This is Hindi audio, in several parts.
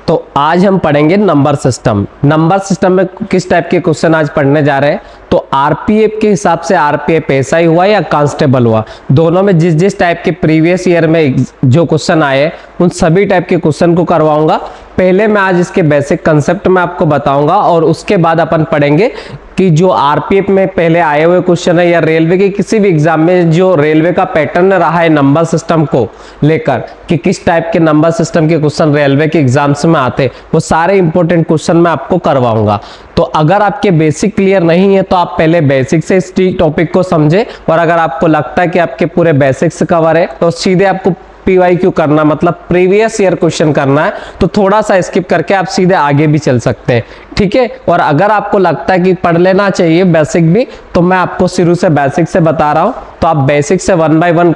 तो आज हम पढ़ेंगे नंबर सिस्टम। नंबर सिस्टम में किस टाइप के क्वेश्चन आज पढ़ने जा रहे हैं, तो आरपीएफ के हिसाब से आरपीएफ ऐसा ही हुआ या कांस्टेबल हुआ, दोनों में जिस जिस टाइप के प्रीवियस ईयर में जो क्वेश्चन आए उन सभी टाइप के क्वेश्चन को करवाऊंगा। पहले मैं आज इसके बेसिक कंसेप्ट में आपको बताऊंगा और उसके बाद अपन पढ़ेंगे कि जो आरपीएफ में पहले आए हुए क्वेश्चन है या रेलवे के किसी भी एग्जाम में जो रेलवे का पैटर्न रहा है नंबर सिस्टम को लेकर कि किस टाइप के नंबर सिस्टम के क्वेश्चन रेलवे के एग्जाम्स में आते, वो सारे इंपॉर्टेंट क्वेश्चन मैं आपको करवाऊंगा। तो अगर आपके बेसिक क्लियर नहीं है तो आप पहले बेसिक से इस टॉपिक को समझे, और अगर आपको लगता है कि आपके पूरे बेसिक्स कवर है तो सीधे आपको PYQ करना, मतलब प्रीवियस ईयर क्वेश्चन करना है, तो थोड़ा सा स्किप करके आप सीधे आगे भी चल सकते हैं, ठीक है। और अगर आपको लगता है कि पढ़ लेना चाहिए बेसिक भी, तो मैं आपको शुरू से बेसिक से बता रहा हूं, तो आप बेसिक से 1 बाय 1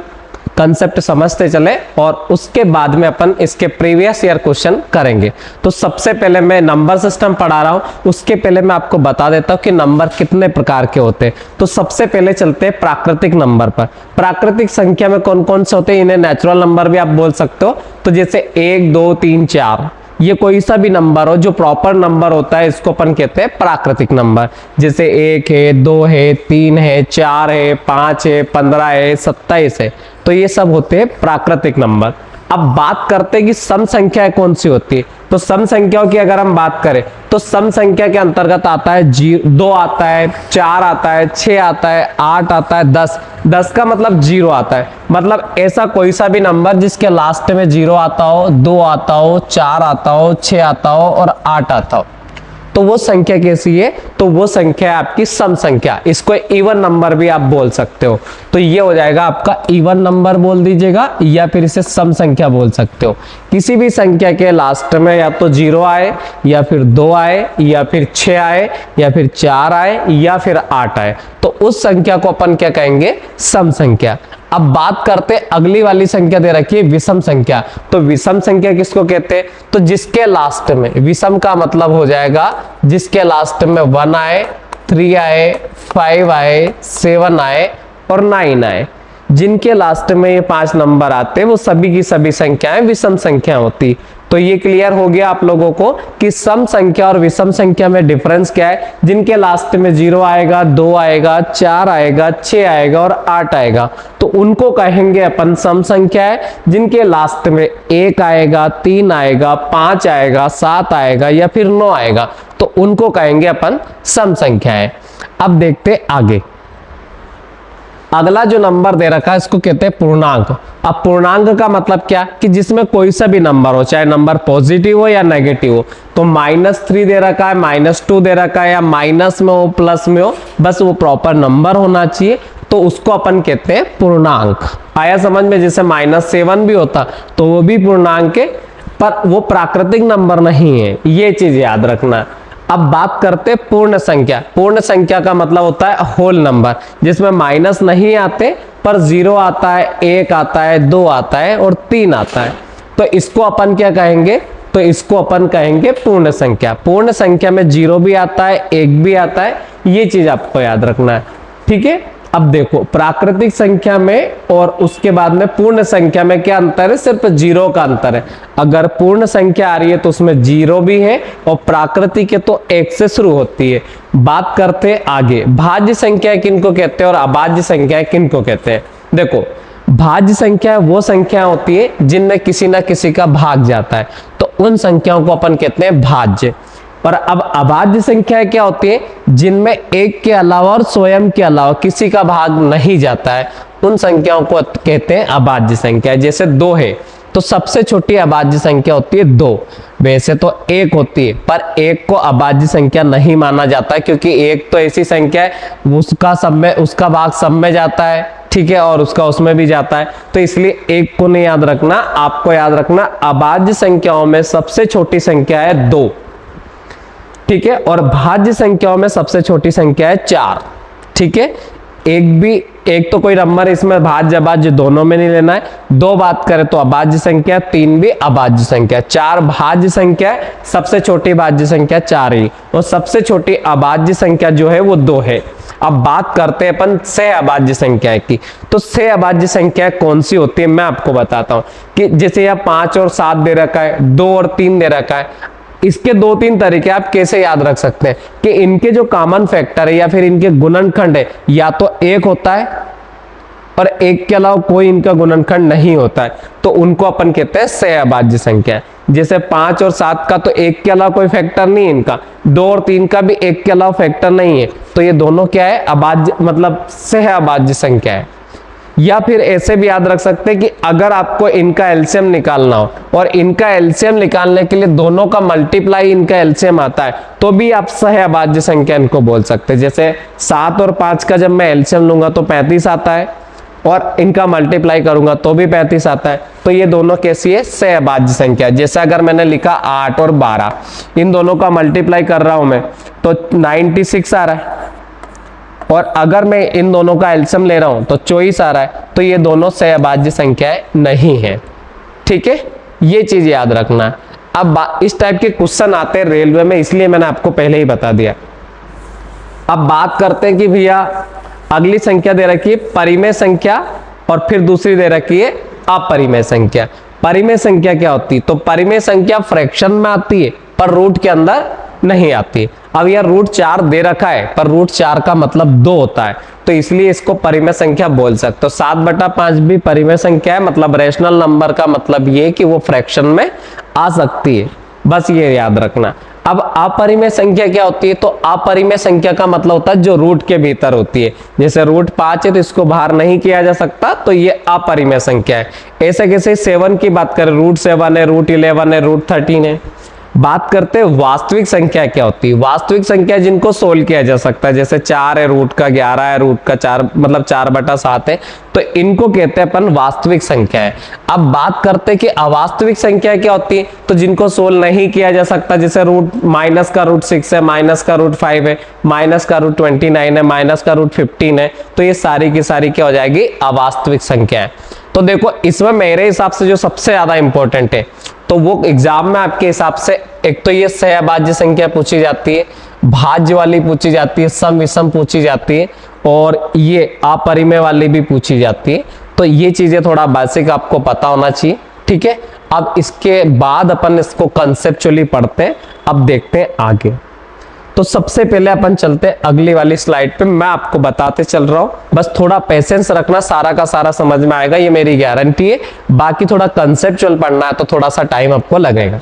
कंसेप्ट समझते चले और उसके बाद में अपन इसके प्रीवियस ईयर क्वेश्चन करेंगे। तो सबसे पहले मैं नंबर सिस्टम पढ़ा रहा हूं, उसके पहले मैं आपको बता देता हूं कि नंबर कितने प्रकार के होते हैं। तो सबसे पहले चलते हैं प्राकृतिक नंबर पर। प्राकृतिक संख्या में कौन कौन से होते हैं, इन्हें नेचुरल नंबर भी आप बोल सकते हो। तो जैसे 1 2 3 4, ये कोई सा भी नंबर हो जो प्रॉपर नंबर होता है इसको अपन कहते हैं प्राकृतिक नंबर। जैसे 1 है, 2 है, 3 है, 4 है, 5 है, 15 है, 27 है, तो ये सब होते हैं प्राकृतिक नंबर। अब बात करते हैं कि सम संख्या कौन सी होती है। तो सम संख्याओं की अगर हम बात करें तो सम संख्या के अंतर्गत आता है 2 आता है, 4 आता है, 6 आता है, 8 आता है, 10 का मतलब 0 आता है। मतलब ऐसा कोई सा भी नंबर जिसके लास्ट में 0 आता हो, 2 आता हो, 4 आता हो, 6 आता हो और 8 आता हो, तो वो संख्या कैसी है, तो वो संख्या है आपकी सम संख्या। इसको इवन नंबर भी आप बोल सकते हो। तो ये हो जाएगा आपका इवन नंबर बोल दीजिएगा, या फिर इसे सम संख्या बोल सकते हो। किसी भी संख्या के लास्ट में या तो 0 आए, या फिर 2 आए, या फिर 6 आए, या फिर 4 आए, या फिर 8 आए, तो उस संख्या को अपन क्या कहेंगे, सम संख्या। अब बात करते अगली वाली संख्या दे रखी है विषम संख्या। तो विषम संख्या किसको कहते हैं, तो जिसके लास्ट में, विषम का मतलब हो जाएगा जिसके लास्ट में 1 आए, 3 आए, 5 आए, 7 आए और 9 आए, जिनके लास्ट में ये 5 नंबर आते हैं वो सभी की सभी संख्याएं विषम संख्या होती। तो ये क्लियर हो गया आप लोगों को कि सम संख्या और विषम संख्या में डिफरेंस क्या है। जिनके लास्ट में 0 आएगा, 2 आएगा, 4 आएगा, 6 आएगा और 8 आएगा, तो उनको कहेंगे अपन सम संख्या है। जिनके लास्ट में 1 आएगा, 3 आएगा, 5 आएगा, 7 आएगा या फिर 9 आएगा, तो उनको कहेंगे अपन सम संख्या है। अब देखते आगे, अगला जो नंबर दे रखा है इसको कहते हैं पूर्णांक। अब पूर्णांक का मतलब क्या, कि जिसमें कोई सा भी नंबर हो, चाहे नंबर पॉजिटिव हो या नेगेटिव हो। तो -3 दे रखा है, -2 दे रखा है, या माइनस में हो, प्लस में हो, बस वो प्रॉपर नंबर होना चाहिए, तो उसको अपन कहते हैं पूर्णांक। आया समझ में। जैसे -7 भी होता तो वो भी पूर्णांक है, पर वो प्राकृतिक नंबर नहीं है, ये चीज याद रखना। अब बात करते पूर्ण संख्या। पूर्ण संख्या का मतलब होता है होल नंबर, जिसमें माइनस नहीं आते पर 0 आता है, 1 आता है, 2 आता है और 3 आता है, तो इसको अपन क्या कहेंगे, तो इसको अपन कहेंगे पूर्ण संख्या। पूर्ण संख्या में 0 भी आता है, 1 भी आता है, ये चीज आपको याद रखना है, ठीक है। अब देखो प्राकृतिक संख्या में और उसके बाद में पूर्ण संख्या में क्या अंतर है, सिर्फ 0 का अंतर है। अगर पूर्ण संख्या आ रही है तो उसमें 0 भी है, और प्राकृतिक है तो 1 से शुरू होती है। बात करते हैं आगे, भाज्य संख्या किनको कहते हैं और अभाज्य संख्या किनको कहते हैं। देखो भाज्य संख्या वो संख्या होती है जिनमें किसी ना किसी का भाग जाता है, तो उन संख्याओं को अपन कहते हैं भाज्य। और अब अभाज्य संख्या क्या होती है, जिनमें 1 के अलावा और स्वयं के अलावा किसी का भाग नहीं जाता है, उन संख्याओं को कहते हैं अभाज्य संख्या। जैसे 2 है तो सबसे छोटी अभाज्य संख्या होती है 2। वैसे तो 1 होती है, पर 1 को अभाज्य संख्या नहीं माना जाता, क्योंकि 1 तो ऐसी संख्या है उसका भाग सब में जाता है, ठीक है, और उसका उसमें भी जाता है, तो इसलिए 1 को नहीं याद रखना। आपको याद रखना अभाज्य संख्याओं में सबसे छोटी संख्या है 2, ठीक है, और भाज्य संख्याओं में सबसे छोटी संख्या है 4, ठीक है। एक तो कोई नंबर इसमें भाज्य अभाज्य दोनों में नहीं लेना है। 2 बात करें तो अभाज्य संख्या, 3 भी अभाज्य संख्या, 4 भाज्य संख्या है, सबसे छोटी भाज्य संख्या 4 ही, और सबसे छोटी अभाज्य संख्या जो है वो 2 है। अब बात करते हैं अपन सह अभाज्य संख्या की। तो सह अभाज्य संख्या कौन सी होती है मैं आपको बताता हूं कि जैसे यहाँ 5 और 7 दे रखा है, 2 और 3 दे रखा है, इसके 2-3 तरीके आप कैसे याद रख सकते हैं कि इनके जो कॉमन फैक्टर है या फिर इनके गुणनखंड है या तो 1 होता है और 1 के अलावा कोई इनका गुणनखंड नहीं होता है, तो उनको अपन कहते हैं सह अभाज्य संख्या। जैसे 5 और 7 का तो 1 के अलावा कोई फैक्टर नहीं है इनका, 2 और 3 का भी 1 के अलावा फैक्टर नहीं है, तो ये दोनों क्या है, अभाज्य मतलब सह अभाज्य संख्या है। या फिर ऐसे भी याद रख सकते हैं कि अगर आपको इनका एलसीएम निकालना हो और इनका एलसीएम निकालने के लिए दोनों का मल्टीप्लाई इनका एलसीएम आता है, तो भी आप सह अभाज्य संख्या इनको बोल सकते हैं। जैसे 7 और 5 का जब मैं एलसीएम लूंगा तो 35 आता है और इनका मल्टीप्लाई करूंगा तो भी 35 आता है, तो ये दोनों कैसी है, सह अभाज्य संख्या। जैसे अगर मैंने लिखा 8 और 12, इन दोनों का मल्टीप्लाई कर रहा हूं मैं तो 96 आ रहा है, और अगर मैं इन दोनों का एलसीएम ले रहा हूं तो 24 आ रहा है, तो ये दोनों सह अभाज्य संख्याएं नहीं है। ठीक है, ये चीज याद रखना है। अब इस टाइप के क्वेश्चन आते हैं रेलवे में, इसलिए मैंने आपको पहले ही बता दिया। अब बात करते हैं कि भैया अगली संख्या दे रखी है परिमेय संख्या और फिर दूसरी दे रखी है अपरिमेय संख्या। परिमेय संख्या क्या होती है, तो परिमेय संख्या फ्रैक्शन में आती है पर रूट के अंदर नहीं आती। अब यह रूट 4 दे रखा है पर रूट 4 का मतलब 2 होता है, तो इसलिए इसको परिमेय संख्या बोल सकते हो। 7/5 भी परिमेय संख्या है, मतलब रेशनल नंबर का मतलब ये कि वो फ्रैक्शन में आ सकती है, बस ये याद रखना। अब अपरिमेय संख्या क्या होती है, तो अपरिमेय संख्या का मतलब होता है जो रूट के भीतर होती है। जैसे रूट 5 है तो इसको बाहर नहीं किया जा सकता, तो ये अपरिमेय संख्या है। ऐसे कैसे 7 की बात करें, रूट 7 है, रूट 11 है, रूट 13 है। बात करते हैं वास्तविक संख्या क्या होती है। वास्तविक संख्या जिनको सोल्व किया जा सकता है, जैसे 4 है, रूट का 11 है, रूट का 4 मतलब 4/7 है, तो इनको कहते हैं अपन वास्तविक संख्या है। अब बात करते हैं कि अवास्तविक संख्या क्या होती है, तो जिनको सोल्व नहीं किया जा सकता, जैसे रूट माइनस का रूट 6 है, माइनस का रूट 5 है, माइनस का रूट 29 है, माइनस का रूट 15 है, तो ये सारी की सारी क्या हो जाएगी, अवास्तविक संख्या है। तो देखो इसमें मेरे हिसाब से जो सबसे ज्यादा इंपॉर्टेंट है, तो वो एग्जाम में आपके हिसाब से एक तो ये सह अभाज्य संख्या पूछी जाती है, भाज्य वाली पूछी जाती है, सम विषम पूछी जाती है, और ये अपरिमेय वाली भी पूछी जाती है। तो ये चीजें थोड़ा बेसिक आपको पता होना चाहिए। ठीक है, अब इसके बाद अपन इसको कंसेप्चुअली पढ़ते हैं। अब देखते हैं आगे। तो सबसे पहले अपन चलते हैं अगली वाली स्लाइड पे, मैं आपको बताते चल रहा हूं, बस थोड़ा पेशेंस रखना, सारा का सारा समझ में आएगा, ये मेरी गारंटी है। बाकी थोड़ा कंसेप्चुअल पढ़ना है तो थोड़ा सा टाइम आपको लगेगा।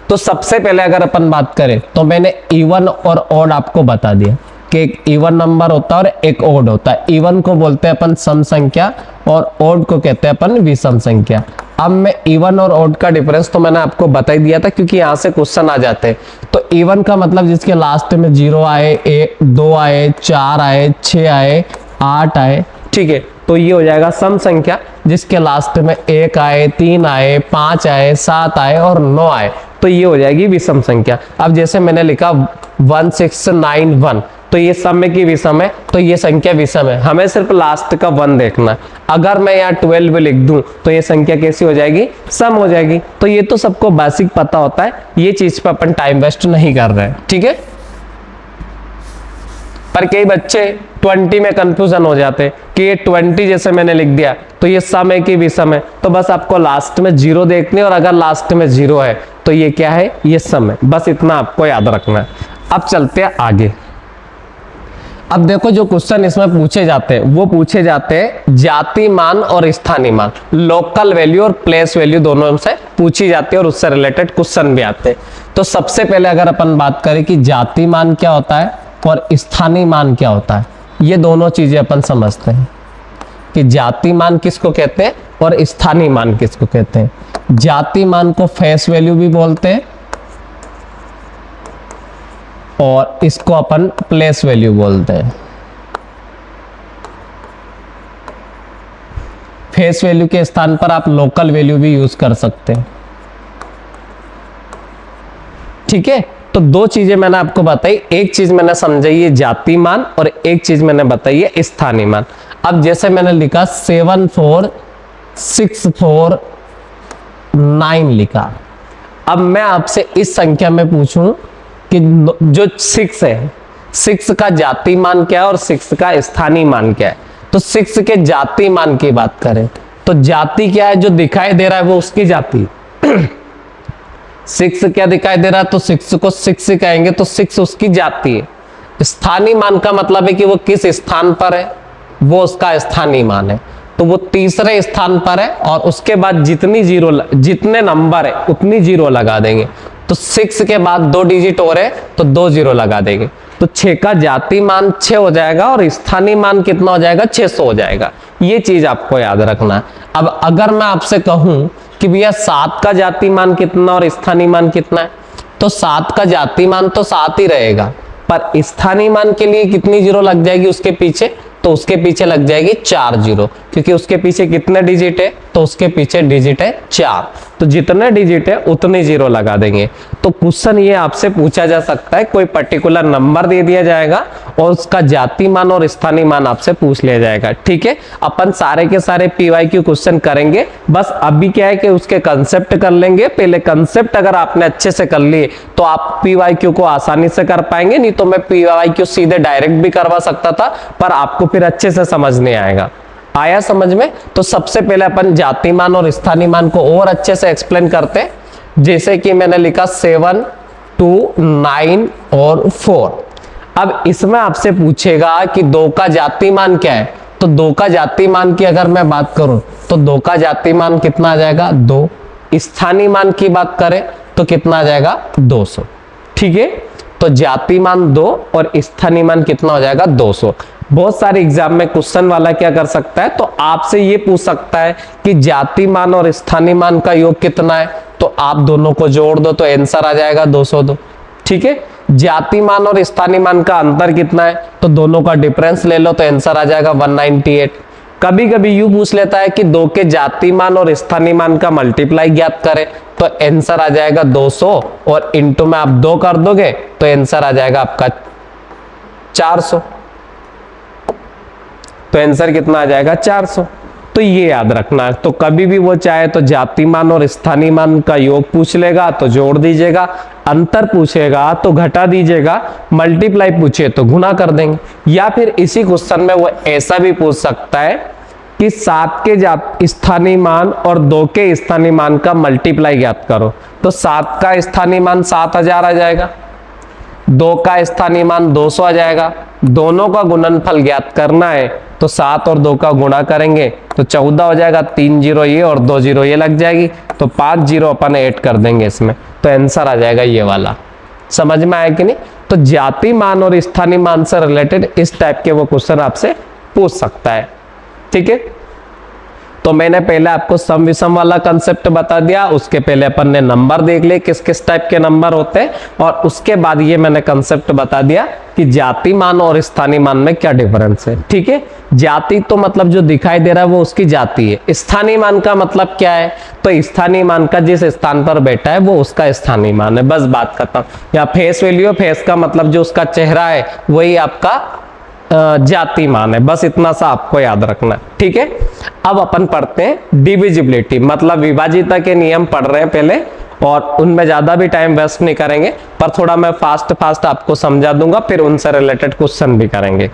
तो सबसे पहले अगर अपन बात करें तो मैंने इवन और ऑड आपको बता दिया कि एक इवन नंबर होता है और एक ऑड होता है। इवन को बोलते हैं अपन सम संख्या और ऑड को कहते हैं अपन विषम संख्या। अब मैं इवन और ऑड का डिफरेंस तो मैंने आपको बता ही दिया था, क्योंकि यहाँ से क्वेश्चन आ जाते हैं। तो इवन का मतलब जिसके लास्ट में 0 आए, 2 आए, 4 आए, 6 आए, 8 आए, ठीक है, तो ये हो जाएगा सम संख्या। जिसके लास्ट में 1 आए, 3 आए, 5 आए, 7 आए और 9 आए, तो ये हो जाएगी विषम संख्या। अब जैसे मैंने लिखा 1691, तो ये सम में की विषम है, तो ये संख्या विषम है। हमें सिर्फ लास्ट का 1 देखना है। अगर मैं यहाँ 12 लिख दूं तो ये संख्या कैसी हो जाएगी, सम हो जाएगी। तो ये तो सबको बेसिक पता होता है, ये चीज पर अपन टाइम वेस्ट नहीं कर रहे हैं। ठीक है, पर कई बच्चे 20 में कंफ्यूजन हो जाते हैं कि ये 20 जैसे मैंने लिख दिया तो ये सम है कि विषम है। तो बस आपको लास्ट में 0 देखनी है, और अगर लास्ट में 0 है तो ये क्या है, ये सम है। बस इतना आपको याद रखना है। अब चलते हैं आगे। अब देखो जो क्वेश्चन इसमें पूछे जाते हैं वो पूछे जाते हैं जाति मान और स्थानीय मान, लोकल वैल्यू और प्लेस वैल्यू दोनों से पूछी जाती है, और उससे रिलेटेड क्वेश्चन भी आते हैं। तो सबसे पहले अगर अपन बात करें कि जाति मान क्या होता है और स्थानीय मान क्या होता है, ये दोनों चीजें अपन समझते हैं कि जाति मान किसको कहते हैं और स्थानीय मान किसको कहते हैं। जाति मान को फेस वैल्यू भी बोलते हैं और इसको अपन प्लेस वैल्यू बोलते हैं। फेस वैल्यू के स्थान पर आप लोकल वैल्यू भी यूज कर सकते हैं। ठीक है, तो दो चीजें मैंने आपको बताई, एक चीज मैंने समझाई है जाति मान और एक चीज मैंने बताई है स्थानीय मान। अब जैसे मैंने लिखा 74649 लिखा। अब मैं आपसे इस संख्या में पूछूं कि जो 6 है, 6 का जाति मान क्या है और 6 का स्थानीय मान क्या है। तो 6 के जाति मान की बात करें तो जाति क्या है, जो दिखाई दे रहा है वो उसकी जाति। 6 क्या दिखाई दे रहा है तो 6 को 6 कहेंगे तो 6 उसकी जाति है। स्थानीय मान का मतलब है कि वो किस स्थान पर है, वो उसका स्थानीय मान है। तो वो तीसरे स्थान पर है और उसके बाद जितने नंबर है उतनी जीरो लगा देंगे। तो 6 के बाद 2 डिजिट और है तो 2 जीरो लगा देंगे। तो 6 का जाति मान 6 हो जाएगा और स्थानीय मान कितना हो जाएगा, 600 हो जाएगा। ये चीज आपको याद रखना है। अब अगर मैं आपसे कहूं कि भैया 7 का जाति मान कितना और स्थानीय मान कितना है, तो 7 का जाति मान तो 7 ही रहेगा, पर स्थानीय मान के लिए कितनी जीरो लग जाएगी उसके पीछे, तो उसके पीछे लग जाएगी 4 जीरो, क्योंकि उसके पीछे कितने डिजिट है, तो उसके पीछे डिजिट है 4। तो जितने डिजिट है उतने जीरो लगा देंगे। तो क्वेश्चन ये आपसे पूछा जा सकता है, कोई पर्टिकुलर नंबर दे दिया जाएगा और उसका जाति मान और स्थानीय मान आपसे पूछ लिया जाएगा। ठीक है, अपन सारे के सारे PYQ क्वेश्चन करेंगे। बस अभी क्या है कि उसके कंसेप्ट कर लेंगे। पहले कंसेप्ट अगर आपने अच्छे से कर लिए तो आप PYQ को आसानी से कर पाएंगे, नहीं तो मैं PYQ सीधे डायरेक्ट भी करवा सकता था, पर आपको फिर अच्छे से समझ नहीं आएगा। आया समझ में? तो सबसे पहले अपन जाति मान और स्थानीय मान को और अच्छे से एक्सप्लेन करते हैं। जैसे कि मैंने लिखा 7, 2, 9 और 4। अब इसमें आपसे पूछेगा कि 2 का जाति मान क्या है, तो 2 का जाति मान की अगर मैं बात करूं तो 2 का जाति मान कितना आ जाएगा, 2। स्थानीय मान की बात करें तो कितना आ जाएगा, 200। ठीक है, तो जाति मान 2 और स्थानीय मान कितना हो जाएगा, 200। बहुत सारे एग्जाम में क्वेश्चन वाला क्या कर सकता है, तो आपसे ये पूछ सकता है कि जाति मान और स्थानीय मान का योग कितना है, तो आप दोनों को जोड़ दो तो आंसर आ जाएगा 202। ठीक है, जाति मान और स्थानीय मान का अंतर कितना है, तो दोनों का डिफरेंस ले लो तो आंसर आ जाएगा 198। कभी कभी यूं पूछ लेता है कि 2 के जाति मान और स्थानीय मान का मल्टीप्लाई ज्ञात करें, तो आंसर आ जाएगा 200 और इनटू में आप 2 कर दोगे तो आंसर आ जाएगा आपका 400। तो आंसर कितना आ जाएगा, 400। तो ये याद रखना है। तो कभी भी वो चाहे तो जाति मान और स्थानीय मान का योग पूछ लेगा तो जोड़ दीजिएगा, अंतर पूछेगा तो घटा दीजिएगा, मल्टीप्लाई पूछे तो गुना कर देंगे। या फिर इसी क्वेश्चन में वो ऐसा भी पूछ सकता है कि 7 के स्थानीय मान और 2 के स्थानीय मान का मल्टीप्लाई ज्ञात करो, तो 7 का स्थानीय मान 7000 आ जाएगा, 2 का स्थानीय मान 200 आ जाएगा। दोनों का गुणनफल ज्ञात करना है तो 7 और 2 का गुणा करेंगे तो 14 हो जाएगा। 3 जीरो ये और 2 जीरो ये लग जाएगी, तो 5 जीरो अपन ऐड कर देंगे इसमें, तो आंसर आ जाएगा ये वाला। समझ में आया कि नहीं? तो जाति मान और स्थानीय मान से रिलेटेड इस टाइप के वो क्वेश्चन आपसे पूछ सकता है। ठीक है, तो मैंने पहले आपको सम विषम वाला कंसेप्ट बता दिया, उसके पहले अपन ने नंबर देख लिए किस किस टाइप के नंबर होते हैं, और उसके बाद ये मैंने कंसेप्ट बता दिया कि जाति मान और स्थानीय मान में क्या डिफरेंस है। ठीक है, जाति तो मतलब जो दिखाई दे रहा है वो उसकी जाति है। स्थानीय मान का मतलब क्या है, तो स्थानीय मान का जिस स्थान पर बैठा है वो उसका स्थानीय मान है, बस बात खत्म। या फेस वैल्यू, फेस का मतलब जो उसका चेहरा है वही आपका जाति मान है, बस इतना सा आपको याद रखना। ठीक है, अब अपन पढ़ते हैं डिविजिबिलिटी, मतलब विभाजिता के नियम पढ़ रहे हैं पहले, और उनमें ज्यादा भी टाइम वेस्ट नहीं करेंगे, पर थोड़ा मैं फास्ट आपको समझा दूंगा, फिर उनसे रिलेटेड क्वेश्चन भी करेंगे।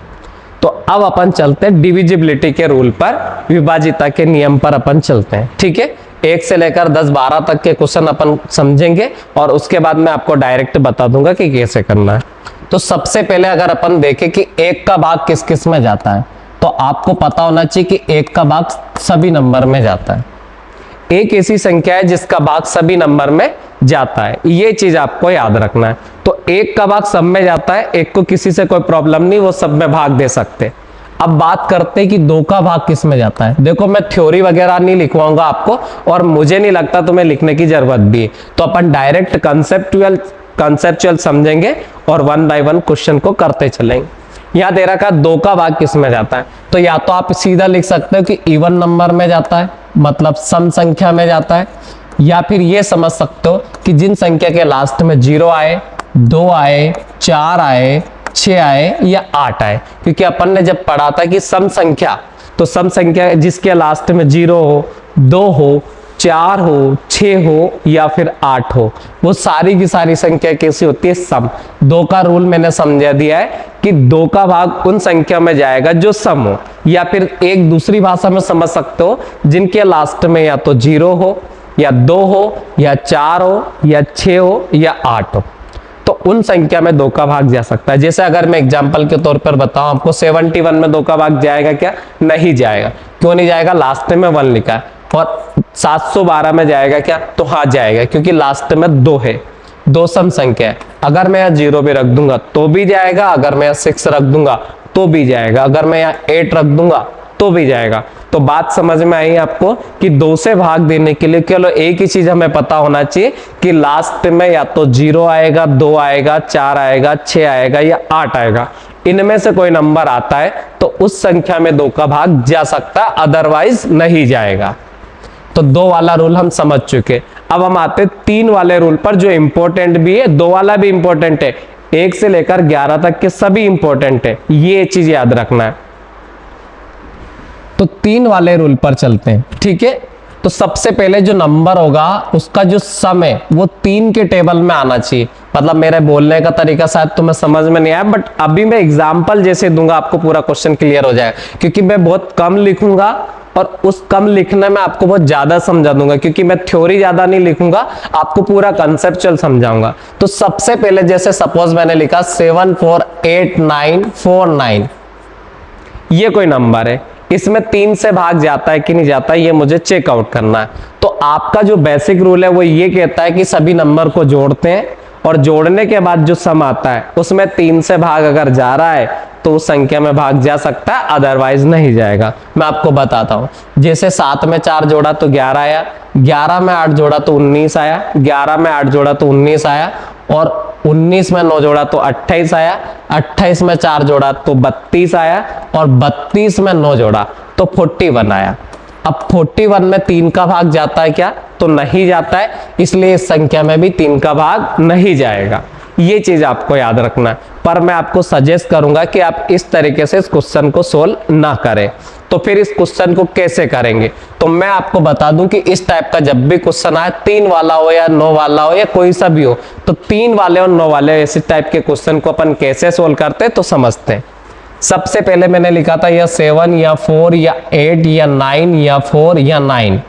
तो अब अपन चलते हैं डिविजिबिलिटी के रूल पर, विभाजिता के नियम पर अपन चलते हैं। ठीक है, 1 से लेकर 10-12 तक के क्वेश्चन अपन समझेंगे और उसके बाद मैं आपको डायरेक्ट बता दूंगा कि कैसे करना है। तो सबसे पहले अगर अपन देखें कि 1 का भाग किस किस में जाता है, तो आपको पता होना चाहिए कि 1 का भाग सभी नंबर में जाता है। एक ऐसी संख्या है जिसका भाग सभी नंबर में जाता है, ये चीज आपको याद रखना है। तो 1 का भाग सब में जाता है, 1 को किसी से कोई प्रॉब्लम नहीं, वो सब में भाग दे सकते। अब बात करते हैं कि 2 का भाग किस में जाता है। देखो मैं थ्योरी वगैरह नहीं लिखवाऊंगा आपको, और मुझे नहीं लगता तुम्हें लिखने की जरूरत भी है, तो अपन डायरेक्ट कंसेप्चुअल समझेंगे और 1 बाय 1 क्वेश्चन को करते चलेंगे। यहाँ दे रखा 2 का भाग किस में जाता है, तो या तो आप सीधा लिख सकते हो कि इवन नंबर में जाता है, मतलब सम संख्या में जाता है, या फिर ये समझ सकते हो कि जिन संख्या के लास्ट में 0 आए, 2 आए, 4 आए, 6 आए या 8 आए। क्योंकि अपन ने जब पढ़ा था कि सम संख्या, तो सम संख्या जिसके लास्ट में 0 हो, 2 हो, 4 हो, 6 हो या फिर 8 हो, वो सारी की सारी संख्या कैसी होती है, सम। 2 का रूल मैंने समझा दिया है कि 2 का भाग उन संख्या में जाएगा जो सम हो, या फिर एक दूसरी भाषा में समझ सकते हो जिनके लास्ट में या तो 0 हो या 2 हो या 4 हो या 6 हो या 8 हो, तो उन संख्या में 2 का भाग जा सकता है। जैसे अगर मैं एग्जांपल के तौर पर बताऊं आपको, 71 में 2 का भाग जाएगा क्या, नहीं जाएगा। क्यों नहीं जाएगा, लास्ट में 1 लिखा है। और 712 में जाएगा क्या, तो हाँ जाएगा, क्योंकि लास्ट में 2 है, 2 सम संख्या है। अगर मैं यहाँ 0 भी रख दूंगा तो भी जाएगा, अगर मैं यहाँ 6 रख दूंगा तो भी जाएगा, अगर मैं यहाँ 8 रख दूंगा तो भी जाएगा। तो बात समझ में आई आपको कि 2 से भाग देने के लिए केवल एक ही चीज हमें पता होना चाहिए कि लास्ट में या तो 0 आएगा, 2 आएगा, 4 आएगा, 6 आएगा या 8 आएगा। इनमें से कोई नंबर आता है तो उस संख्या में 2 का भाग जा सकता है, अदरवाइज नहीं जाएगा। तो 2 वाला रूल हम समझ चुके। अब हम आते 3 वाले रूल पर, जो इंपॉर्टेंट भी है, 2 वाला भी इंपॉर्टेंट है, 1 से लेकर 11 तक के सभी इंपॉर्टेंट है, ये चीज याद रखना है। तो 3 वाले रूल पर चलते हैं, ठीक है। तो सबसे पहले जो नंबर होगा उसका जो सम है वो 3 के टेबल में आना चाहिए। मतलब मेरे बोलने का तरीका शायद तुम्हें समझ में नहीं आया, बट अभी मैं एग्जांपल जैसे दूंगा आपको पूरा क्वेश्चन क्लियर हो जाएगा, क्योंकि मैं बहुत कम लिखूंगा और उस कम लिखने में आपको बहुत ज्यादा समझा दूंगा, क्योंकि मैं थ्योरी ज्यादा नहीं लिखूंगा, आपको पूरा कंसेप्चुअल समझाऊंगा। तो सबसे पहले जैसे सपोज मैंने लिखा 748949, ये कोई नंबर है, इसमें 3 से भाग जाता है कि नहीं जाता है, ये मुझे चेकआउट करना है। तो आपका जो बेसिक रूल है वो ये कहता है कि सभी नंबर को जोड़ते हैं और जोड़ने के बाद जो सम आता है उसमें 3 से भाग अगर जा रहा है तो उस संख्या में भाग जा सकता है, अदरवाइज नहीं जाएगा। मैं आपको बताता हूं, जैसे 7 में 4 जोड़ा तो 11 आया, 11 में 8 जोड़ा तो 19 आया, 11 में 8 जोड़ा तो 19 आया, और 19 में 9 जोड़ा तो 28 आया, 28 में 4 जोड़ा तो 32 आया, और 32 में 9 जोड़ा तो 41 आया। अब 41 में 3 का भाग जाता है क्या, तो नहीं जाता है, इसलिए इस संख्या में भी 3 का भाग नहीं जाएगा। ये चीज आपको याद रखना है। पर मैं आपको सजेस्ट करूंगा कि आप इस तरीके से इस क्वेश्चन को सोल्व ना करें। तो फिर इस क्वेश्चन को कैसे करेंगे, तो मैं आपको बता दूं कि इस टाइप का जब भी क्वेश्चन आए, 3 वाला हो या 9 वाला हो या कोई सा भी हो, तो 3 वाले और 9 वाले ऐसे टाइप के क्वेश्चन को अपन कैसे सोल्व करते हैं तो समझते हैं। सबसे पहले मैंने लिखा था या 7 या 4 या 8 या 9 या 4 या 9।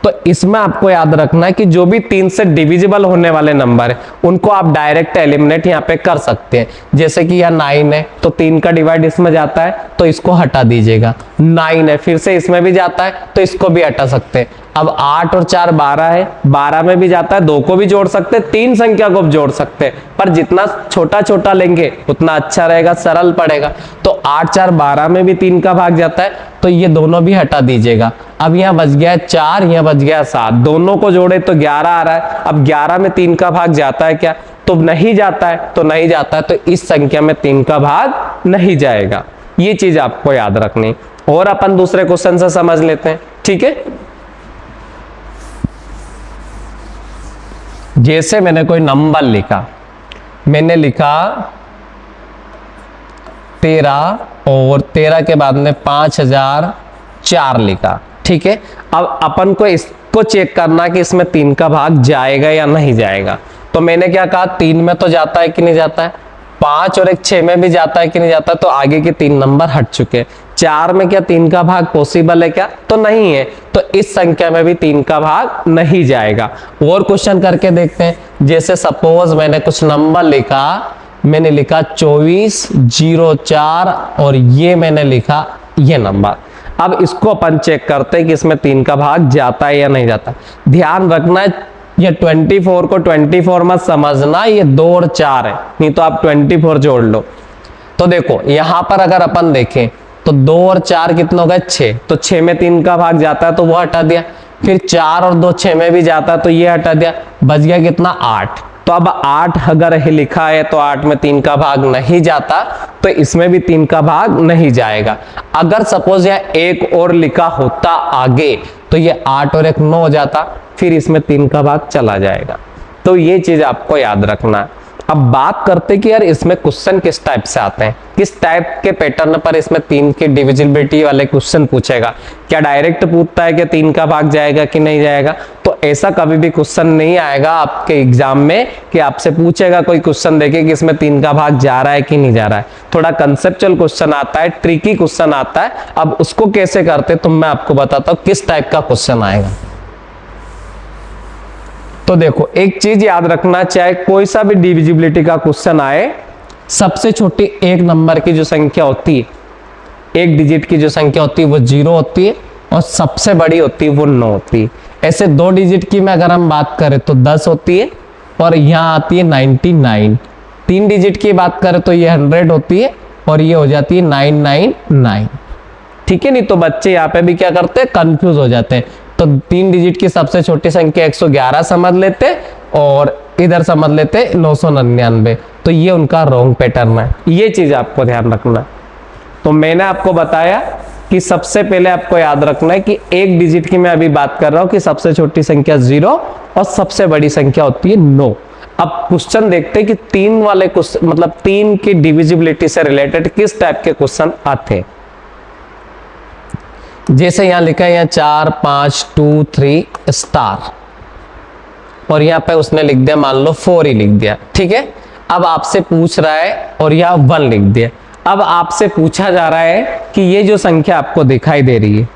तो इसमें आपको याद रखना है कि जो भी 3 से डिविजिबल होने वाले नंबर है उनको आप डायरेक्ट एलिमिनेट यहाँ पे कर सकते हैं। जैसे कि यह 9 है तो 3 का डिवाइड इसमें जाता है तो इसको हटा दीजिएगा, 9 है फिर से इसमें भी जाता है तो इसको भी हटा सकते हैं। अब 8 और 4 12 है, 12 में भी जाता है, 2 को भी जोड़ सकते हैं, 3 संख्या को भी जोड़ सकते हैं, पर जितना छोटा छोटा लेंगे उतना अच्छा रहेगा, सरल पड़ेगा। तो 8 4 12 में भी 3 का भाग जाता है तो ये दोनों भी हटा दीजिएगा। अब यहाँ बच गया 4, यहाँ बच गया 7, दोनों को जोड़े तो 11 आ रहा है। अब 11 में 3 का भाग जाता है क्या, तो नहीं जाता है, तो नहीं जाता है, तो इस संख्या में 3 का भाग नहीं जाएगा। ये चीज आपको याद रखनी। और अपन दूसरे क्वेश्चन से समझ लेते हैं, ठीक है। जैसे मैंने कोई नंबर लिखा, मैंने लिखा 13 और 13 के बाद में 5004 लिखा, ठीक है। अब अपन को इसको चेक करना कि इसमें 3 का भाग जाएगा या नहीं जाएगा। तो मैंने क्या कहा, 3 में तो जाता है कि नहीं जाता है, 5 और 1 6 में भी जाता है कि नहीं जाता है, तो आगे के 3 नंबर हट चुके। 4 में क्या 3 का भाग पॉसिबल है क्या, तो नहीं है, तो इस संख्या में भी 3 का भाग नहीं जाएगा। और क्वेश्चन करके देखते हैं। जैसे सपोज मैंने कुछ नंबर लिखा, मैंने लिखा 2404 और ये मैंने लिखा ये नंबर। अब इसको अपन चेक करते हैं कि इसमें 3 का भाग जाता है या नहीं जाता। ध्यान रखना है, ये 24 को 24 मत समझना, ये 2 और 4 है, नहीं तो आप 24 जोड़ लो। तो देखो यहां पर अगर अपन देखें तो 2 और 4 कितने हो गए, 6, तो 6 में 3 का भाग जाता है तो वो हटा दिया, फिर 4 और 2 6 में भी जाता है तो ये हटा दिया, बच गया कितना 8। तो अब 8 अगर लिखा है तो 8 में 3 का भाग नहीं जाता, तो इसमें भी 3 का भाग नहीं जाएगा। अगर सपोज यहाँ 1 और लिखा होता आगे तो ये 8 और 1 9 हो जाता, फिर इसमें 3 का भाग चला जाएगा। तो ये चीज आपको याद रखना है। अब बात करते कि यार इसमें क्वेश्चन किस टाइप से आते हैं, किस टाइप के पैटर्न पर इसमें 3 की डिविजिबिलिटी वाले क्वेश्चन पूछेगा। क्या डायरेक्ट पूछता है कि 3 का भाग जाएगा कि नहीं जाएगा? तो ऐसा कभी भी क्वेश्चन नहीं आएगा आपके एग्जाम में कि आपसे पूछेगा कोई क्वेश्चन देखे कि इसमें 3 का भाग जा रहा है कि नहीं जा रहा है। थोड़ा कंसेप्चुअल क्वेश्चन आता है, ट्रिकी क्वेश्चन आता है। अब उसको कैसे करते तो मैं आपको बताता हूं किस टाइप का क्वेश्चन आएगा। तो देखो, एक चीज याद रखना, चाहे कोई सा भी डिविजिबिलिटी का क्वेश्चन आए, सबसे छोटी एक नंबर की जो संख्या होती है, एक डिजिट की जो संख्या होती है वो 0 होती है, और सबसे बड़ी होती है वो 9 होती है। ऐसे 2 डिजिट की में अगर हम बात करें तो 10 होती है, और यहाँ आती है 99। 3 डिजिट की बात करें तो ये 100 होती है, और ये हो जाती है 999। ठीक है, नहीं तो बच्चे यहाँ पे भी क्या करते हैं, कंफ्यूज हो जाते हैं। तो 3 डिजिट की सबसे छोटी संख्या 111 समझ लेते, और इधर समझ लेते 999। तो ये उनका रॉन्ग पैटर्न है, ये चीज आपको ध्यान रखना है। तो मैंने आपको बताया कि सबसे पहले आपको याद रखना है कि एक डिजिट की मैं अभी बात कर रहा हूं कि सबसे छोटी संख्या 0 और सबसे बड़ी संख्या होती है 9। अब क्वेश्चन देखते हैं कि 3 वाले क्वेश्चन, मतलब 3 की डिविजिबिलिटी से रिलेटेड किस टाइप के क्वेश्चन आते हैं। जैसे यहां लिखा है, यहाँ 4 5 2 3 स्टार, और यहाँ पे उसने लिख दिया मान लो 4 ही लिख दिया। ठीक है, अब आपसे पूछ रहा है, और यहाँ 1 लिख दिया। अब आपसे पूछा जा रहा है कि ये जो संख्या आपको दिखाई दे रही है,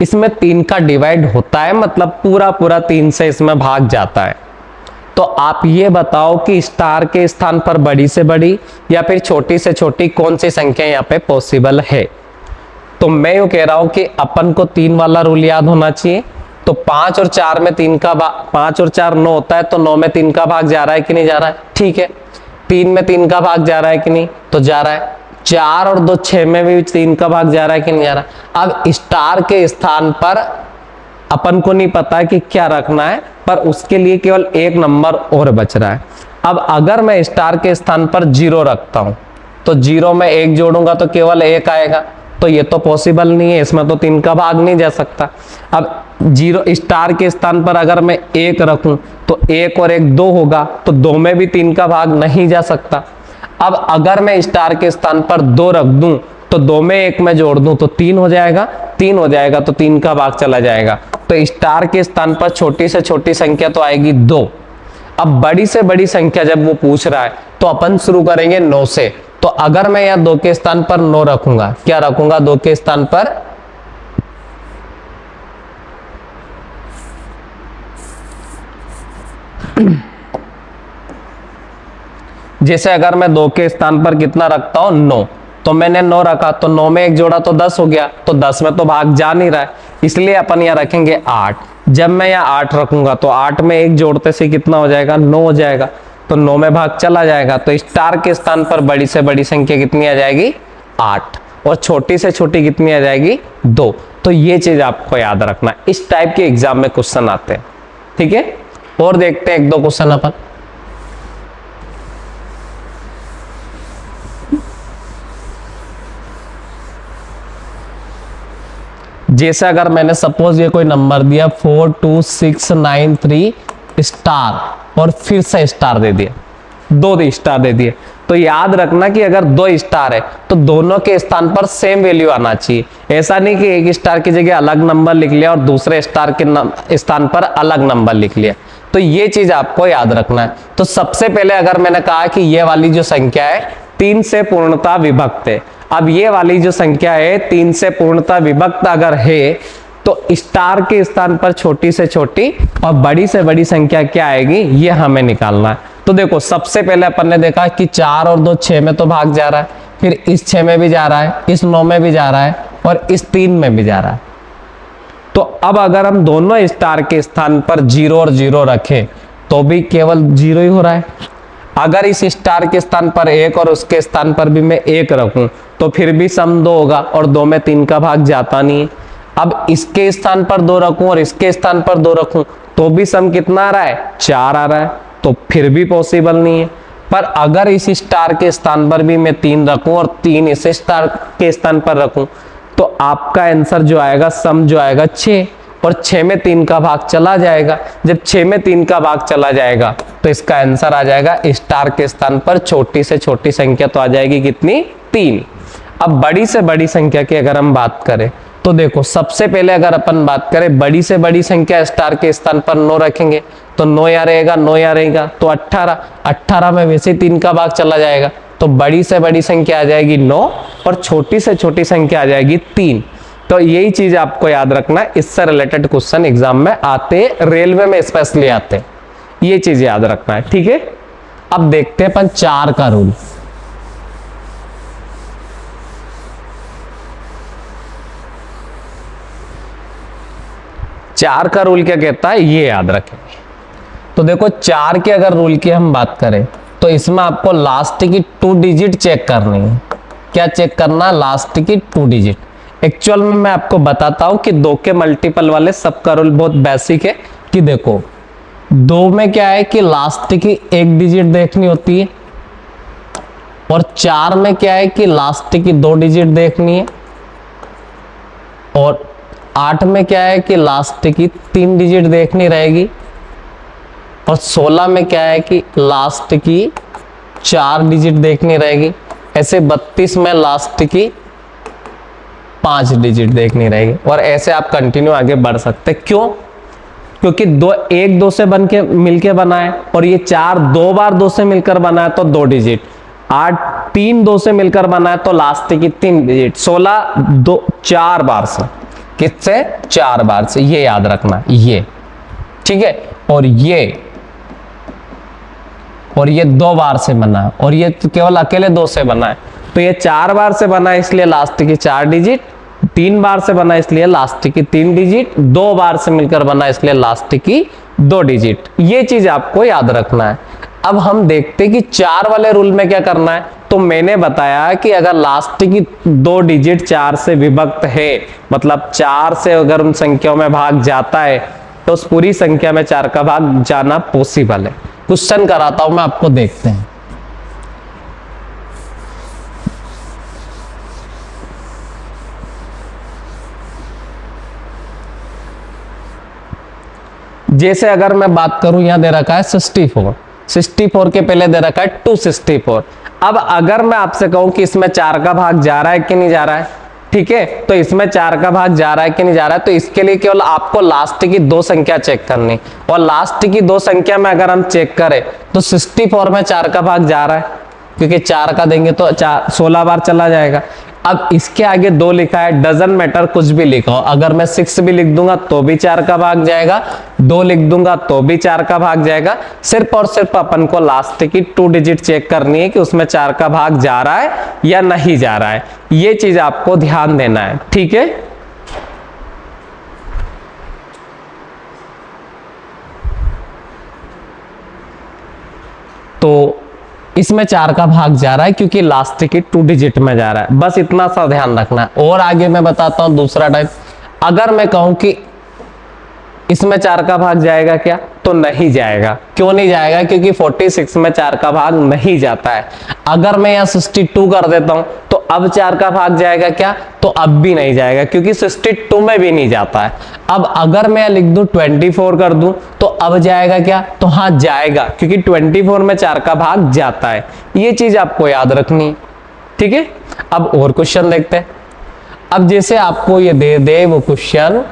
इसमें 3 का डिवाइड होता है, मतलब पूरा पूरा 3 से इसमें भाग जाता है। तो आप ये बताओ कि स्टार के स्थान पर बड़ी से बड़ी या फिर छोटी से छोटी कौन सी संख्या यहाँ पे पॉसिबल है। तो मैं यूं कह रहा हूं कि अपन को 3 वाला रूल याद होना चाहिए। तो 5 और 4 में 3 का 5 और 4 9 होता है, तो 9 में 3 का भाग जा रहा है कि नहीं जा रहा है? ठीक है। 3 में 3 का भाग जा रहा है कि नहीं? तो जा रहा है। 4 और 2 6 में भी 3 का भाग जा रहा है कि नहीं जा रहा? अब स्टार के स्थान पर अपन को नहीं पता कि क्या रखना है, पर उसके लिए केवल एक नंबर और बच रहा है। अब अगर मैं स्टार के स्थान पर 0 रखता हूं, तो 0 में 1 जोड़ूंगा तो केवल 1 आएगा, तो ये तो पॉसिबल नहीं है, इसमें तो 3 का भाग नहीं जा सकता। अब 0 स्टार के स्थान पर अगर मैं 1 रखूं तो 1 और 1 2 होगा, तो 2 में भी 3 का भाग नहीं जा सकता। अब अगर मैं स्टार के स्थान पर 2 रख दूं तो 2 में 1 में जोड़ दूं तो 3 हो जाएगा, 3 हो जाएगा तो 3 का भाग चला जाएगा। तो स्टार के स्थान पर छोटी से छोटी संख्या तो आएगी 2। अब बड़ी से बड़ी संख्या जब वो पूछ रहा है तो अपन शुरू करेंगे 9 से। तो अगर मैं यहाँ 2 के स्थान पर 9 रखूंगा, क्या रखूंगा 2 के स्थान पर? जैसे अगर मैं 2 के स्थान पर कितना रखता हूं 9, तो मैंने 9 रखा, तो 9 में 1 जोड़ा तो 10 हो गया, तो 10 में तो भाग जा नहीं रहा है, इसलिए अपन यहाँ रखेंगे 8। जब मैं यहाँ 8 रखूंगा तो 8 में 1 जोड़ते से कितना हो जाएगा? 9 हो जाएगा, तो 9 में भाग चला जाएगा। तो स्टार के स्थान पर बड़ी से बड़ी संख्या कितनी आ जाएगी? 8, और छोटी से छोटी कितनी आ जाएगी? 2। तो ये चीज आपको याद रखना, इस टाइप के एग्जाम में क्वेश्चन आते हैं। ठीक है, और देखते हैं 1-2 क्वेश्चन अपन। जैसे अगर मैंने सपोज ये कोई नंबर दिया 42693 स्टार, और फिर से स्टार दे दिया, 2 स्टार दे दिए, तो याद रखना कि अगर 2 स्टार है तो दोनों के स्थान पर सेम वैल्यू आना चाहिए। ऐसा नहीं कि एक स्टार की जगह अलग नंबर लिख लिया और दूसरे स्टार के स्थान पर अलग नंबर लिख लिया। तो ये चीज आपको याद रखना है। तो सबसे पहले अगर मैंने कहा कि ये वाली जो संख्या है 3 से पूर्णतः विभक्त है, अब ये वाली जो संख्या है 3 से पूर्णतः विभक्त अगर है, तो स्टार के स्थान पर छोटी से छोटी और बड़ी से बड़ी संख्या क्या आएगी, ये हमें निकालना है। तो देखो, सबसे पहले अपन ने देखा कि 4 और 2 6 में तो भाग जा रहा है, फिर इस 6 में भी जा रहा है, इस 9 में भी जा रहा है, और इस 3 में भी जा रहा है। तो अब अगर हम दोनों स्टार के स्थान पर 0 और 0 रखें तो भी केवल 0 ही हो रहा है। अगर इस स्टार के स्थान पर 1 और उसके स्थान पर भी मैं 1 रखूं तो फिर भी सम 2 होगा, और 2 में 3 का भाग जाता नहीं है। अब इसके स्थान पर 2 रखूं और इसके स्थान पर 2 रखूं तो भी सम कितना आ रहा है? 4 आ रहा है, तो फिर भी पॉसिबल नहीं है। पर अगर इस स्टार के स्थान पर भी मैं 3 रखूं और 3 इस स्टार के स्थान पर रखूं तो आपका आंसर जो आएगा, सम जो आएगा 6, और 6 में 3 का भाग चला जाएगा। जब 6 में 3 का भाग चला जाएगा तो इसका आंसर आ जाएगा स्टार के स्थान पर छोटी से छोटी संख्या तो आ जाएगी कितनी, 3। अब बड़ी से बड़ी संख्या की अगर हम बात करें तो देखो सबसे पहले अगर अपन बात करें बड़ी से बड़ी संख्या स्टार के स्थान पर 9 रखेंगे तो 9 यहाँ रहेगा, 9 यहाँ रहेगा तो 18। 18 में वैसे 3 का भाग चला जाएगा तो बड़ी से बड़ी संख्या आ जाएगी 9 और छोटी से छोटी संख्या आ जाएगी 3। तो यही चीज आपको याद रखना, इससे रिलेटेड क्वेश्चन एग्जाम में आते, रेलवे में स्पेशली आते, ये चीज याद रखना है, ठीक है। अब देखते हैं अपन 4 का रूल। चार का रूल क्या कहता है ये याद रखें। तो देखो 4 के अगर रूल की हम बात करें तो इसमें आपको लास्ट की 2 डिजिट चेक करनी है। क्या चेक करना, लास्ट की 2 डिजिट। एक्चुअल में मैं आपको बताता हूं कि 2 के मल्टीपल वाले सबका रूल बहुत बेसिक है कि देखो 2 में क्या है कि लास्ट की 1 डिजिट देखनी होती है और 4 में क्या है कि लास्ट की 2 डिजिट देखनी है और 8 में क्या है कि लास्ट की 3 डिजिट देखनी रहेगी और 16 में क्या है कि लास्ट की 4 डिजिट देखनी रहेगी। ऐसे 32 में लास्ट की 5 डिजिट देखनी रहेगी और ऐसे आप कंटिन्यू आगे बढ़ सकते। क्यों? क्योंकि 1 2 से बन के मिलके बना है और ये 4 2 बार 2 से मिलकर बना है तो 2 डिजिट। 8 3 2 से मिलकर बना है तो लास्ट की 3 डिजिट। 16 2 4 बार से, किससे, 4 बार से, ये याद रखना, ये ठीक है। और ये 2 बार से बना है और ये केवल अकेले 2 से बना है तो ये 4 बार से बना है इसलिए लास्ट की 4 डिजिट, 3 बार से बना इसलिए लास्ट की 3 डिजिट, 2 बार से मिलकर बना इसलिए लास्ट की 2 डिजिट। ये चीज आपको याद रखना है। अब हम देखते कि 4 वाले रूल में क्या करना है। तो मैंने बताया कि अगर लास्ट की 2 डिजिट 4 से विभक्त है, मतलब 4 से अगर उन संख्याओं में भाग जाता है तो उस पूरी संख्या में 4 का भाग जाना पॉसिबल है। क्वेश्चन कराता हूं मैं आपको, देखते हैं। जैसे अगर मैं बात करूं, यहां दे रखा है 64 के पहले दे रखा है 264। अब अगर मैं आपसे कहूं कि इसमें 4 का भाग जा रहा है कि नहीं जा रहा है, ठीक है, तो इसमें 4 का भाग जा रहा है कि नहीं जा रहा है, तो इसके लिए केवल आपको लास्ट की 2 संख्या चेक करनी और लास्ट की 2 संख्या में अगर हम चेक करें तो 64 में 4 का भाग जा रहा है क्योंकि 4 का देंगे तो 16 बार चला जाएगा। अब इसके आगे 2 लिखा है, डजंट मैटर कुछ भी लिखो, अगर मैं 6 भी लिख दूंगा तो भी 4 का भाग जाएगा, 2 लिख दूंगा तो भी 4 का भाग जाएगा। सिर्फ और सिर्फ अपन को लास्ट की 2 डिजिट चेक करनी है कि उसमें 4 का भाग जा रहा है या नहीं जा रहा है। ये चीज आपको ध्यान देना है, ठीक है। तो इसमें 4 का भाग जा रहा है क्योंकि लास्ट की 2 डिजिट में जा रहा है, बस इतना सा ध्यान रखना है। और आगे मैं बताता हूं दूसरा टाइप। अगर मैं कहूं कि इसमें 4 का भाग जाएगा क्या, तो नहीं जाएगा। क्यों नहीं जाएगा? क्योंकि 46 में 4 का भाग नहीं जाता है। अगर मैं यहाँ 62 कर देता हूं तो अब 4 का भाग जाएगा क्या, तो अब भी नहीं जाएगा क्योंकि 62 में भी नहीं जाता है। अब अगर मैं लिख दूं 24 कर दूं तो अब जाएगा क्या, तो हाँ जाएगा क्योंकि 24 में 4 का भाग जाता है। ये चीज आपको याद रखनी है, ठीक है। अब और क्वेश्चन देखते हैं। अब जैसे आपको ये दे दे वो क्वेश्चन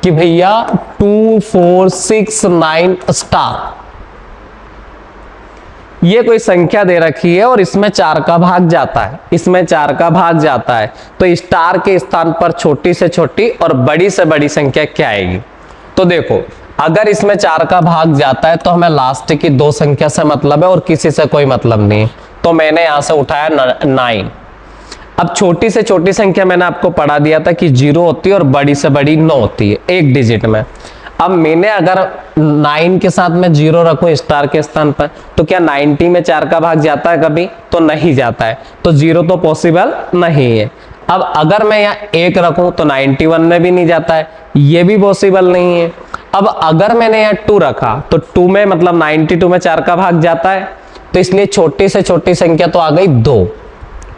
कि भैया 2 4 6 9 स्टार, ये कोई संख्या दे रखी है और इसमें 4 का भाग जाता है, इसमें 4 का भाग जाता है, तो स्टार के स्थान पर छोटी से छोटी और बड़ी से बड़ी संख्या क्या आएगी। तो देखो अगर इसमें 4 का भाग जाता है तो हमें लास्ट की 2 संख्या से मतलब है और किसी से कोई मतलब नहीं है, तो मैंने यहां से उठाया 9। अब छोटी से छोटी संख्या मैंने आपको पढ़ा दिया था कि 0 होती है और बड़ी से बड़ी 9 होती है 1 डिजिट में। अब मैंने अगर 9 के साथ में 0 रखूं स्टार के स्थान पर तो क्या 90 में 4 का भाग जाता है कभी, तो नहीं जाता है, तो 0 तो पॉसिबल नहीं है। अब अगर मैं यहाँ 1 रखूं तो 91 में भी नहीं जाता है, ये भी पॉसिबल नहीं है। अब अगर मैंने यहाँ 2 रखा तो 2 में मतलब 92 में 4 का भाग जाता है, तो इसलिए छोटी से छोटी संख्या तो आ गई 2।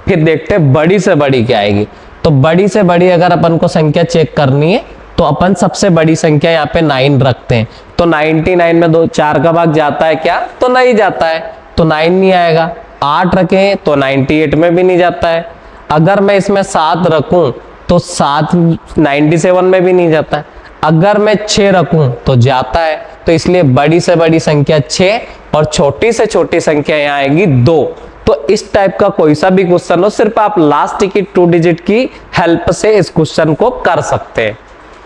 फिर देखते हैं बड़ी से बड़ी क्या आएगी। तो बड़ी से बड़ी अगर अपन को संख्या चेक करनी है तो अपन सबसे बड़ी संख्या यहाँ पे 9 रखते हैं। तो 99 में 4 का भाग जाता है क्या? तो नहीं जाता है, तो 9 नहीं आएगा। 8 रखें तो 98 में भी नहीं जाता है। अगर मैं इसमें 7 रखूं तो 7 97 में भी नहीं जाता है। अगर मैं 6 रखूं तो जाता है। तो इसलिए बड़ी से बड़ी संख्या 6 और छोटी से छोटी संख्या यहाँ आएगी 2। तो इस टाइप का कोई सा भी क्वेश्चन हो, सिर्फ आप लास्ट की 2 डिजिट की हेल्प से इस क्वेश्चन को कर सकते हैं।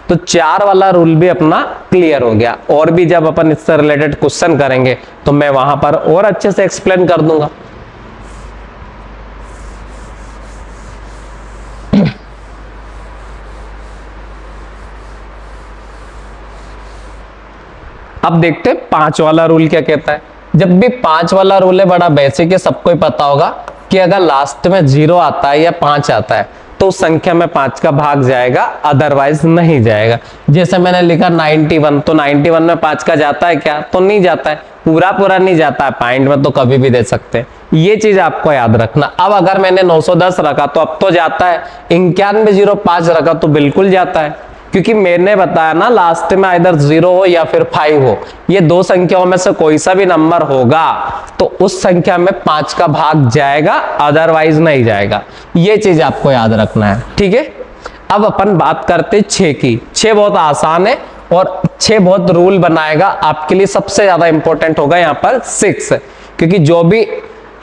तो 4 वाला रूल भी अपना क्लियर हो गया। और भी जब अपन इससे रिलेटेड क्वेश्चन करेंगे तो मैं वहां पर और अच्छे से एक्सप्लेन कर दूंगा। अब देखते हैं 5 वाला रूल क्या कहता है। जब भी 5 वाला रूल है, बड़ा बेसिक है, सबको ही पता होगा कि अगर लास्ट में 0 आता है या 5 आता है तो उस संख्या में 5 का भाग जाएगा, अदरवाइज नहीं जाएगा। जैसे मैंने लिखा 91, तो 91 में 5 का जाता है क्या? तो नहीं जाता है, पूरा नहीं जाता है। पॉइंट में तो कभी भी दे सकते हैं, ये चीज आपको याद रखना। अब अगर मैंने 910 रखा तो अब तो जाता है, 9105 रखा तो बिल्कुल जाता है, क्योंकि मैंने बताया ना लास्ट में इधर 0 हो या फिर 5 हो, ये 2 संख्याओं में से कोई सा भी नंबर होगा तो उस संख्या में 5 का भाग जाएगा, अदरवाइज नहीं जाएगा। ये चीज आपको याद रखना है, ठीक है। अब अपन बात करते 6 की। 6 बहुत आसान है और 6 बहुत रूल बनाएगा आपके लिए। सबसे ज्यादा इंपॉर्टेंट होगा यहाँ पर 6, क्योंकि जो भी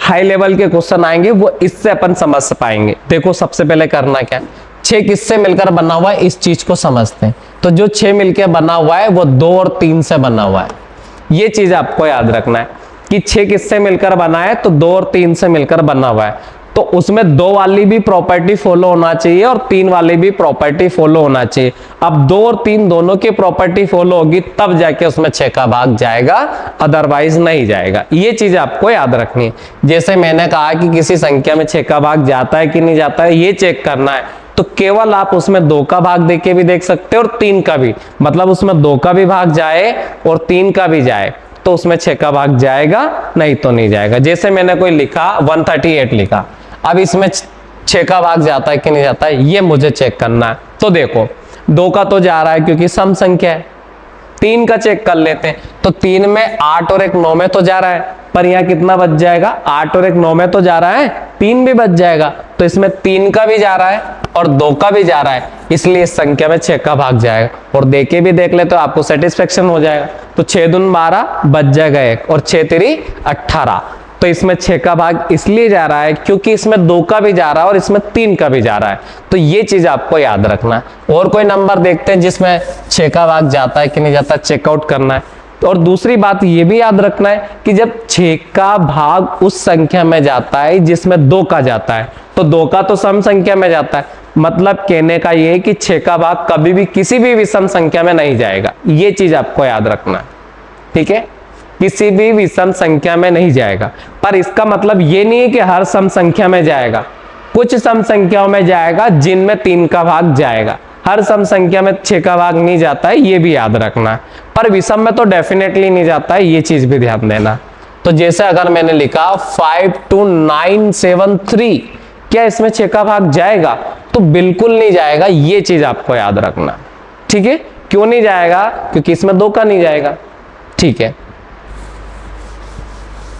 हाई लेवल के क्वेश्चन आएंगे वो इससे अपन समझ पाएंगे। देखो सबसे पहले करना क्या है, 6 किससे मिलकर बना हुआ है इस चीज को समझते हैं। तो जो 6 मिलकर बना हुआ है वो 2 और 3 से बना हुआ है। ये चीज आपको याद रखना है कि 6 किससे मिलकर बना है, तो 2 और 3 से मिलकर बना हुआ है। तो उसमें 2 वाली भी प्रॉपर्टी फॉलो होना चाहिए और 3 वाली भी प्रॉपर्टी फॉलो होना चाहिए। अब 2 और 3 दोनों की प्रॉपर्टी फॉलो होगी तब जाके उसमें 6 का भाग जाएगा, अदरवाइज नहीं जाएगा। ये चीज आपको याद रखनी है। जैसे मैंने कहा कि किसी संख्या में 6 का भाग जाता है कि नहीं जाता है, ये चेक करना है, तो केवल आप उसमें 2 का भाग देके भी देख सकते हैं और 3 का भी। मतलब उसमें 2 का भी भाग जाए और 3 का भी जाए तो उसमें 6 का भाग जाएगा, नहीं तो नहीं जाएगा। जैसे मैंने कोई लिखा 138 लिखा, अब इसमें 6 का भाग जाता है कि नहीं जाता है, ये मुझे चेक करना है। तो देखो 2 का तो जा रहा है क्योंकि सम संख्या है। 3 का चेक कर लेते हैं, तो 3 में 8 और 1 9 में तो जा रहा है, पर यहाँ कितना बच जाएगा? 8 और 1 9 में तो जा रहा है, 3 भी बच जाएगा। तो इसमें 3 का भी जा रहा है और 2 का भी जा रहा है, इसलिए इस संख्या में 6 का भाग जाएगा। और देके भी देख ले तो आपको सेटिस्फेक्शन हो जाएगा। तो 6 दून 12 बच जाएगा 1 और 6 3 18। तो इसमें 6 का भाग इसलिए जा रहा है क्योंकि इसमें 2 का भी जा रहा है और इसमें 3 का भी जा रहा है। तो ये चीज आपको याद रखना है। और कोई नंबर देखते हैं जिसमें 6 का भाग जाता है कि नहीं जाता, चेकआउट करना है। और दूसरी बात ये भी याद रखना है कि जब 6 का भाग उस संख्या में जाता है जिसमें 2 का जाता है, तो 2 का तो सम संख्या में जाता है। मतलब कहने का ये है कि 6 का भाग कभी भी किसी भी विषम संख्या में नहीं जाएगा। ये चीज आपको याद रखना है, ठीक है। किसी भी विषम संख्या में नहीं जाएगा, पर इसका मतलब ये नहीं है कि हर सम संख्या में जाएगा। कुछ सम संख्याओं में जाएगा जिनमें 3 का भाग जाएगा। हर सम संख्या में 6 का भाग नहीं जाता है, ये भी याद रखना है। पर विषम में तो डेफिनेटली नहीं जाता है, ये चीज भी ध्यान देना। तो जैसे अगर मैंने लिखा 52973, क्या इसमें 6 का भाग जाएगा? तो बिल्कुल नहीं जाएगा। ये चीज आपको याद रखना, ठीक है। क्यों नहीं जाएगा? क्योंकि इसमें 2 का नहीं जाएगा, ठीक है।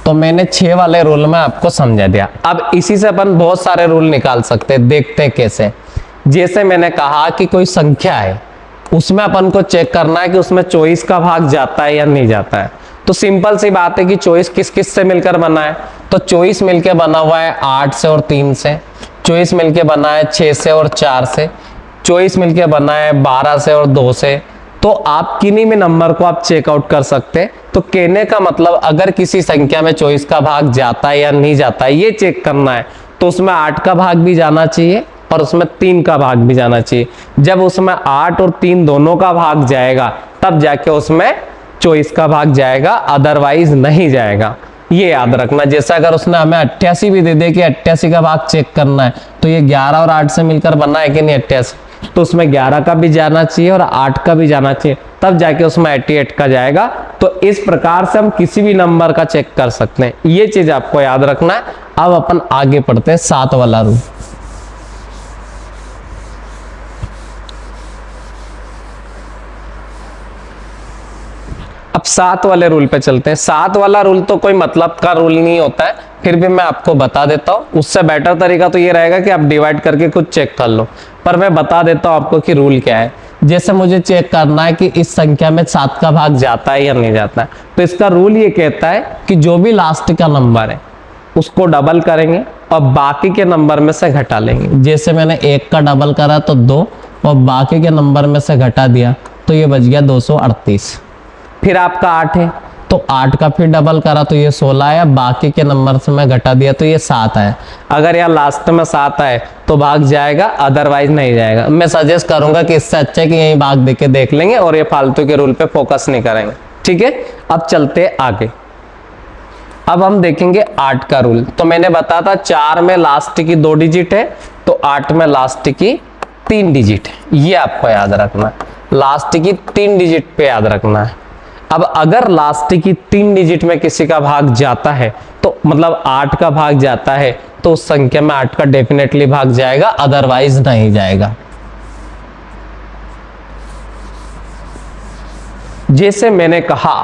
तो मैंने 6 वाले रूल में आपको समझा दिया। अब इसी से अपन बहुत सारे रूल निकाल सकते हैं, देखते हैं कैसे। जैसे मैंने कहा कि कोई संख्या है, उसमें अपन को चेक करना है कि उसमें 24 का भाग जाता है या नहीं जाता है। तो सिंपल सी बात है कि 24 किस किस से मिलकर बना है, तो 24 मिलकर बना हुआ है 8 से और 3 से, 24 मिलकर बना है 6 से और 4 से, 24 मिलकर बना है 12 से और 2 से। तो आप किन्हीं भी नंबर को आप चेकआउट कर सकते हैं। तो कहने का मतलब अगर किसी संख्या में 24 का भाग जाता है या नहीं जाता है, ये चेक करना है, तो उसमें 8 का भाग भी जाना चाहिए और उसमें 3 का भाग भी जाना चाहिए। जब उसमें 8 और 3 दोनों का भाग जाएगा तब जाके उसमें 24 का भाग जाएगा, अदरवाइज नहीं जाएगा। ये याद रखना। जैसे अगर उसने हमें 88 भी दे दे कि 88 का भाग चेक करना है, तो ये 11 और 8 से मिलकर बना है कि नहीं 88, तो उसमें 11 का भी जाना चाहिए और 8 का भी जाना चाहिए, तब जाके उसमें 88 का जाएगा। तो इस प्रकार से हम किसी भी नंबर का चेक कर सकते हैं। ये चीज आपको याद रखना है। अब अपन आगे पढ़ते हैं 7 वाला रूल। सात वाले रूल पे चलते हैं। सात वाला रूल तो कोई मतलब का रूल नहीं होता है, फिर भी मैं आपको बता देता हूं। उससे बेटर तरीका तो ये रहेगा कि आप डिवाइड करके खुद चेक कर लो, पर मैं बता देता हूं आपको कि रूल क्या है। जैसे मुझे चेक करना है कि इस संख्या में 7 का भाग जाता है या नहीं जाता है, तो इसका रूल ये कहता है कि जो भी लास्ट का नंबर है उसको डबल करेंगे और बाकी के नंबर में से घटा लेंगे। जैसे मैंने 1 का डबल करा तो 2 और बाकी के नंबर में से घटा दिया तो ये बच गया 238। फिर आपका 8 है तो 8 का फिर डबल करा तो ये 16 है, बाकी के नंबर से मैं घटा दिया तो ये 7 है। अगर यहाँ लास्ट में 7 आए तो भाग जाएगा, अदरवाइज नहीं जाएगा। मैं सजेस्ट करूंगा कि इससे अच्छा है कि यही भाग देके देख लेंगे और ये फालतू के रूल पे फोकस नहीं करेंगे, ठीक है। अब चलते आगे। अब हम देखेंगे 8 का रूल। तो मैंने बताया था 4 में लास्ट की 2 डिजिट है तो 8 में लास्ट की 3 डिजिट है, ये आपको याद रखना है। लास्ट की 3 डिजिट पे याद रखना है। अब अगर लास्ट की 3 डिजिट में किसी का भाग जाता है तो मतलब 8 का भाग जाता है तो उस संख्या में 8 का डेफिनेटली भाग जाएगा, अदरवाइज नहीं जाएगा। जैसे मैंने कहा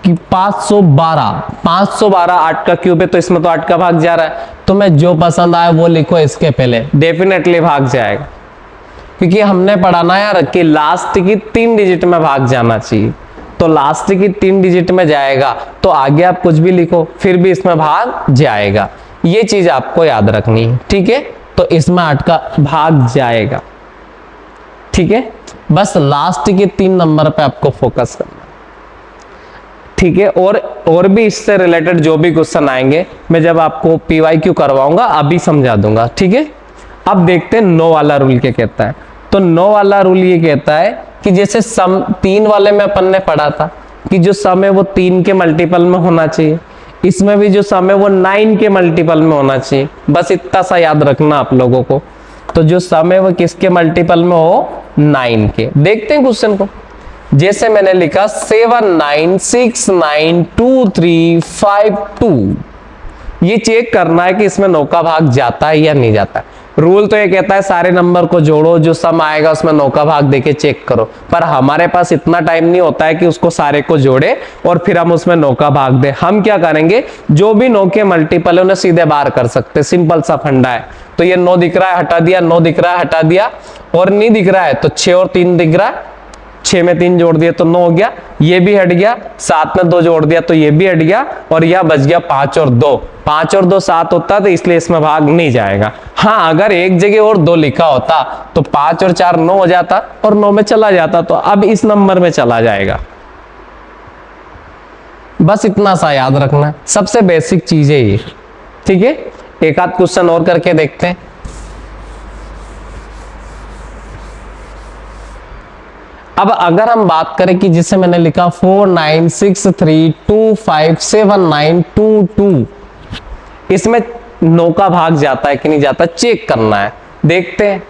कि 512 8 का क्यूब है तो इसमें तो 8 का भाग जा रहा है, तो मैं जो पसंद आए वो लिखो इसके पहले, डेफिनेटली भाग जाएगा। क्योंकि हमने पढ़ा ना यार कि लास्ट की 3 डिजिट में भाग जाना चाहिए, तो लास्ट की 3 डिजिट में जाएगा तो आगे आप कुछ भी लिखो फिर भी इसमें भाग जाएगा। ये चीज आपको याद रखनी है, ठीक है। तो इसमें 8 का भाग जाएगा, ठीक है। बस लास्ट के 3 नंबर पे आपको फोकस करना, ठीक है। और भी इससे रिलेटेड जो भी क्वेश्चन आएंगे मैं जब आपको PYQ करवाऊंगा अभी समझा दूंगा, ठीक है। अब देखते हैं 9 वाला रूल क्या कहता है। तो 9 वाला रूल ये कहता है कि जैसे सम 3 वाले में अपन ने पढ़ा था कि जो सम है वो 3 के मल्टीपल में होना चाहिए, इसमें भी जो सम है वो 9 के मल्टीपल में होना चाहिए। बस इतना सा याद रखना आप लोगों को। तो जो सम है वो किसके मल्टीपल में हो, 9 के। देखते हैं क्वेश्चन को। जैसे मैंने लिखा 7 9 6 9 2 3 5 2, ये चेक करना है कि इसमें 9 का भाग जाता है या नहीं जाता है। रूल तो ये कहता है सारे नंबर को जोड़ो, जो सम आएगा उसमें 9 का भाग देके चेक करो, पर हमारे पास इतना टाइम नहीं होता है कि उसको सारे को जोड़े और फिर हम उसमें 9 का भाग दें। हम क्या करेंगे, जो भी 9 के मल्टीपल है उन्हें सीधे बाहर कर सकते, सिंपल सा फंडा है। तो ये 9 दिख रहा है हटा दिया, 9 दिख रहा है हटा दिया, और नहीं दिख रहा है तो 6 और 3 दिख रहा है, 6 में 3 जोड़ दिया तो 9 हो गया, ये भी हट गया, 7 में 2 जोड़ दिया तो ये भी हट गया, और यह बच गया 5 और 2। 5 और 2 7 होता तो इसलिए इसमें भाग नहीं जाएगा। हाँ, अगर एक जगह और 2 लिखा होता तो 5 और 4 9 हो जाता और 9 में चला जाता, तो अब इस नंबर में चला जाएगा। बस इतना सा याद रखना, सबसे बेसिक चीज है ये, ठीक है। एक आध क्वेश्चन और करके देखते हैं। अब अगर हम बात करें कि जिसे मैंने लिखा 4 9 6 3 2 5 7 9 2 2, इसमें 9 का भाग जाता है कि नहीं जाता चेक करना है। देखते हैं।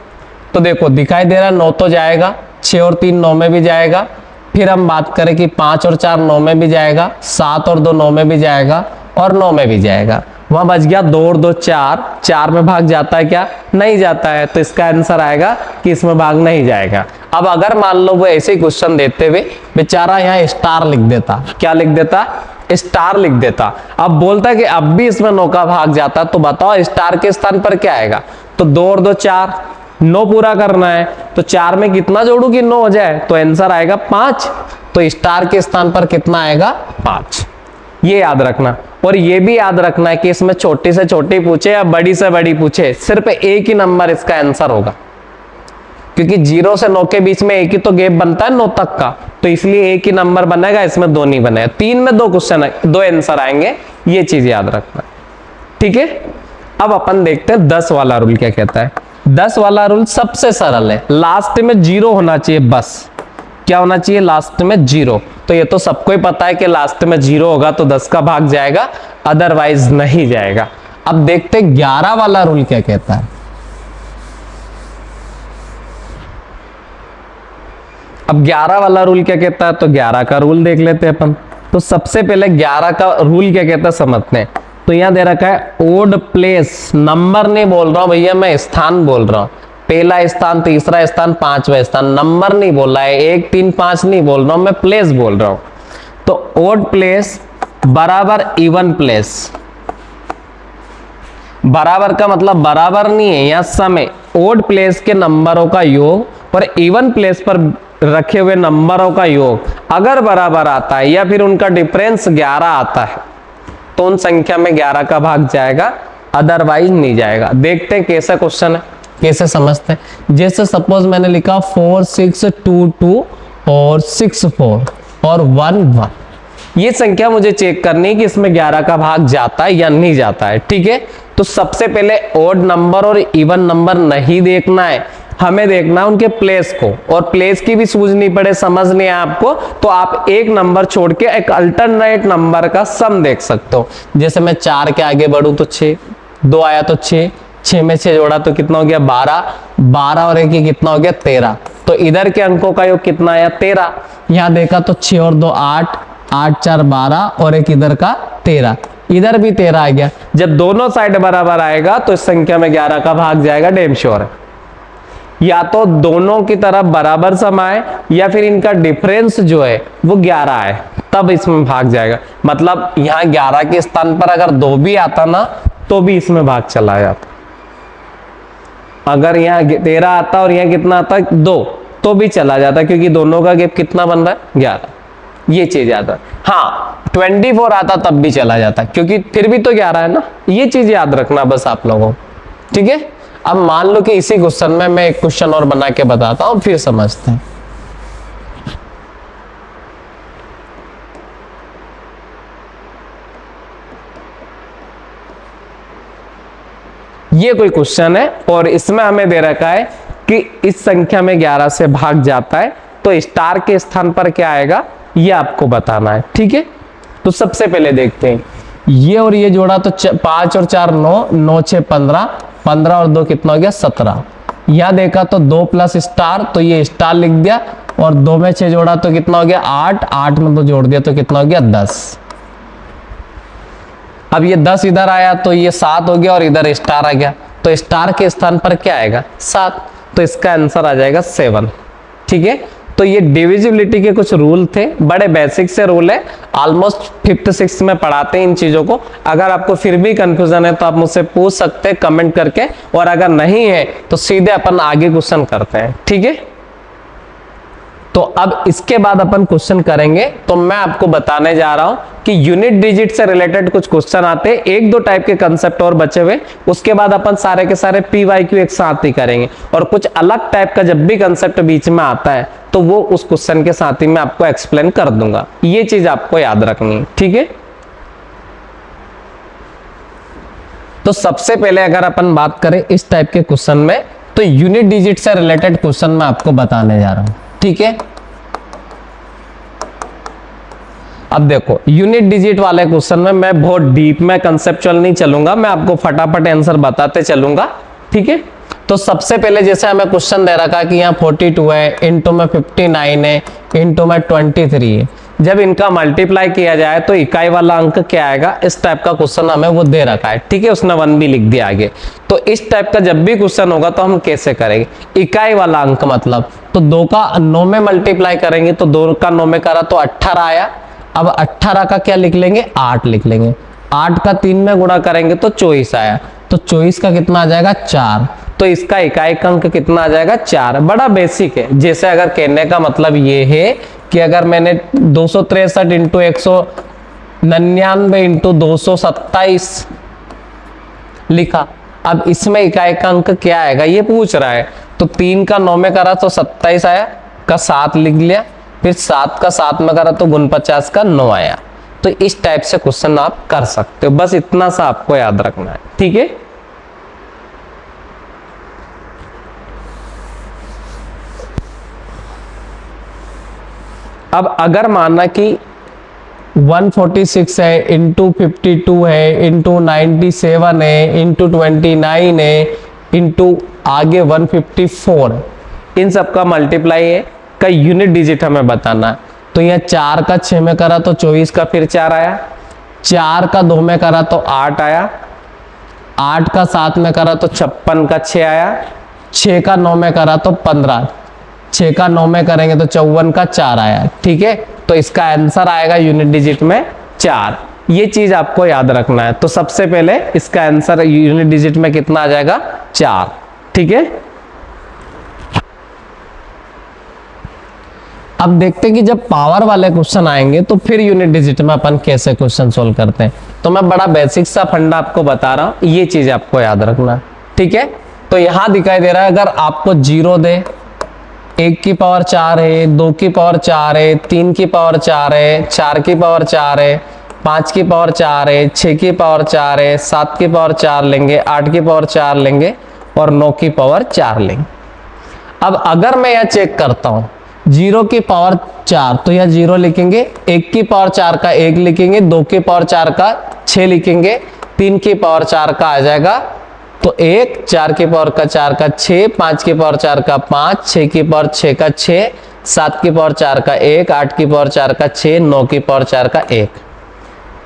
तो देखो दिखाई दे रहा है 9 तो जाएगा, 6 और 3 9 में भी जाएगा। फिर हम बात करें कि 5 और 4 9 में भी जाएगा, 7 और 2 9 में भी जाएगा और 9 में भी जाएगा। वहां बच गया 2 और 2 4, 4 में भाग जाता है क्या, नहीं जाता है, तो इसका आंसर आएगा कि इसमें भाग नहीं जाएगा। अब अगर मान लो वो ऐसे ही क्वेश्चन देते हुए बेचारा यहाँ स्टार लिख देता, क्या लिख देता, स्टार लिख देता। अब बोलता है कि अब भी इसमें 9 का भाग जाता, तो बताओ स्टार के स्थान पर क्या आएगा। तो 2 और 2 4, 9 पूरा करना है तो 4 में कितना जोड़ू कि 9 हो जाए, तो आंसर आएगा 5। तो स्टार के स्थान पर कितना आएगा, 5। ये याद रखना। और ये भी याद रखना है कि इसमें छोटी से छोटी पूछे या बड़ी से बड़ी पूछे, सिर्फ एक ही नंबर इसका आंसर होगा, क्योंकि 0 से 9 के बीच में एक ही तो गैप बनता है 9 तक का, तो इसलिए एक ही नंबर बनेगा, इसमें 2 नहीं बनेगा। 3 में 2 क्वेश्चन, 2 आंसर आएंगे, ये चीज याद रखना, ठीक है। अब अपन देखते हैं 10 वाला रूल क्या कहता है। 10 वाला रूल सबसे सरल है, लास्ट में 0 होना चाहिए, बस क्या होना चाहिए, लास्ट में 0। तो ये तो सबको ही पता है कि लास्ट में 0 होगा तो 10 का भाग जाएगा, अदरवाइज नहीं जाएगा। अब देखते 11 वाला रूल क्या कहता है। अब 11 वाला रूल क्या कहता है, तो 11 का रूल देख लेते हैं अपन। तो सबसे पहले 11 का रूल क्या कहता है समझते हैं। तो यहां दे रखा है ओड प्लेस, नंबर नहीं बोल रहा हूं भैया, मैं स्थान बोल रहा हूं। पहला स्थान, तीसरा स्थान, 5वां स्थान, नंबर नहीं बोल रहा है, 1 3 5 नहीं बोल रहा हूं, मैं प्लेस बोल रहा हूं। तो ओड प्लेस बराबर इवन प्लेस, बराबर का मतलब बराबर नहीं है, यहां सम है। ओड प्लेस के नंबरों का योग और इवन प्लेस पर रखे हुए नंबरों का योग अगर बराबर आता है या फिर उनका डिफरेंस 11 आता है तो उन संख्या में 11 का भाग जाएगा, अदरवाइज नहीं जाएगा। देखते हैं कैसा क्वेश्चन है, कैसे समझते हैं। जैसे सपोज मैंने लिखा 4 6 2 2 और 6 4 और 1 1, ये संख्या मुझे चेक करनी है कि इसमें 11 का भाग जाता है या नहीं जाता है। ठीक है, तो सबसे पहले ओड नंबर और इवन नंबर नहीं देखना है, हमें देखना है उनके प्लेस को, और प्लेस की भी सूझनी पड़े, समझनी है आपको, तो आप एक नंबर छोड़ के एक अल्टरनेट नंबर का सम देख सकते हो। जैसे मैं 4 के आगे बढ़ूं तो 6, 2 आया तो 6, 6 में 6 जोड़ा तो कितना हो गया 12, 12 और 1 कितना हो गया 13, तो इधर के अंकों का योग कितना आया 13। यहां देखा तो 6 और 2 8, 8 4 12 और एक इधर का 13, इधर भी 13 आ गया। जब दोनों साइड बराबर आएगा तो इस संख्या में 11 का भाग जाएगा, डेम श्योर है। या तो दोनों की तरफ बराबर सम आए या फिर इनका डिफरेंस जो है वो 11 है, तब इसमें भाग जाएगा। मतलब यहाँ 11 के स्थान पर अगर 2 भी आता ना तो भी इसमें भाग चला जाता। अगर यहाँ 13 आता और यहाँ कितना आता 2 तो भी चला जाता, क्योंकि दोनों का गैप कितना बन रहा है 11, ये चीज याद है। हाँ 24 आता तब भी चला जाता, क्योंकि फिर भी तो 11 है ना, ये चीज याद रखना बस आप लोगों। ठीक है, अब मान लो कि इसी क्वेश्चन में मैं एक क्वेश्चन और बना के बताता हूं, फिर समझते हैं। ये कोई क्वेश्चन है और इसमें हमें दे रखा है कि इस संख्या में 11 से भाग जाता है, तो स्टार के स्थान पर क्या आएगा ये आपको बताना है। ठीक है, तो सबसे पहले देखते हैं, ये और ये जोड़ा तो 5 और 4 9, 9 6 15, 15 और 2 कितना हो गया 17। यह देखा तो 2 प्लस स्टार, तो ये स्टार लिख दिया, और 2 में 6 जोड़ा तो कितना हो गया 8, 8 में 2 जोड़ दिया तो कितना हो गया 10। अब ये 10 इधर आया तो ये 7 हो गया और इधर स्टार आ गया, तो स्टार के स्थान पर क्या आएगा 7, तो इसका आंसर आ जाएगा 7। ठीक है, तो ये डिविजिबिलिटी के कुछ रूल थे, बड़े बेसिक से रूल है, ऑलमोस्ट 5th 6th में पढ़ाते हैं इन चीजों को। अगर आपको फिर भी कंफ्यूजन है तो आप मुझसे पूछ सकते हैं कमेंट करके, और अगर नहीं है तो सीधे अपन आगे क्वेश्चन करते हैं। ठीक है, तो अब इसके बाद अपन क्वेश्चन करेंगे। तो मैं आपको बताने जा रहा हूं कि यूनिट डिजिट से रिलेटेड कुछ क्वेश्चन आते हैं, 1-2 टाइप के कंसेप्ट और बचे हुए, उसके बाद अपन सारे के सारे PYQ एक साथ ही करेंगे, और कुछ अलग टाइप का जब भी कंसेप्ट बीच में आता है तो वो उस क्वेश्चन के साथ ही मैं आपको एक्सप्लेन कर दूंगा। ये चीज आपको याद रखनी है। ठीक है, तो सबसे पहले अगर अपन बात करें इस टाइप के क्वेश्चन में, तो यूनिट डिजिट से रिलेटेड क्वेश्चन मैं आपको बताने जा रहा हूं। ठीक है, अब देखो यूनिट डिजिट वाले क्वेश्चन में मैं बहुत डीप में कंसेप्चुअल नहीं चलूंगा, मैं आपको फटाफट आंसर बताते चलूंगा। ठीक है, तो सबसे पहले जैसे हमें क्वेश्चन दे रखा कि यहाँ 42 है, इनटू में 59 है, इनटू में 23 है, जब इनका मल्टीप्लाई किया जाए तो इकाई वाला अंक क्या आएगा, इस टाइप का क्वेश्चन हमें वो दे रखा है। ठीक है, उसने 1 भी लिख दिया आगे। तो इस टाइप का जब भी क्वेश्चन होगा तो हम कैसे करेंगे, इकाई वाला अंक मतलब, तो 2 का 9 में मल्टीप्लाई करेंगे, तो 2 का 9 में करा तो 18 आया। अब 18 का क्या लिख लेंगे 8 लिख लेंगे, 8 का 3 में गुणा करेंगे तो 24 आया, तो 24 का कितना आ जाएगा 4, तो इसका इकाई अंक कितना आ जाएगा 4। बड़ा बेसिक है। जैसे अगर कहने का मतलब ये है कि अगर मैंने 263 इंटू 199 इंटू 227 लिखा, अब इसमें इकाई का अंक क्या आएगा ये पूछ रहा है, तो 3 का 9 में करा तो 27 आया, का 7 लिख लिया, फिर 7 का 7 में करा तो 49 का 9 आया। तो इस टाइप से क्वेश्चन आप कर सकते हो, बस इतना सा आपको याद रखना है। ठीक है, अब अगर मानना कि 146 है, इंटू 52 है, इंटू 97 है, इंटू 29 है, इंटू आगे 154, इन सब का मल्टीप्लाई है का यूनिट डिजिट हमें बताना है। तो यह 4 का 6 में करा तो 24 का फिर 4 आया, 4 का 2 में करा तो 8 आया, 8 का 7 में करा तो 56 का 6 आया, 6 का 9 में करा तो 15, 6 का 9 में करेंगे तो 54 का 4 आया। ठीक है, तो इसका आंसर आएगा यूनिट डिजिट में 4। ये चीज आपको याद रखना है। तो सबसे पहले इसका आंसर यूनिट डिजिट में कितना आ जाएगा? 4। ठीक है, अब देखते हैं कि जब पावर वाले क्वेश्चन आएंगे तो फिर यूनिट डिजिट में अपन कैसे क्वेश्चन सोल्व करते हैं। तो मैं बड़ा बेसिक सा फंडा आपको बता रहा हूं, ये चीज आपको याद रखना। ठीक है, तो यहां दिखाई दे रहा है अगर आपको 0 दे, 1 की पावर 4 है, 2 की पावर 4 है, 3 की पावर 4 है, 4 की पावर 4 है, 5 की पावर 4 है, 6 की पावर 4 है, 7 की पावर 4 लेंगे, 8 की पावर 4 लेंगे और 9 की पावर 4 लेंगे। अब अगर मैं यह चेक करता हूं 0 की पावर 4 तो यह 0 लिखेंगे, 1 की पावर 4 का 1 लिखेंगे, 2 की पावर 4 का 6 लिखेंगे, 3 की पावर 4 का आ जाएगा तो 1, 4 की पावर का 4 का 6, 5 की पावर 4 का 5, 6 की पावर 6 का 6, 7 की पावर 4 का 1, 8 की पावर 4 का 6, 9 की पावर 4 का 1।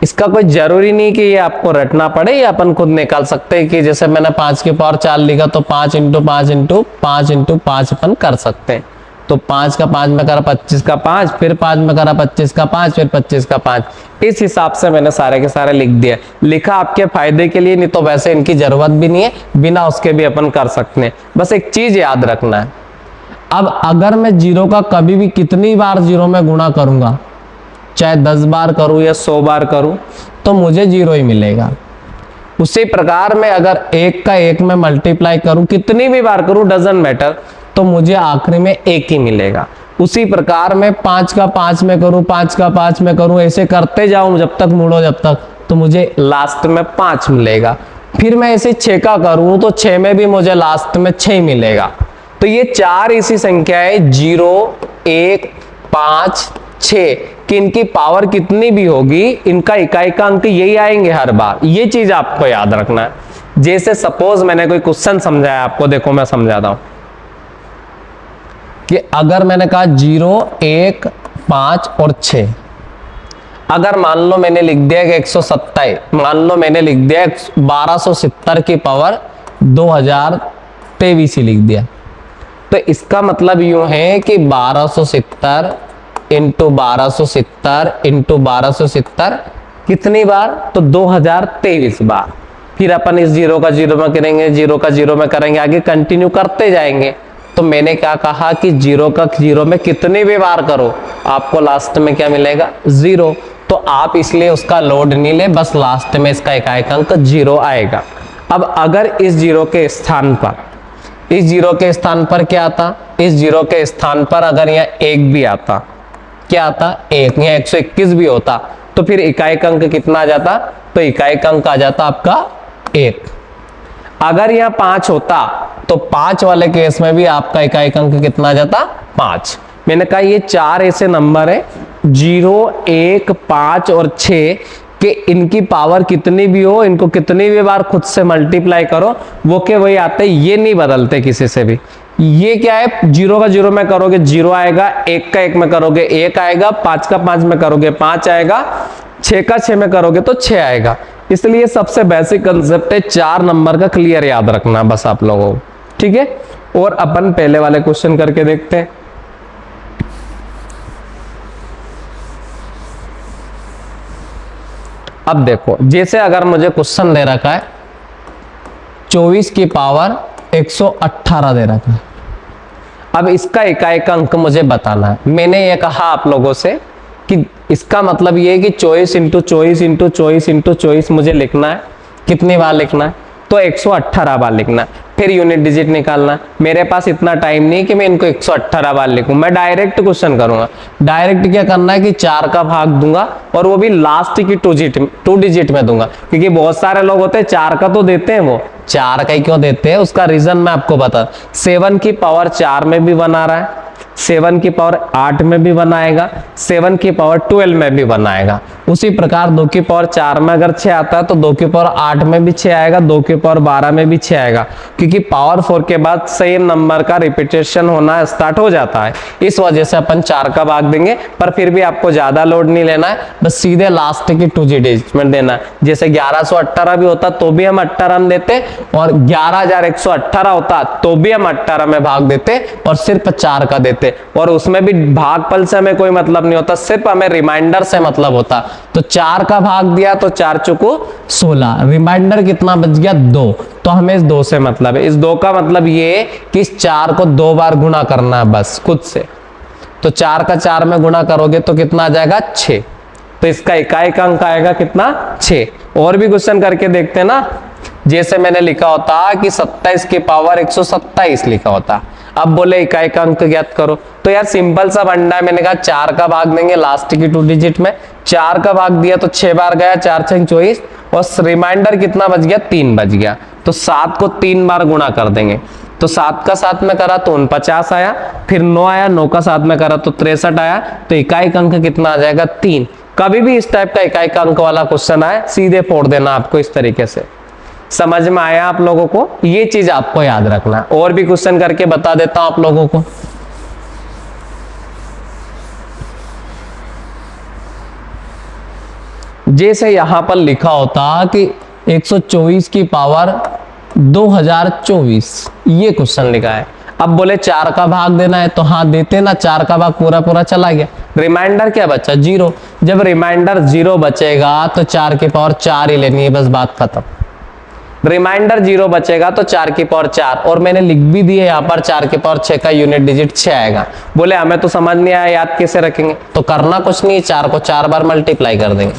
इसका कोई जरूरी नहीं कि ये आपको रटना पड़े, ये अपन खुद निकाल सकते हैं कि जैसे मैंने 5 की पावर 4 लिखा तो 5 इंटू 5 इंटू 5 इंटू 5 अपन कर सकते हैं। तो 5 का 5 में करा 25 का 5, फिर 5 में करा 25 का 5, फिर 25 का 5। इस हिसाब से मैंने सारे के सारे लिख दिया। लिखा आपके फायदे के लिए, नहीं तो वैसे इनकी जरूरत भी नहीं है, बिना उसके भी अपन कर सकते हैं। बस एक चीज याद रखना है, अब अगर मैं 0 का कभी भी कितनी बार 0 में गुणा करूंगा, चाहे 10 बार करूं या 100 बार करूं, तो मुझे 0 ही मिलेगा। उसी प्रकार में अगर 1 का 1 में मल्टीप्लाई करूं, कितनी भी बार करूं, डजंट मैटर, तो मुझे आखिरी में 1 ही मिलेगा। उसी प्रकार में 5 का 5 में करूं, 5 का 5 में करूं, ऐसे करते जाऊं जब तक मुड़ो जब तक, तो मुझे लास्ट में 5 मिलेगा। फिर मैं ऐसे 6 का करूं तो 6 में भी मुझे लास्ट में 6 मिलेगा। तो ये 4 ऐसी संख्या है 0, 1, 5, 6 कि इनकी पावर कितनी भी होगी, इनका इकाई का अंक यही आएंगे हर बार। ये चीज आपको याद रखना है। जैसे सपोज मैंने कोई क्वेश्चन समझाया आपको, देखो मैं समझाता हूं कि अगर मैंने कहा 0, 1, 5 और 6, अगर मान लो मैंने लिख दिया कि 127, मान लो मैंने लिख दिया 1270 की पावर 2023 ही लिख दिया, तो इसका मतलब यूं है कि 1270 इंटू 1270 इंटू 1270 कितनी बार, तो 2023 बार। फिर अपन इस 0 का 0 में करेंगे, 0 का 0 में करेंगे, आगे कंटिन्यू करते जाएंगे। तो मैंने क्या कहा कि 0 का 0 में कितनी भी बार करो आपको लास्ट में क्या मिलेगा, 0। तो आप इसलिए उसका लोड नहीं ले, बस लास्ट में इसका इकाई अंक 0 आएगा। अब अगर इस 0 के स्थान पर, इस 0 के स्थान पर क्या आता, इस 0 के स्थान पर अगर यहाँ 1 भी आता, क्या आता, 1, यहाँ 121 भी होता, तो फिर इकाई अंक कितना आ जाता, तो इकाई अंक आ जाता आपका 1। अगर यहाँ 5 होता तो 5 वाले केस में भी आपका इकाई अंक कितना आ जाता, 5। मैंने कहा ये 4 ऐसे नंबर है 0, 1, 5 और 6 कि इनकी पावर कितनी भी हो, इनको कितनी भी बार खुद से मल्टीप्लाई करो वो के वही आते, ये नहीं बदलते किसी से भी। ये क्या है, 0 का 0 में करोगे 0 आएगा, 1 का 1 में करोगे 1 आएगा, 5 का 5 में करोगे 5 आएगा, 6 का 6 में करोगे तो 6 आएगा। इसलिए सबसे बेसिक कंसेप्ट है 4 नंबर का क्लियर याद रखना बस आप लोगों को, ठीक है। और अपन पहले वाले क्वेश्चन करके देखते हैं। अब देखो, जैसे अगर मुझे क्वेश्चन दे रखा है 24 की पावर 118 दे रखा है, अब इसका इकाई का अंक मुझे बताना है। मैंने ये कहा आप लोगों से कि इसका मतलब ये है कि 24 इंटू 24 इंटू 24 इंटू 24 मुझे लिखना है, कितनी बार लिखना है, तो 118 बार लिखना है। फिर यूनिट डिजिट निकालना है। मेरे पास इतना टाइम नहीं कि मैं इनको 118 बार लिखूं, मैं डायरेक्ट क्वेश्चन करूंगा। डायरेक्ट क्या करना है कि 4 का भाग दूंगा और वो भी लास्ट की 2 डिजिट में दूंगा, क्योंकि बहुत सारे लोग होते हैं 4 का तो देते हैं, वो 4 का ही क्यों देते हैं उसका रीजन मैं आपको बता। 7 की पावर 4 में भी बना रहा है, 7 की पावर 8 में भी बनाएगा, 7 की पावर 12 में भी बनाएगा। उसी प्रकार 2 की पावर 4 में अगर 6 आता है तो 2 की पावर 8 में भी 6 आएगा, 2 की पावर 12 में भी 6 आएगा, क्योंकि पावर 4 के बाद सेम नंबर का रिपीटेशन होना स्टार्ट हो जाता है। इस वजह से अपन 4 का भाग देंगे, पर फिर भी आपको ज्यादा लोड नहीं लेना है, बस सीधे लास्ट की 2 डिजिट में देना है। जैसे 1118 भी होता तो भी हम 18 में देते, और 11118 होता तो भी हम 18 में भाग देते और सिर्फ 4 का देते। से, और उसमें भी भागफल से हमें कोई मतलब नहीं होता, सिर्फ हमें रिमाइंडर से मतलब होता। तो 4 का भाग दिया तो 4 चौको 16, रिमाइंडर कितना बच गया 2, तो हमें इस 2 से मतलब है। इस 2 का मतलब ये कि इस 4 को 2 बार गुणा करना है बस खुद से। तो 4 का 4 में गुणा करोगे तो कितना आ जाएगा 6, तो इसका इकाई का अंक आएगा कितना 6। और भी क्वेश्चन करके देखते हैं ना, जैसे मैंने लिखा होता कि 27 की पावर 127 लिखा होता, अब बोले इकाई का अंक ज्ञात करो, तो यार सिंपल सा फंडा है, मैंने कहा 4 का भाग देंगे लास्ट की 2 डिजिट में, 4 का भाग दिया तो 6 बार गया, 4 6 24, और रिमाइंडर कितना बच गया 3 बच गया, तो 7 को 3 बार गुणा कर देंगे, तो 7 का 7 में करा तो 49 आया, फिर 9 आया, 9 का 7 में करा तो 63 आया, तो इकाई का अंक कितना आ जाएगा 3। कभी भी इस टाइप का इकाई का अंक वाला क्वेश्चन आए सीधे फोड़ देना आपको इस तरीके से। समझ में आया आप लोगों को? ये चीज आपको याद रखना। और भी क्वेश्चन करके बता देता हूं आप लोगों को। जैसे यहां पर लिखा होता कि 124 की पावर 2024, ये क्वेश्चन लिखा है। अब बोले 4 का भाग देना है, तो हाँ देते ना, 4 का भाग पूरा पूरा चला गया, रिमाइंडर क्या बचा 0। जब रिमाइंडर 0 बचेगा तो 4 की पावर 4 ही लेनी है, बस बात खत्म। रिमाइंडर 0 बचेगा तो 4 की पावर 4, और मैंने लिख भी दिया यहाँ पर 4 की पावर 6 का यूनिट डिजिट 6 आएगा। बोले हमें तो समझ नहीं आया याद कैसे रखेंगे, तो करना कुछ नहीं, 4 को 4 बार मल्टीप्लाई कर देंगे,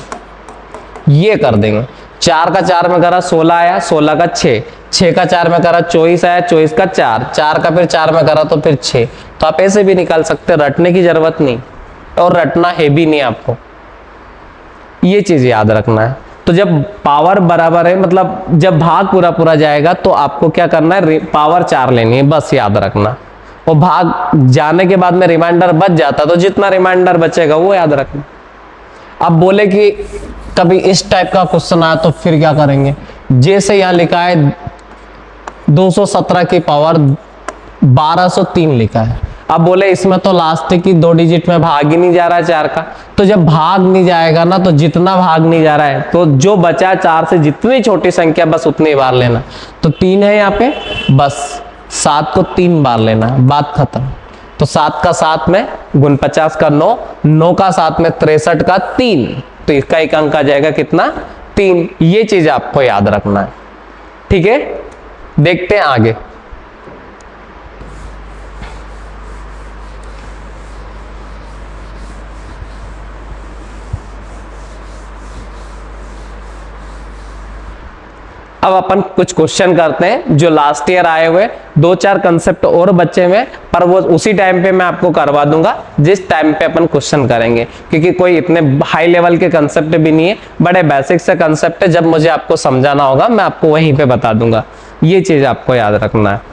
ये कर देंगे। 4 का 4 में करा 16 आया, 16 का 6, 6 का 4 में करा 24 आया, 24 का 4, 4 का फिर 4 में करा तो फिर 6। तो आप ऐसे भी निकाल सकते, रटने की जरूरत नहीं, और रटना है भी नहीं आपको, ये चीज याद रखना है। तो जब पावर बराबर है, मतलब जब भाग पूरा पूरा जाएगा तो आपको क्या करना है, पावर 4 लेनी है, बस याद रखना। और भाग जाने के बाद में रिमाइंडर बच जाता, तो जितना रिमाइंडर बचेगा वो याद रखना। अब बोले कि कभी इस टाइप का क्वेश्चन आया तो फिर क्या करेंगे, जैसे यहां लिखा है 217 की पावर 1203 लिखा है। अब बोले इसमें तो लास्ट की 2 डिजिट में भाग ही नहीं जा रहा है 4 का, तो जब भाग नहीं जाएगा ना, तो जितना भाग नहीं जा रहा है तो जो बचा 4 से जितनी छोटी संख्या बस उतनी बार लेना। तो 3 है यहाँ पे, बस 7 को 3 बार लेना, बात खत्म। तो 7 का 7 में 49 का 9, 9 का 7 में 63 का 3, तो इसका एक अंक आ जाएगा कितना 3। ये चीज आपको याद रखना है, ठीक है। देखते हैं आगे। अब अपन कुछ क्वेश्चन करते हैं जो लास्ट ईयर आए हुए, 2-4 कंसेप्ट और बच्चे में, पर वो उसी टाइम पे मैं आपको करवा दूंगा जिस टाइम पे अपन क्वेश्चन करेंगे, क्योंकि कोई इतने हाई लेवल के कंसेप्ट भी नहीं है, बड़े बेसिक से कंसेप्ट है। जब मुझे आपको समझाना होगा मैं आपको वहीं पे बता दूंगा, ये चीज आपको याद रखना है।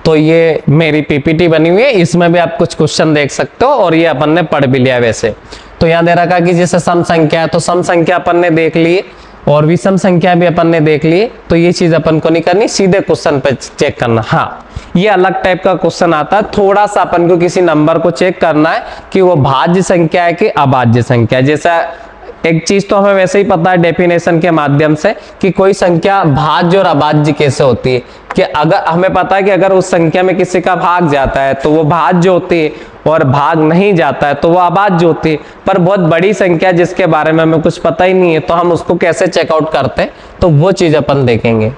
तो ये मेरी पीपीटी बनी हुई है, इसमें भी आप कुछ क्वेश्चन देख सकते हो, और ये अपन ने पढ़ भी लिया वैसे। तो यहाँ दे रखा कि जैसे सम संख्या है, तो सम संख्या अपन ने देख ली, और विषम संख्या भी अपन ने देख ली, तो ये चीज अपन को नहीं करनी, सीधे क्वेश्चन पे चेक करना। हाँ, ये अलग टाइप का क्वेश्चन आता है, थोड़ा सा अपन को किसी नंबर को चेक करना है कि वो भाज्य संख्या है कि अभाज्य संख्या है। जैसा एक चीज तो हमें वैसे ही पता है डेफिनेशन के माध्यम से कि कोई संख्या भाज्य और अभाज्य कैसे होती है, कि अगर हमें पता है कि अगर उस संख्या में किसी का भाग जाता है तो वो भाज्य होती है, और भाग नहीं जाता है तो वो अभाज्य होती है। पर बहुत बड़ी संख्या जिसके बारे में हमें कुछ पता ही नहीं है, तो हम उसको कैसे चेकआउट करते हैं, तो वो चीज अपन देखेंगे।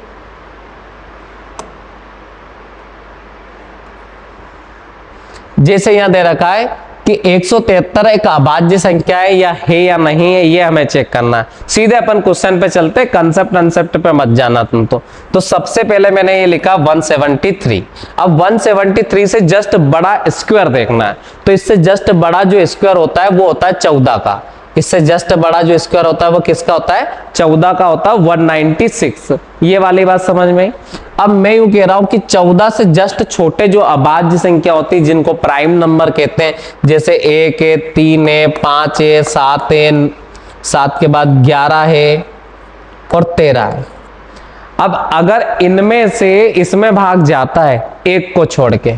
जैसे यहां दे रखा है कि 173 एक अभाज्य संख्या है या नहीं है, ये हमें चेक करना है। सीधे अपन क्वेश्चन पे चलते, कंसेप्ट पे मत जाना तुम तो सबसे पहले मैंने ये लिखा 173। अब 173 से जस्ट बड़ा स्क्वायर देखना है, तो इससे जस्ट बड़ा जो स्क्वायर होता है वो होता है 14 का। इससे जस्ट बड़ा जो स्क्वायर होता है वो किसका होता है, 14 का होता है, 196। ये वाली बात समझ में। अब मैं यूं कह रहा हूं कि 14 से जस्ट छोटे जो अभाज्य संख्या होती है, जिनको प्राइम नंबर कहते हैं, जैसे 1 है, 3 है, 5 है, 7 है, 7 के बाद 11 है और 13 है। अब अगर इनमें से इसमें भाग जाता है, एक को छोड़ के,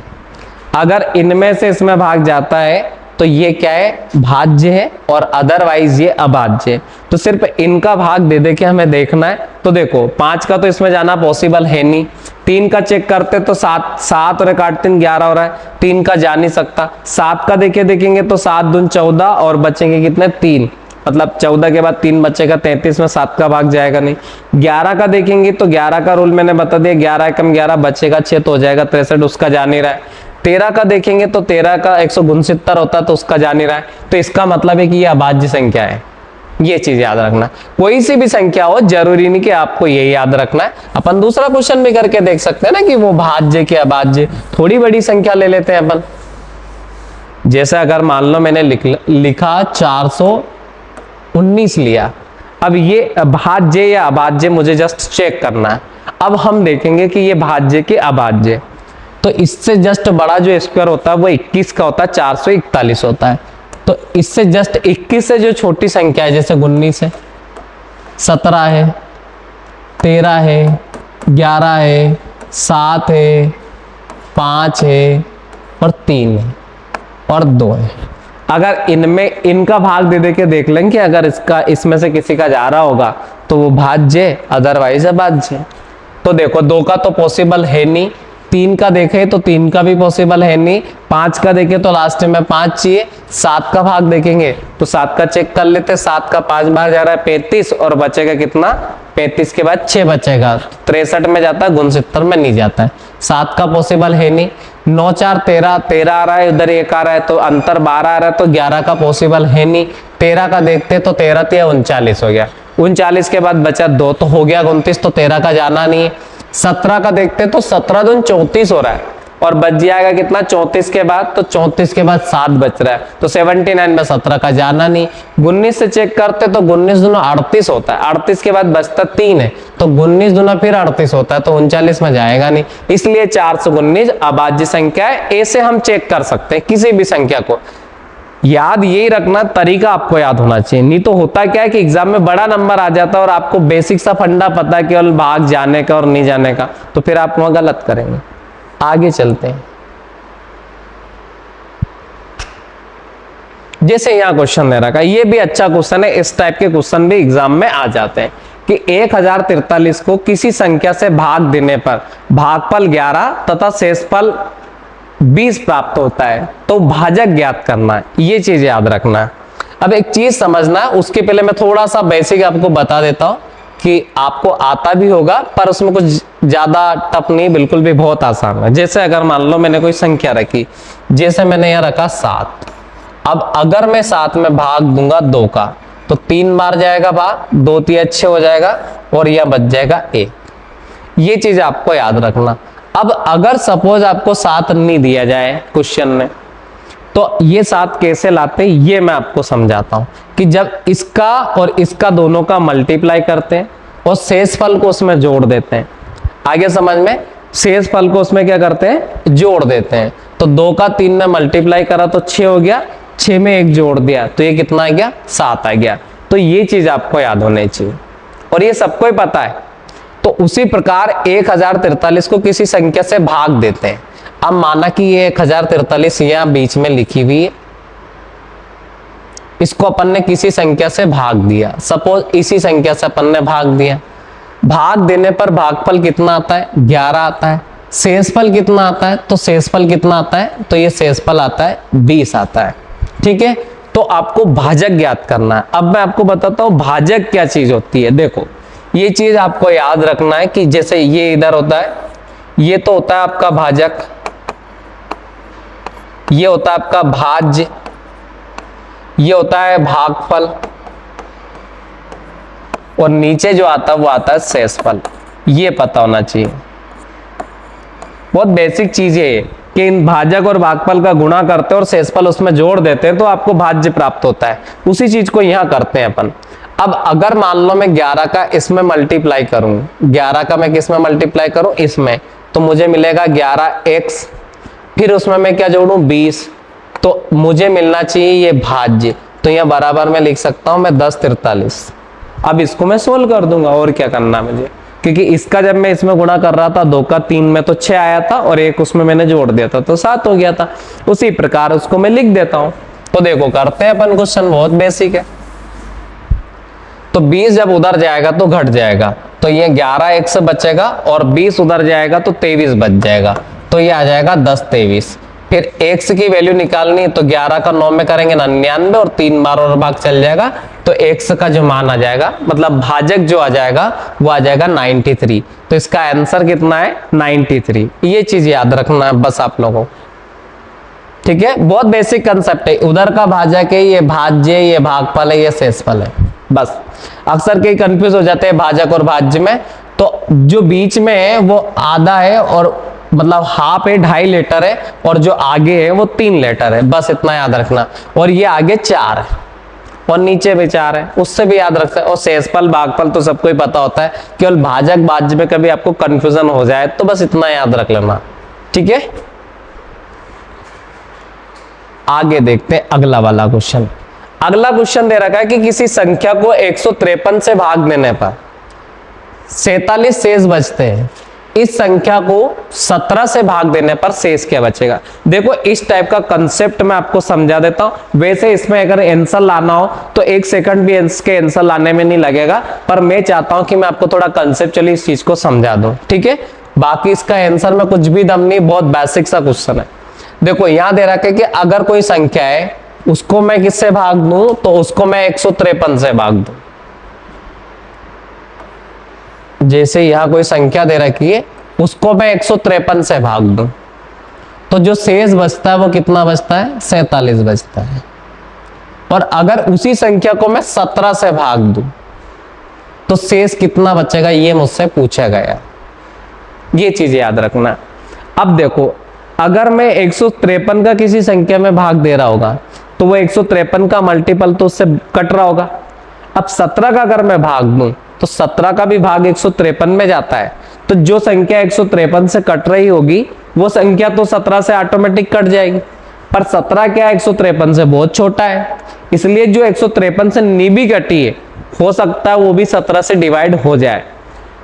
अगर इनमें से इसमें भाग जाता है तो ये क्या है, भाज्य है, और अदरवाइज ये अभाज्य है। तो सिर्फ इनका भाग दे दे के हमें देखना है। तो देखो 5 का तो इसमें जाना पॉसिबल है नहीं, 3 का चेक करते तो 7 और 8 3 11 हो रहा है, 3 का जा नहीं सकता। 7 का देखेंगे तो 7 दून 14 और बचेंगे कितने 3, मतलब 14 के बाद 3 बचेगा 33 में 7 का भाग जाएगा नहीं। 11 का देखेंगे तो 11 का रूल मैंने बता दिया, 11 कम 11 बचेगा 6 तो हो जाएगा 63, उसका जा नहीं रहा है। 13 का देखेंगे तो 13 का 169 होता है तो उसका जा नहीं रहा है। तो इसका मतलब है कि ये अभाज्य संख्या है। ये चीज याद रखना, कोई सी भी संख्या हो, जरूरी नहीं कि आपको ये याद रखना है। अपन दूसरा क्वेश्चन भी करके देख सकते हैं ना कि वो भाज्य के अभाज्य, थोड़ी बड़ी संख्या ले लेते हैं अपन। जैसे अगर मान लो मैंने लिखा 419 लिया, अब ये भाज्य या अभाज्य मुझे जस्ट चेक करना है। अब हम देखेंगे कि ये भाज्य के अभाज्य, तो इससे जस्ट बड़ा जो स्क्वायर होता है वो 21 का होता है, 441 होता है। तो इससे जस्ट 21 से जो छोटी संख्या है, जैसे 19 है, 17 है, 13 है, 11 है, 7 है, 5 है और 3 है और 2 है। अगर इनमें इनका भाग दे दे के देख लेंगे कि अगर इसका इसमें से किसी का जा रहा होगा तो वो भाज्य, अदरवाइज अभाज्य। तो देखो 2 का तो पॉसिबल है नहीं, 3 का देखे तो 3 का भी पॉसिबल है नहीं, 5 का देखे तो लास्ट में 5 चाहिए, 7 का भाग देखेंगे तो 7 का चेक कर लेते, 7 का 5 बार जा रहा है 35 और बचेगा कितना, 35 के बाद 6 बचेगा, 63 में जाता है, 69 में नहीं जाता है। 7 का पॉसिबल है नहीं, 9 4 13, 13 आ रहा है, उधर 1 आ रहा है तो अंतर 12 आ रहा है, तो 11 का पॉसिबल है नहीं। 13 का देखते तो 13 39 हो गया, 39 के बाद बचा 2 तो हो गया 29, तो 13 का जाना नहीं है। 17 का देखते तो 17 दून 34 हो रहा है और बच जाएगा कितना 34 के बाद, तो 34 के बाद 7 बच रहा है, तो 79 में 17 का जाना नहीं। 19 से चेक करते तो 19 दूना 38 होता है, 38 के बाद बचता 3 है, तो 19 दूना फिर 38 होता है, तो 39 में जाएगा नहीं। इसलिए 419 अभाज्य संख्या है। ऐसे हम चेक कर सकते हैं किसी भी संख्या को। याद यही रखना, तरीका आपको याद होना चाहिए, नहीं तो होता क्या है कि एग्जाम में बड़ा नंबर आ जाता है और आपको बेसिक सा फंडा पता है केवल भाग जाने का और नहीं जाने का, तो फिर आप वहां गलत करेंगे। आगे चलते हैं। जैसे यहाँ क्वेश्चन दे रखा है, ये भी अच्छा क्वेश्चन है, इस टाइप के क्वेश्चन भी एग्जाम में आ जाते हैं कि 1043 को किसी संख्या से भाग देने पर भागफल 11 तथा शेषफल 20 प्राप्त होता है, तो भाजक ज्ञात करना है। ये चीज याद रखना है। अब एक चीज समझना है, उसके पहले मैं थोड़ा सा बेसिक आपको बता देता हूं कि आपको आता भी होगा पर उसमें कुछ ज्यादा टफ नहीं, बिल्कुल भी बहुत आसान है। जैसे अगर मान लो मैंने कोई संख्या रखी, जैसे मैंने यहां रखा 7, अब अगर मैं 7 में भाग दूंगा 2 का तो 3 बार जाएगा भाग, 2 3 अच्छे हो जाएगा और यह बच जाएगा 1। ये चीज आपको याद रखना। अब अगर सपोज आपको 7 नहीं दिया जाए क्वेश्चन में, तो ये 7 कैसे लाते हैं ये मैं आपको समझाता हूं कि जब इसका और इसका दोनों का मल्टीप्लाई करते हैं और शेषफल को उसमें जोड़ देते हैं। आगे समझ में, शेषफल को उसमें क्या करते हैं, जोड़ देते हैं। तो 2 का 3 में मल्टीप्लाई करा तो 6 हो गया, 6 में 1 जोड़ दिया तो ये कितना आ गया, 7 आ गया। तो ये चीज आपको याद होनी चाहिए और ये सबको ही पता है। तो उसी प्रकार 1043 को किसी संख्या से भाग देते हैं। अब माना कि ये 1043 यहां बीच में लिखी हुई है, इसको अपन ने किसी संख्या से भाग दिया, सपोज इसी संख्या से अपन ने भाग दिया। भाग देने पर भागफल कितना आता है, 11 आता है। शेषफल कितना आता है, तो शेषफल कितना आता है, तो ये शेषफल आता है 20 आता है। ठीक है, तो आपको भाजक ज्ञात करना है। अब मैं आपको बताता हूं भाजक क्या चीज होती है। देखो ये चीज आपको याद रखना है कि जैसे ये इधर होता है, ये तो होता है आपका भाजक, ये होता है आपका भाज्य, ये होता है भागफल और नीचे जो आता है वो आता है शेषफल। ये पता होना चाहिए, बहुत बेसिक चीज है कि इन भाजक और भागफल का गुणा करते हैं और शेषफल उसमें जोड़ देते हैं तो आपको भाज्य प्राप्त होता है। उसी चीज को यहां करते हैं अपन। अब अगर मान लो मैं 11 का इसमें मल्टीप्लाई करूं, 11 का मैं किस में मल्टीप्लाई करूं, इसमें, तो मुझे मिलेगा 11x, फिर उसमें मैं क्या जोड़ूं 20, तो मुझे मिलना चाहिए ये भाज्य। तो यहां बराबर में लिख सकता हूं मैं 1043। अब इसको मैं सोल्व कर दूंगा और क्या करना मुझे, क्योंकि इसका जब मैं इसमें गुणा कर रहा था 2 का 3 में तो 6 आया था और 1 उसमें मैंने जोड़ दिया था तो 7 हो गया था। उसी प्रकार उसको मैं लिख देता हूं। तो देखो करते हैं अपन क्वेश्चन, बहुत बेसिक है। तो 20 जब उधर जाएगा तो घट जाएगा, तो ये 11 एक से बचेगा और 20 उधर जाएगा तो 23 बच जाएगा, तो ये आ जाएगा 10 23। फिर x की वैल्यू निकालनी है तो 11 का 9 में करेंगे 99 और 3 बार और भाग चल जाएगा, तो x का जो मान आ जाएगा मतलब भाजक जो आ जाएगा वो आ जाएगा 93। तो इसका आंसर कितना है 93। ये चीज याद रखना है बस आप लोगों को, ठीक है। बहुत बेसिक कंसेप्ट है, उधर का भाजक है, ये भाज्य, ये भागफल है, ये शेषफल है, बस। अक्सर कई कंफ्यूज हो जाते हैं भाजक और भाज्य में, तो जो बीच में है वो आधा है और मतलब हाफ है, 2.5 लीटर है, और जो आगे है वो 3 लीटर है, बस इतना याद रखना। और ये आगे 4 है और नीचे भी 4 है, उससे भी याद रख सकते। और शेषफल भागफल तो सबको ही पता होता है, केवल भाजक भाज्य में कभी आपको कंफ्यूजन हो जाए तो बस इतना याद रख लेना, ठीक है। आगे देखते हैं अगला वाला क्वेश्चन। अगला क्वेश्चन दे रखा है कि किसी संख्या को 153 से भाग देने पर 47 शेष बचते हैं, इस संख्या को 17 से भाग देने पर शेष क्या बचेगा। देखो इस टाइप का कंसेप्ट मैं आपको समझा देता हूं। वैसे इसमें अगर आंसर लाना हो तो 1 सेकंड भी इसके आंसर लाने में नहीं लगेगा, पर मैं चाहता हूं कि मैं आपको थोड़ा कंसेप्चुअली इस चीज को समझा दूं, ठीक है। बाकी इसका आंसर में कुछ भी दम नहीं, बहुत बेसिक सा क्वेश्चन है। देखो यहां दे रखा है कि अगर कोई संख्या है उसको मैं किससे भाग दूं, तो उसको मैं 153 से भाग दूं। जैसे यहां कोई संख्या दे रखी है उसको मैं 153 से भाग दूं, तो जो शेष बचता है वो कितना बचता है 47 बचता है। और अगर उसी संख्या को मैं 17 से भाग दूं तो शेष कितना बचेगा, ये मुझसे पूछा गया। ये चीज याद रखना। अब देखो अगर मैं 153 का किसी संख्या में भाग दे रहा होगा तो वो 153 का मल्टीपल तो उससे कट रहा होगा। अब 17 का अगर मैं भाग दूं तो 17 का भी भाग 153 में जाता है, तो जो संख्या 153 से कट रही होगी वो संख्या तो 17 से ऑटोमेटिक कट जाएगी। पर 17 क्या 153 से बहुत छोटा है, इसलिए जो 153 से नहीं भी कटी है हो सकता है वो भी 17 से डिवाइड हो जाए।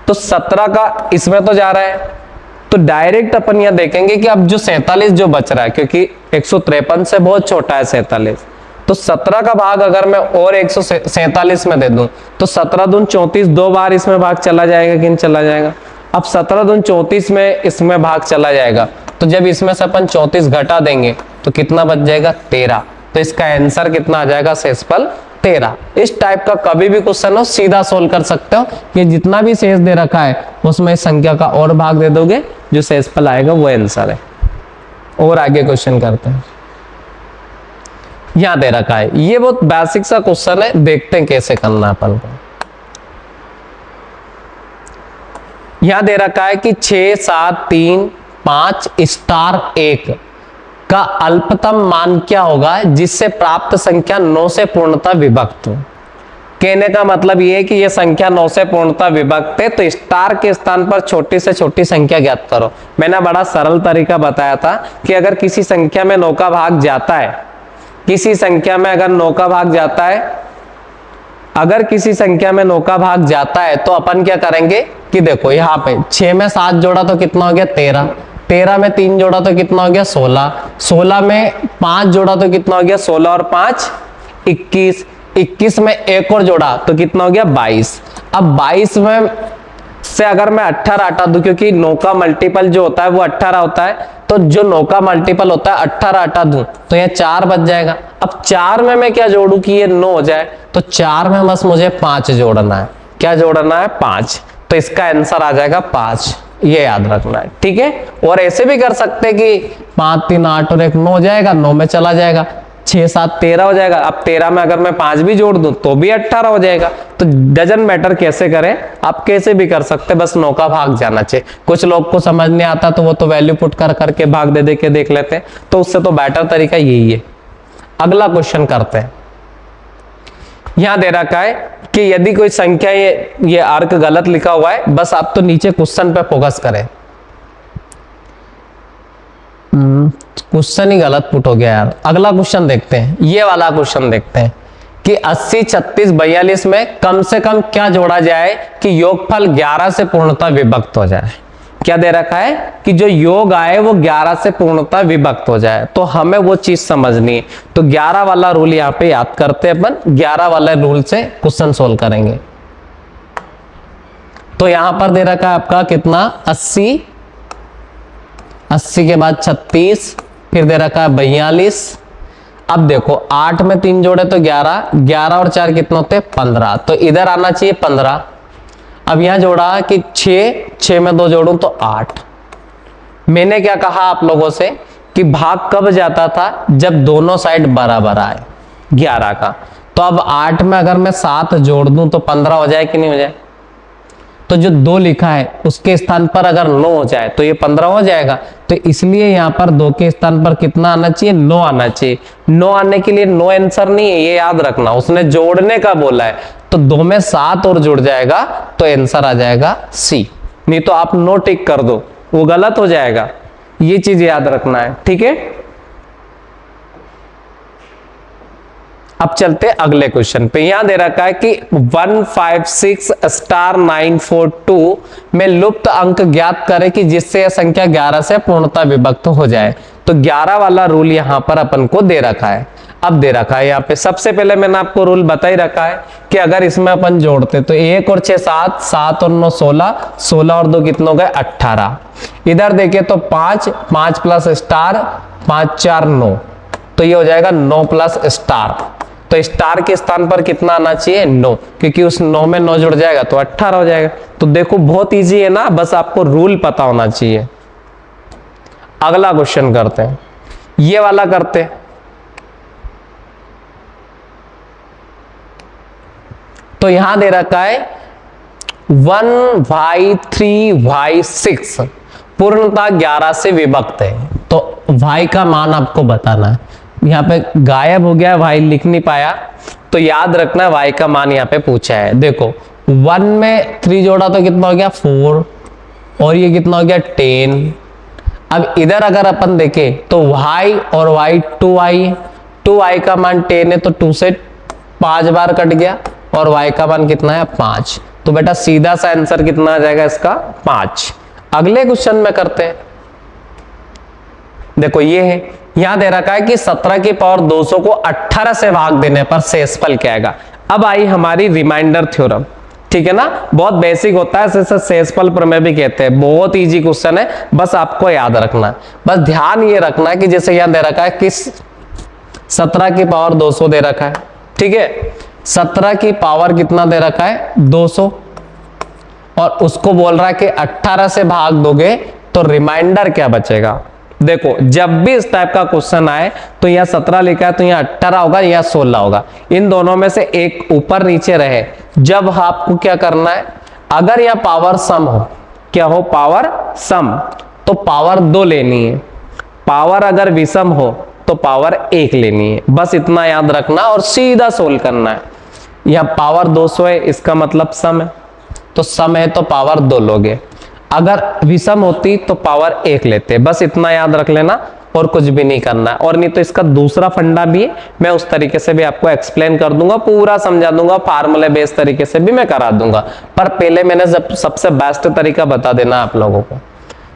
तो 17 का इसमें तो जा रहा है, तो डायरेक्ट अपन यह देखेंगे कि अब जो 47 जो बच रहा है, क्योंकि 153 से बहुत छोटा है 47, तो 17 का भाग अगर मैं और 147 में दे दूं तो 17 दून 34, 2 बार इसमें भाग चला जाएगा कि नहीं चला जाएगा। अब 17 दून 34 में इसमें भाग चला जाएगा, तो जब इसमें से अपन 34 घटा देंगे तो कितना बच जाएगा 13। तो इसका आंसर कितना आ जाएगा शेषफल 13। इस टाइप का कभी भी क्वेश्चन हो सीधा सोल्व कर सकते हो कि जितना भी शेष दे रखा है उसमें संख्या का और भाग दे दोगे, जो शेषफल आएगा वो आंसर है। और आगे क्वेश्चन करते हैं। यहां दे रखा है, ये बहुत बेसिक सा क्वेश्चन है, देखते हैं कैसे करना है अपन को। यहां दे रखा है कि 6 7 3 5 स्टार 1 का अल्पतम मान क्या होगा जिससे प्राप्त संख्या 9 से पूर्णतः विभक्त हो। कहने का मतलब ये है कि ये संख्या 9 से पूर्णतः विभक्त है, तो स्टार के स्थान पर छोटी से छोटी संख्या ज्ञात करो। मैंने बड़ा सरल तरीका बताया था कि अगर किसी संख्या में 9 का भाग जाता है, किसी संख्या में अगर 9 का भाग जाता है, अगर किसी संख्या में 9 का भाग जाता है तो अपन क्या करेंगे कि देखो यहाँ पे 6 में 7 जोड़ा तो कितना हो गया 13, 13 में 3 जोड़ा तो कितना हो गया 16, 16 में 5 जोड़ा तो कितना हो गया 16 और 5 21, 21 में एक और जोड़ा तो कितना हो गया 22। अब 22 में से अगर मैं 18 हटा दूं, क्योंकि 9 का मल्टीपल जो होता है वो 18 होता है, तो जो 9 का मल्टीपल होता है 18 हटा दूं तो यह 4 बच जाएगा। अब 4 में मैं क्या जोड़ू कि ये 9 हो जाए, तो 4 में बस मुझे 5 जोड़ना है। क्या जोड़ना है 5, तो इसका आंसर आ जाएगा 5। ये याद रखना है, ठीक है। और ऐसे भी कर सकते हैं कि 5 3 8 और 1 9 हो जाएगा, 9 में चला जाएगा, 6 7 13 हो जाएगा। अब 13 में अगर मैं 5 भी जोड़ दूं तो भी 18 हो जाएगा। तो डजन मैटर कैसे करें, आप कैसे भी कर सकते, बस 9 का भाग जाना चाहिए। कुछ लोग को समझ नहीं आता तो वो तो वैल्यू पुट कर करके भाग दे दे के देख लेते हैं, तो उससे तो बेटर तरीका यही है। अगला क्वेश्चन करते हैं। यहां दे रखा है कि यदि कोई संख्या, ये अर्क गलत लिखा हुआ है, बस आप तो नीचे क्वेश्चन पे फोकस करें। क्वेश्चन ही गलत पुट हो गया यार। अगला क्वेश्चन देखते हैं, ये वाला क्वेश्चन देखते हैं कि 80 36 42 में कम से कम क्या जोड़ा जाए कि योगफल 11 से पूर्णतः विभक्त हो जाए। क्या दे रखा है कि जो योग आए वो 11 से पूर्णतः विभक्त हो जाए, तो हमें वो चीज समझनी है। तो 11 वाला रूल यहाँ पे याद करते हैं अपन, 11 वाले रूल से क्वेश्चन सोल्व करेंगे। तो यहां पर दे रखा है आपका कितना 80, 80 के बाद 36, फिर दे रखा है 42। अब देखो 8 में 3 जोड़े तो 11, 11 और 4 कितने होते हैं 15, तो इधर आना चाहिए 15। अब यहां जोड़ा कि 6 में 2 जोड़ूं तो 8। मैंने क्या कहा आप लोगों से कि भाग कब जाता था, जब दोनों साइड बराबर आए 11 का। तो अब 8 में अगर मैं 7 जोड़ दूं तो 15 हो जाए कि नहीं हो जाए। तो जो 2 लिखा है उसके स्थान पर अगर 9 हो जाए तो ये 15 हो जाएगा। तो इसलिए यहाँ पर 2 के स्थान पर कितना आना चाहिए, 9 आना चाहिए। 9 आने के लिए 9 आंसर नहीं है, ये याद रखना, उसने जोड़ने का बोला है। तो 2 में 7 और जुड़ जाएगा तो आंसर आ जाएगा सी। नहीं तो आप नो टिक कर दो, वो गलत हो जाएगा। ये चीज याद रखना है, ठीक है। अब चलते अगले क्वेश्चन पे। यहां दे रखा है कि 156*942 में लुप्त अंक ज्ञात करें कि जिससे यह संख्या 11 से पूर्णतः विभक्त हो जाए। तो 11 वाला रूल यहां पर अपन को दे रखा है। अब दे रखा है यहाँ पे, सबसे पहले मैंने आपको रूल बता ही रखा है कि अगर इसमें अपन जोड़ते तो 1 और 6 7, 7 और 9 16, 16 और 2 कितने हो गए 18। इधर देखे तो 5, 5 प्लस स्टार, 5 4 9, तो ये हो जाएगा 9 प्लस स्टार। तो स्टार के स्थान पर कितना आना चाहिए 9, क्योंकि उस 9 में 9 जुड़ जाएगा तो 18 हो जाएगा। तो देखो बहुत इजी है ना, बस आपको रूल पता होना चाहिए। अगला क्वेश्चन करते हैं, ये वाला करते हैं। तो यहां दे रखा है 1/3/6 पूर्णतः 11 से विभक्त है। तो y का मान आपको बताना है। यहाँ पे गायब हो गया, y लिख नहीं पाया, तो याद रखना y का मान यहाँ पे पूछा है। देखो 1 में 3 जोड़ा तो कितना हो गया 4, और ये कितना हो गया 10। अब इधर अगर अपन देखें तो y और y 2y का मान 10 है, तो 2 से 5 बार कट गया, और y का मान कितना है 5। तो बेटा सीधा सा आंसर कितना आ जाएगा इसका 5। अगले क्वेश्चन में करते हैं। देखो ये है, यहां दे रखा है कि 17 की पावर 200 को 18 से भाग देने पर शेषफल क्या आएगा। अब आई हमारी रिमाइंडर थ्योरम, ठीक है ना, बहुत बेसिक होता है, इसे शेषफल प्रमेय भी कहते हैं। बहुत इजी क्वेश्चन है, बस आपको याद रखना है। बस ध्यान ये रखना है कि जैसे यहां दे रखा है कि 17 की पावर 200 दे रखा है, ठीक है। 17 की पावर कितना दे रखा है 200, और उसको बोल रहा है कि 18 से भाग दोगे तो रिमाइंडर क्या बचेगा। देखो जब भी इस टाइप का क्वेश्चन आए तो यहाँ 17 लिखा है तो यहाँ 18 होगा, यहाँ 16 होगा, इन दोनों में से एक ऊपर नीचे रहे। जब आपको क्या करना है, अगर यह पावर सम हो, क्या हो पावर सम, तो पावर 2 लेनी है। पावर अगर विषम हो तो पावर 1 लेनी है। बस इतना याद रखना और सीधा सोल्व करना है। यहाँ पावर 200 है, इसका मतलब सम है, तो सम है तो पावर 2 लोगे। अगर विषम होती तो पावर 1 लेते। बस इतना याद रख लेना और कुछ भी नहीं करना है। और नहीं तो इसका दूसरा फंडा भी है, मैं उस तरीके से भी आपको एक्सप्लेन कर दूंगा, पूरा समझा दूंगा, फार्मूले बेस्ड तरीके से भी मैं करा दूंगा। पर पहले मैंने सबसे बेस्ट तरीका बता देना आप लोगों को।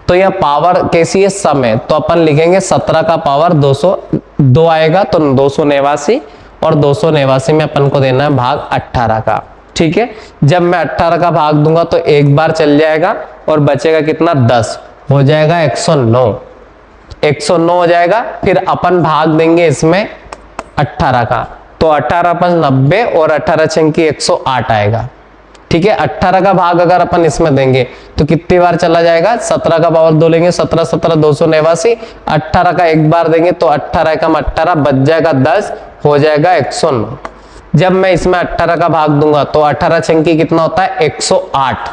तो यह पावर कैसी है सम है, तो अपन लिखेंगे 17 का पावर 202 आएगा तो 289, और 289 में अपन को देना है भाग 18 का, ठीक है। जब मैं 18 का भाग दूंगा तो एक बार चल जाएगा और बचेगा कितना 10, हो जाएगा 109, 109 हो जाएगा। फिर अपन भाग देंगे इसमें 18 का, तो 18 अपन 90 और 18 छंकी 108 आएगा, ठीक है। 18 का भाग अगर अपन इसमें देंगे तो कितनी बार चला जाएगा, 17 का पावर 2 लेंगे 17 17 289, 18 का एक बार देंगे तो 18 एकम 18 बच जाएगा 10, हो जाएगा 109। जब मैं इसमें 18 का भाग दूंगा तो 18 छंकी कितना होता है 108।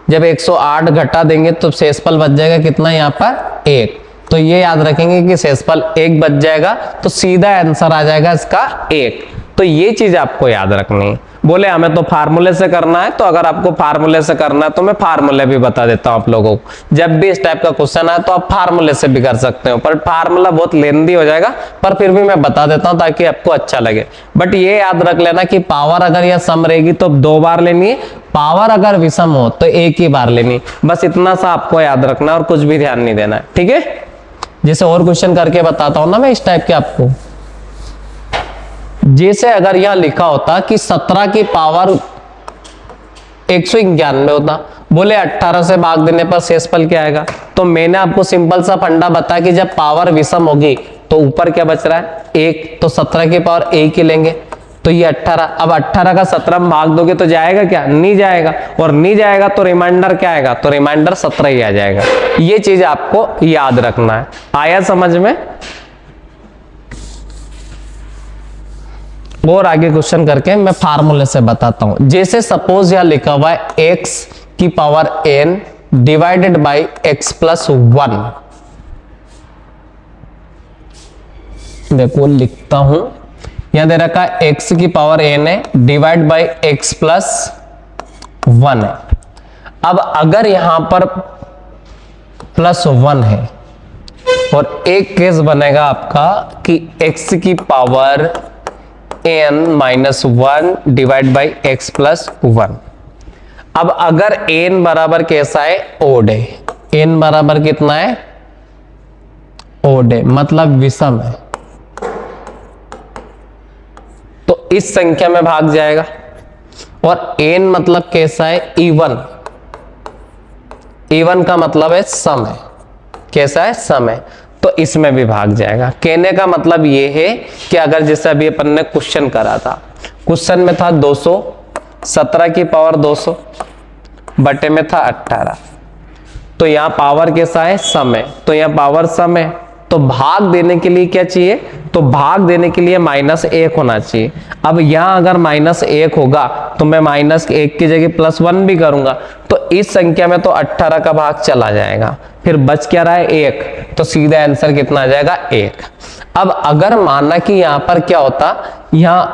जब 108 घटा देंगे तो शेषफल बच जाएगा कितना यहाँ पर 1। तो ये याद रखेंगे कि शेषफल 1 बच जाएगा, तो सीधा आंसर आ जाएगा इसका 1। तो ये चीज आपको याद रखनी है। बोले हमें तो फार्मूले से करना है, तो अगर आपको फार्मूले से करना है तो मैं फार्मूले भी बता देता हूं आप लोगों को। जब भी इस टाइप का क्वेश्चन आए तो आप फार्मूले से भी कर सकते हो, पर फार्मूला बहुत लेंदी हो जाएगा, पर फिर भी मैं बता देता हूं ताकि आपको अच्छा लगे। बट ये याद रख लेना कि पावर अगर यह सम रहेगी तो 2 बार लेनी है, पावर अगर विषम हो तो एक ही बार लेनी, बस इतना सा आपको याद रखना और कुछ भी ध्यान नहीं देना है, ठीक है। जैसे और क्वेश्चन करके बताता हूं ना मैं इस टाइप के आपको। जैसे अगर यह लिखा होता कि 17 की पावर 191 होता, बोले 18 से भाग देने पर शेषफल क्या आएगा, तो मैंने आपको सिंपल सा फंडा बताया कि जब पावर विषम होगी तो ऊपर क्या बच रहा है, 1, तो 17 की पावर 1 ही लेंगे, तो ये 18। अब 18 का 17 में भाग दोगे तो जाएगा क्या, नहीं जाएगा, और नहीं जाएगा तो रिमाइंडर क्या आएगा, तो रिमाइंडर 17 ही आ जाएगा। ये चीज आपको याद रखना है। आया समझ में। और आगे क्वेश्चन करके मैं फार्मूले से बताता हूं। जैसे सपोज यह लिखा हुआ है x की power n divided by x plus 1। देखो लिखता हूं, यहां दे रखा है x की पावर n है डिवाइड बाई x प्लस 1 है। अब अगर यहां पर प्लस 1 है और एक केस बनेगा आपका कि x की power n minus 1 divide by x plus 1। अब अगर n बराबर कैसा है, ओड है, n बराबर कितना है, ओड है, मतलब विषम है, तो इस संख्या में भाग जाएगा। और n मतलब कैसा है, इवन, इवन का मतलब है सम है, कैसा है, सम है, तो इसमें भी भाग जाएगा। कहने का मतलब ये है कि अगर जैसे अभी अपन ने क्वेश्चन करा था, क्वेश्चन में था 200, 17 की पावर 200 बटे में था 18, तो यहां पावर कैसा है, सम है, तो यहां पावर सम है, तो भाग देने के लिए क्या चाहिए, तो भाग देने के लिए -1 होना चाहिए। अब यहां अगर -1 होगा तो मैं -1 की जगह +1 भी करूंगा, तो इस संख्या में तो 18 का भाग चला जाएगा, फिर बच क्या रहा है, 1, तो सीधा आंसर कितना आ जाएगा, 1। अब अगर माना कि यहां पर क्या होता, यहां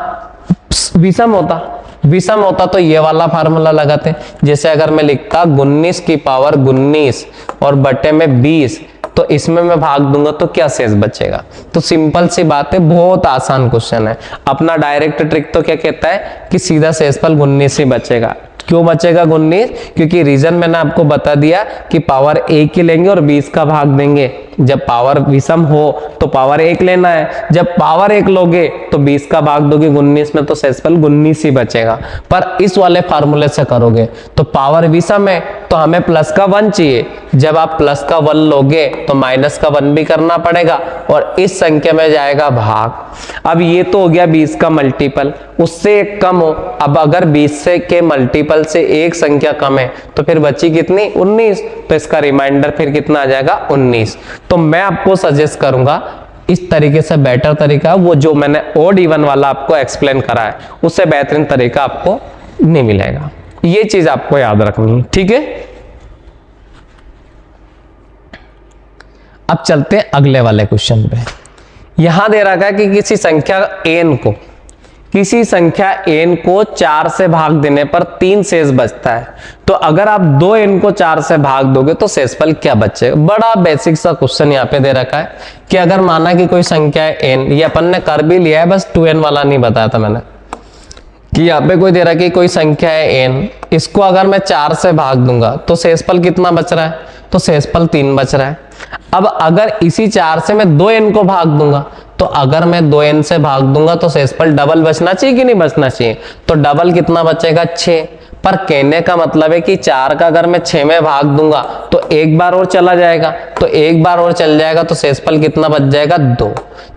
विषम होता, विषम होता तो ये वाला फार्मूला लगाते। जैसे अगर मैं लिखता 19 की पावर 19 और बटे में 20, तो इसमें मैं भाग दूंगा तो क्या शेष बचेगा। तो सिंपल सी बात है, बहुत आसान क्वेश्चन है। अपना डायरेक्ट ट्रिक तो क्या कहता है कि सीधा शेषफल 19 ही बचेगा। क्यों बचेगा 19, क्योंकि रीजन मैंने आपको बता दिया कि पावर 1 ही लेंगे और 20 का भाग देंगे। जब पावर विषम हो तो पावर 1 लेना है, जब पावर 1 लोगे तो 20 का भाग दोगे 19 में, तो शेषफल 19 ही बचेगा। पर इस वाले फार्मूले से करोगे तो पावर विषम है तो हमें प्लस का 1 चाहिए, जब आप प्लस का 1 लोगे तो माइनस का 1 भी करना पड़ेगा और इस संख्या में जाएगा भाग। अब ये तो हो गया 20 का मल्टीपल, उससे एक कम हो। अब अगर 20 से के मल्टीपल से एक संख्या कम है तो फिर बची कितनी, 19, तो इसका रिमाइंडर फिर कितना आ जाएगा, 19। तो मैं आपको सजेस्ट करूंगा इस तरीके से, बेटर तरीका वो जो मैंने ओड इवन वाला आपको एक्सप्लेन करा है, उससे बेहतरीन तरीका आपको नहीं मिलेगा। ये चीज आपको याद रखनी है, ठीक है। अब चलते हैं अगले वाले क्वेश्चन पे। यहां दे रखा है कि किसी संख्या n को 4 से भाग देने पर 3 शेष बचता है, तो अगर आप 2n को 4 से भाग दोगे तो शेषफल क्या बचेगा। बड़ा बेसिक सा क्वेश्चन यहाँ पे दे रखा है कि अगर माना कि कोई संख्या है n, ये अपन ने कर भी लिया है, बस 2n वाला नहीं बताया था मैंने, कि यहाँ पे कोई दे रहा है कि कोई संख्या है n, इसको अगर मैं 4 से भाग दूंगा तो शेषफल कितना बच रहा है, तो शेषफल 3 बच रहा है। अब अगर इसी 4 से मैं 2n को भाग दूंगा, तो अगर मैं 2n से भाग दूंगा तो शेषफल डबल बचना चाहिए कि नहीं बचना चाहिए, तो डबल कितना बचेगा, 6। पर कहने का मतलब है कि 4 का अगर मैं 6 में भाग दूंगा तो एक बार और चला जाएगा, तो एक बार और चल जाएगा तो शेषफल कितना बच जाएगा, 2।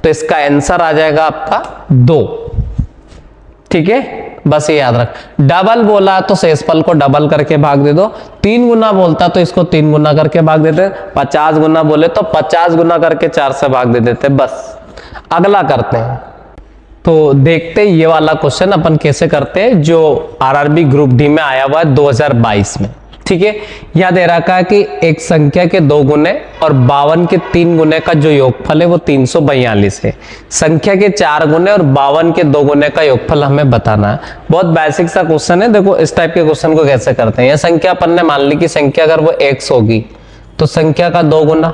तो इसका आंसर आ जाएगा आपका 2, ठीक है। बस ये याद रख, डबल बोला तो शेषफल को डबल करके भाग दे दो, 3 गुना बोलता तो इसको 3 गुना करके भाग देते, 50 गुना बोले तो 50 गुना करके 4 से भाग दे देते। बस अगला करते हैं, तो देखते हैं ये वाला क्वेश्चन अपन कैसे करते हैं जो आरआरबी ग्रुप डी में आया हुआ है 2022 में, ठीक है। यह दे रखा है कि एक संख्या के 2 गुने और 52 के 3 गुने का जो योगफल है वो 342 है। संख्या के 4 गुने और 52 के 2 गुने का योगफल हमें बताना है। बहुत बेसिक सा क्वेश्चन है। देखो इस टाइप के क्वेश्चन को कैसे करते हैं। यह संख्या अपन ने मान ली कि संख्या अगर वो x होगी तो संख्या का 2 गुना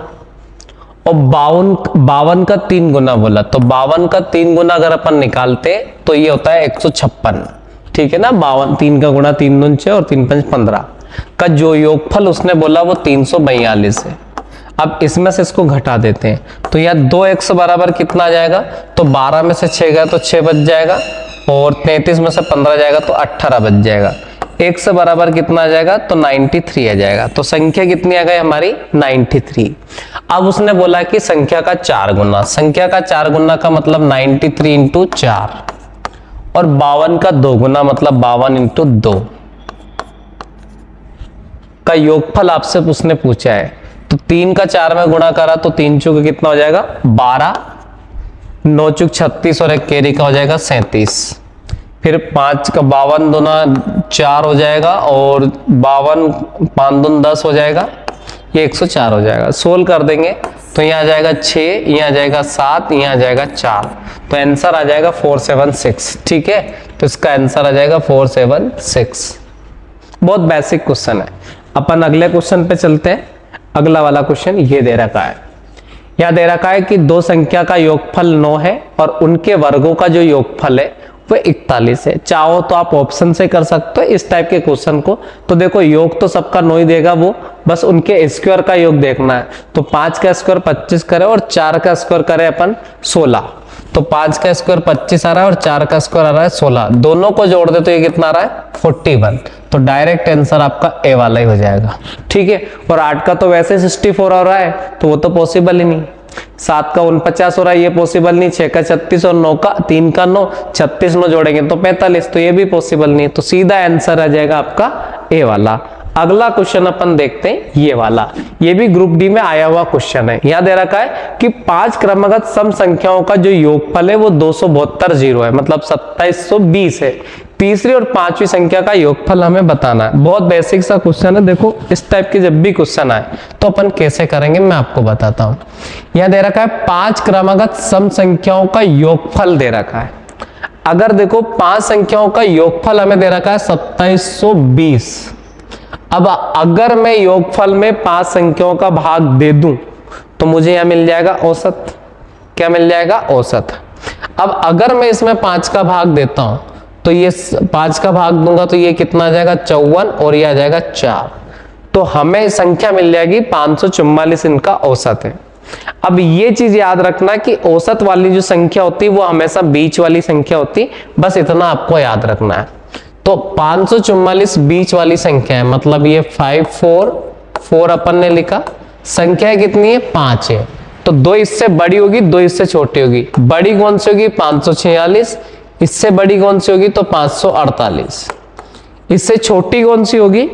और 52 का 3 गुना बोला, तो 52 का 3 गुना अगर अपन निकालते तो ये होता है 156। ठीक है ना, 52, 3 का गुणा 3 दूनी 6 और 3 5 15 का जो योगफल उसने बोला वो 342 है। अब इसमें से इसको घटा देते हैं, तो यहाँ 2x बराबर कितना आ जाएगा, तो 12 में से 6 गया तो 6 बच जाएगा, और 33 में से 15 जाएगा तो 18 बच जाएगा। x बराबर कितना आ जाएगा, तो 93 आ जाएगा। तो संख्या कितनी आ गई हमारी, 93। अब उसने बोला कि संख्या का 4 गुना, संख्या का 4 गुना का मतलब 93 इंटू 4, और 52 का 2 गुना मतलब 52 इंटू 2 का योगफल आपसे उसने पूछा है। तो 3 का 4 में गुणा करा तो 3 चौके कितना हो जाएगा 12, 9 चौक 36 और एक कैरी का हो जाएगा 37। फिर 5 का 52 दूना 4 हो जाएगा, और 52 5 दून 10 हो जाएगा, ये 104 हो जाएगा। सोल्व कर देंगे तो यहाँ आ जाएगा 6, यहाँ आ जाएगा 7, यहाँ आ जाएगा 4, तो आंसर आ जाएगा 476। ठीक है, तो इसका आंसर आ जाएगा 476। बहुत बेसिक क्वेश्चन है। अपन अगले क्वेश्चन पे चलते हैं। अगला वाला क्वेश्चन ये दे रखा है, यह दे रखा है कि दो संख्या का योगफल 9 है और उनके वर्गों का जो योगफल है वो 41 है। चाहो तो आप ऑप्शन से कर सकते हो इस टाइप के क्वेश्चन को। तो देखो योग तो सबका 9 ही देगा, वो बस उनके स्क्वायर का योग देखना है। तो 5 का स्क्वायर 25 करे और 4 का स्क्वायर करे अपन 16, तो 5 का स्क्वायर 25 आ रहा है और 4 का स्क्वायर आ रहा है 16, दोनों को जोड़ दे तो ये कितना आ रहा है 41। तो डायरेक्ट आंसर आपका ए वाला ही हो जाएगा। ठीक है, और 8 का तो वैसे 64 हो रहा है तो वो तो पॉसिबल ही नहीं। 7 का 49 हो रहा है, ये पॉसिबल नहीं। 6 का 36 और 9 का 3 का 9, 36 9 जोड़ेंगे तो 45, तो ये भी पॉसिबल नहीं है। तो सीधा आंसर आ जाएगा आपका ए वाला। अगला क्वेश्चन अपन देखते हैं ये वाला, ये भी ग्रुप डी में आया हुआ क्वेश्चन है। यहां दे रखा है कि 5 क्रमगत सम संख्याओं का जो योगफल है वो 272 जीरो है, मतलब 2720 है। तीसरी और पांचवी संख्या का योगफल हमें बताना है। बहुत बेसिक सा क्वेश्चन है। देखो इस टाइप के जब भी क्वेश्चन आए तो अपन कैसे करेंगे मैं आपको बताता हूं। यहां दे रखा है 5 क्रमगत सम संख्याओं का योगफल दे रखा है। अगर देखो 5 संख्याओं का योगफल हमें दे रखा है 2720। अब अगर मैं योगफल में 5 संख्याओं का भाग दे दूं तो मुझे यहां मिल जाएगा औसत। क्या मिल जाएगा? औसत। अब अगर मैं इसमें 5 का भाग देता हूं तो ये 5 का भाग दूंगा तो ये कितना आ जाएगा 54 और ये आ जाएगा 4, तो हमें संख्या मिल जाएगी 544। इनका औसत है। अब ये चीज याद रखना कि औसत वाली जो संख्या होती है वो हमेशा बीच वाली संख्या होती, बस इतना आपको याद रखना है। तो 544 बीच वाली संख्या है, मतलब ये 5 4 अपन ने लिखा। संख्या कितनी है? 5 है। तो 2 इससे बड़ी होगी, 2 इससे छोटी होगी। बड़ी कौन सी होगी? 546। इससे बड़ी कौन सी होगी? तो 548। इससे छोटी कौन सी होगी?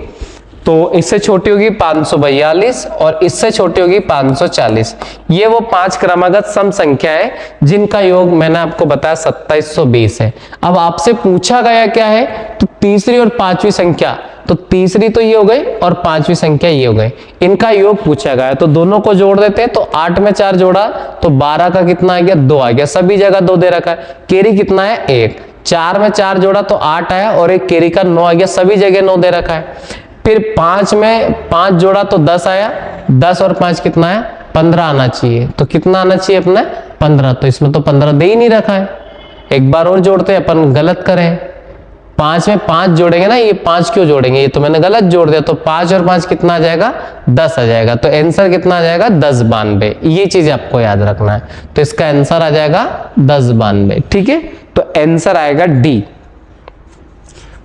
तो इससे छोटी होगी 542 और इससे छोटी होगी 540। ये वो 5 क्रमागत सम संख्या है जिनका योग मैंने आपको बताया 2720 है। अब आपसे पूछा गया क्या है? तो तीसरी और पांचवी संख्या, तो तीसरी तो ये हो गई और पांचवी संख्या ये हो गई, इनका योग पूछा गया है। तो दोनों को जोड़ देते हैं। तो 8 में 4 जोड़ा तो 12 का कितना आ गया? 2 आ गया। सभी जगह 2 दे रखा है। केरी कितना है? 1। 4 में 4 जोड़ा तो 8 आया और एक केरी का 9 आ गया। सभी जगह 9 दे रखा है। फिर 5 में 5 जोड़ा तो 10 आया। 10 और 5 कितना है? 15 आना चाहिए। तो कितना आना चाहिए अपने? 15। तो इसमें तो 15 दे ही नहीं रखा है। एक बार और जोड़ते हैं, अपन गलत करें। 5 में 5 जोड़ेंगे ना, ये 5 क्यों जोड़ेंगे? ये तो मैंने गलत जोड़ दिया। तो 5 और 5 कितना आ जाएगा? 10 आ जाएगा। तो आंसर कितना आ जाएगा? 1092। ये चीज आपको याद रखना है। तो इसका आंसर आ जाएगा 1092। ठीक है, तो आंसर आएगा डी,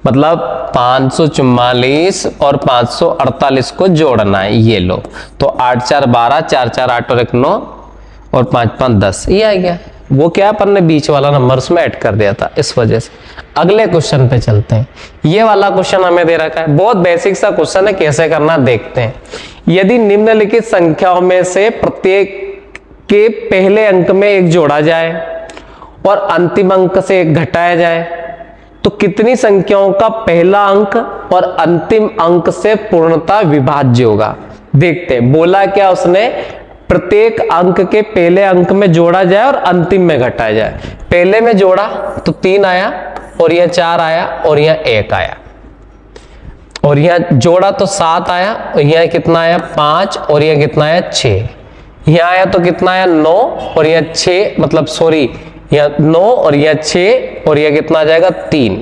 मतलब 544 और 548 को जोड़ना है। ये लो, तो 8 4 12, 4 4 8 और 1 9 और 5 5 10, ये आ गया। वो क्या अपन ने बीच वाला नंबर उसमें ऐड कर दिया था, इस वजह से। अगले क्वेश्चन पे चलते हैं। ये वाला क्वेश्चन हमें दे रखा है, बहुत बेसिक सा क्वेश्चन है, कैसे करना देखते हैं। यदि निम्नलिखित संख्याओं में से प्रत्येक के पहले अंक में 1 जोड़ा जाए और अंतिम अंक से 1 घटाया जाए तो कितनी संख्याओं का पहला अंक और अंतिम अंक से पूर्णतः विभाज्य होगा? देखते हैं। बोला क्या उसने? प्रत्येक अंक के पहले अंक में जोड़ा जाए और अंतिम में घटाया जाए। पहले में जोड़ा तो 3 आया और यह 4 आया और यह 1 आया, और यह जोड़ा तो 7 आया और यह कितना आया? 5 और यह कितना आया? 6। यह आया तो कितना आया? 9 और यह 6, मतलब सॉरी यह 9 और यह 6 और यह कितना आ जाएगा? 3।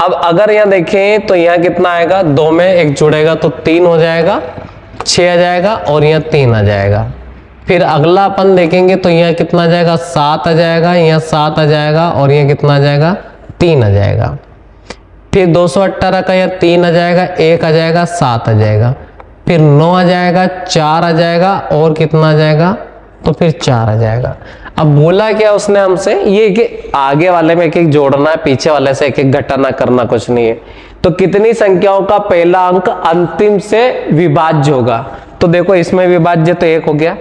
अब अगर यहाँ देखें तो यहाँ कितना आएगा, 2 में 1 जुड़ेगा तो 3 हो जाएगा, 6 आ जाएगा और यहाँ 3 आ जाएगा। फिर अगला अपन देखेंगे तो यहाँ कितना आ जाएगा, 7 आ जाएगा, यहाँ 7 आ जाएगा और यहाँ कितना आ जाएगा, 3 आ जाएगा। फिर 218 का यहाँ 3 आ जाएगा, 1 आ जाएगा, 7 आ जाएगा, फिर 9 आ जाएगा, 4 आ जाएगा और कितना आ जाएगा, तो फिर 4 आ जाएगा। अब बोला क्या उसने हमसे, ये कि आगे वाले में एक एक जोड़ना है, पीछे वाले से एक एक घटाना करना कुछ नहीं है। तो कितनी संख्याओं का पहला अंक अंतिम से विभाज्य होगा, तो देखो इसमें विभाज्य तो 1 हो गया,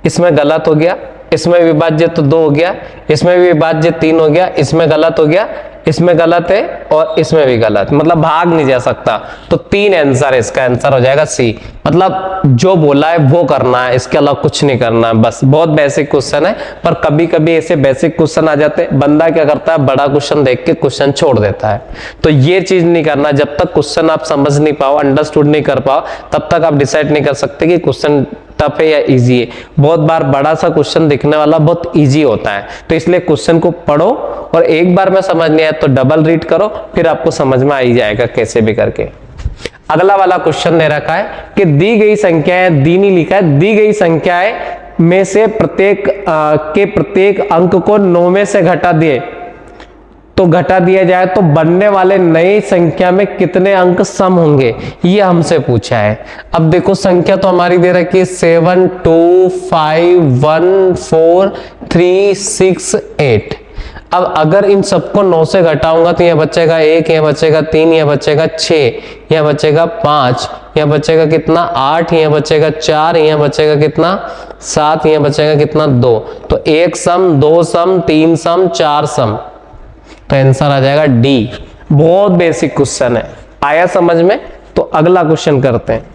इसमें गलत हो गया, इसमें विभाज्य तो 2 हो गया, इसमें विभाज्य 3 हो गया, इसमें गलत हो गया, इसमें गलत है और इसमें भी गलत, मतलब भाग नहीं जा सकता। तो 3 आंसर है, इसका आंसर हो जाएगा सी। मतलब जो बोला है वो करना है, इसके अलावा कुछ नहीं करना है। बस बहुत बेसिक क्वेश्चन है, पर कभी कभी ऐसे बेसिक क्वेश्चन आ जाते हैं, बंदा क्या करता है, बड़ा क्वेश्चन देख के क्वेश्चन छोड़ देता है। तो ये चीज नहीं करना, जब तक क्वेश्चन आप समझ नहीं पाओ, अंडरस्टूड नहीं कर पाओ, तब तक आप डिसाइड नहीं कर सकते कि क्वेश्चन टफ है या इजी है। बहुत बार बड़ा सा क्वेश्चन दिखने वाला बहुत इजी होता है, तो इसलिए क्वेश्चन को पढ़ो और एक बार में समझ नहीं आया तो डबल रीड करो, फिर आपको समझ में आ ही जाएगा कैसे भी करके। अगला वाला क्वेश्चन दे रखा है कि दी गई संख्याएं, दी नहीं लिखा है, दी गई संख्याएं में से प्रत्येक अंक को 9 में से घटा दिया जाए तो बनने वाले नई संख्या में कितने अंक सम होंगे, ये हमसे पूछा है। अब देखो संख्या तो हमारी दे रखी है 7 2 5 1 4 3 6 8। अब अगर इन सबको 9 से घटाऊंगा तो यहाँ बचेगा 1, यहाँ बचेगा 3, यहाँ बचेगा 6, यहाँ बचेगा 5, यहाँ बचेगा कितना 8, यहाँ बचेगा 4, यहाँ बचेगा कितना 7, यहाँ बचेगा कितना 2। तो 1 सम, 2 सम, 3 सम, 4 सम, तो आंसर आ जाएगा डी। बहुत बेसिक क्वेश्चन है, आया समझ में। तो अगला क्वेश्चन करते हैं।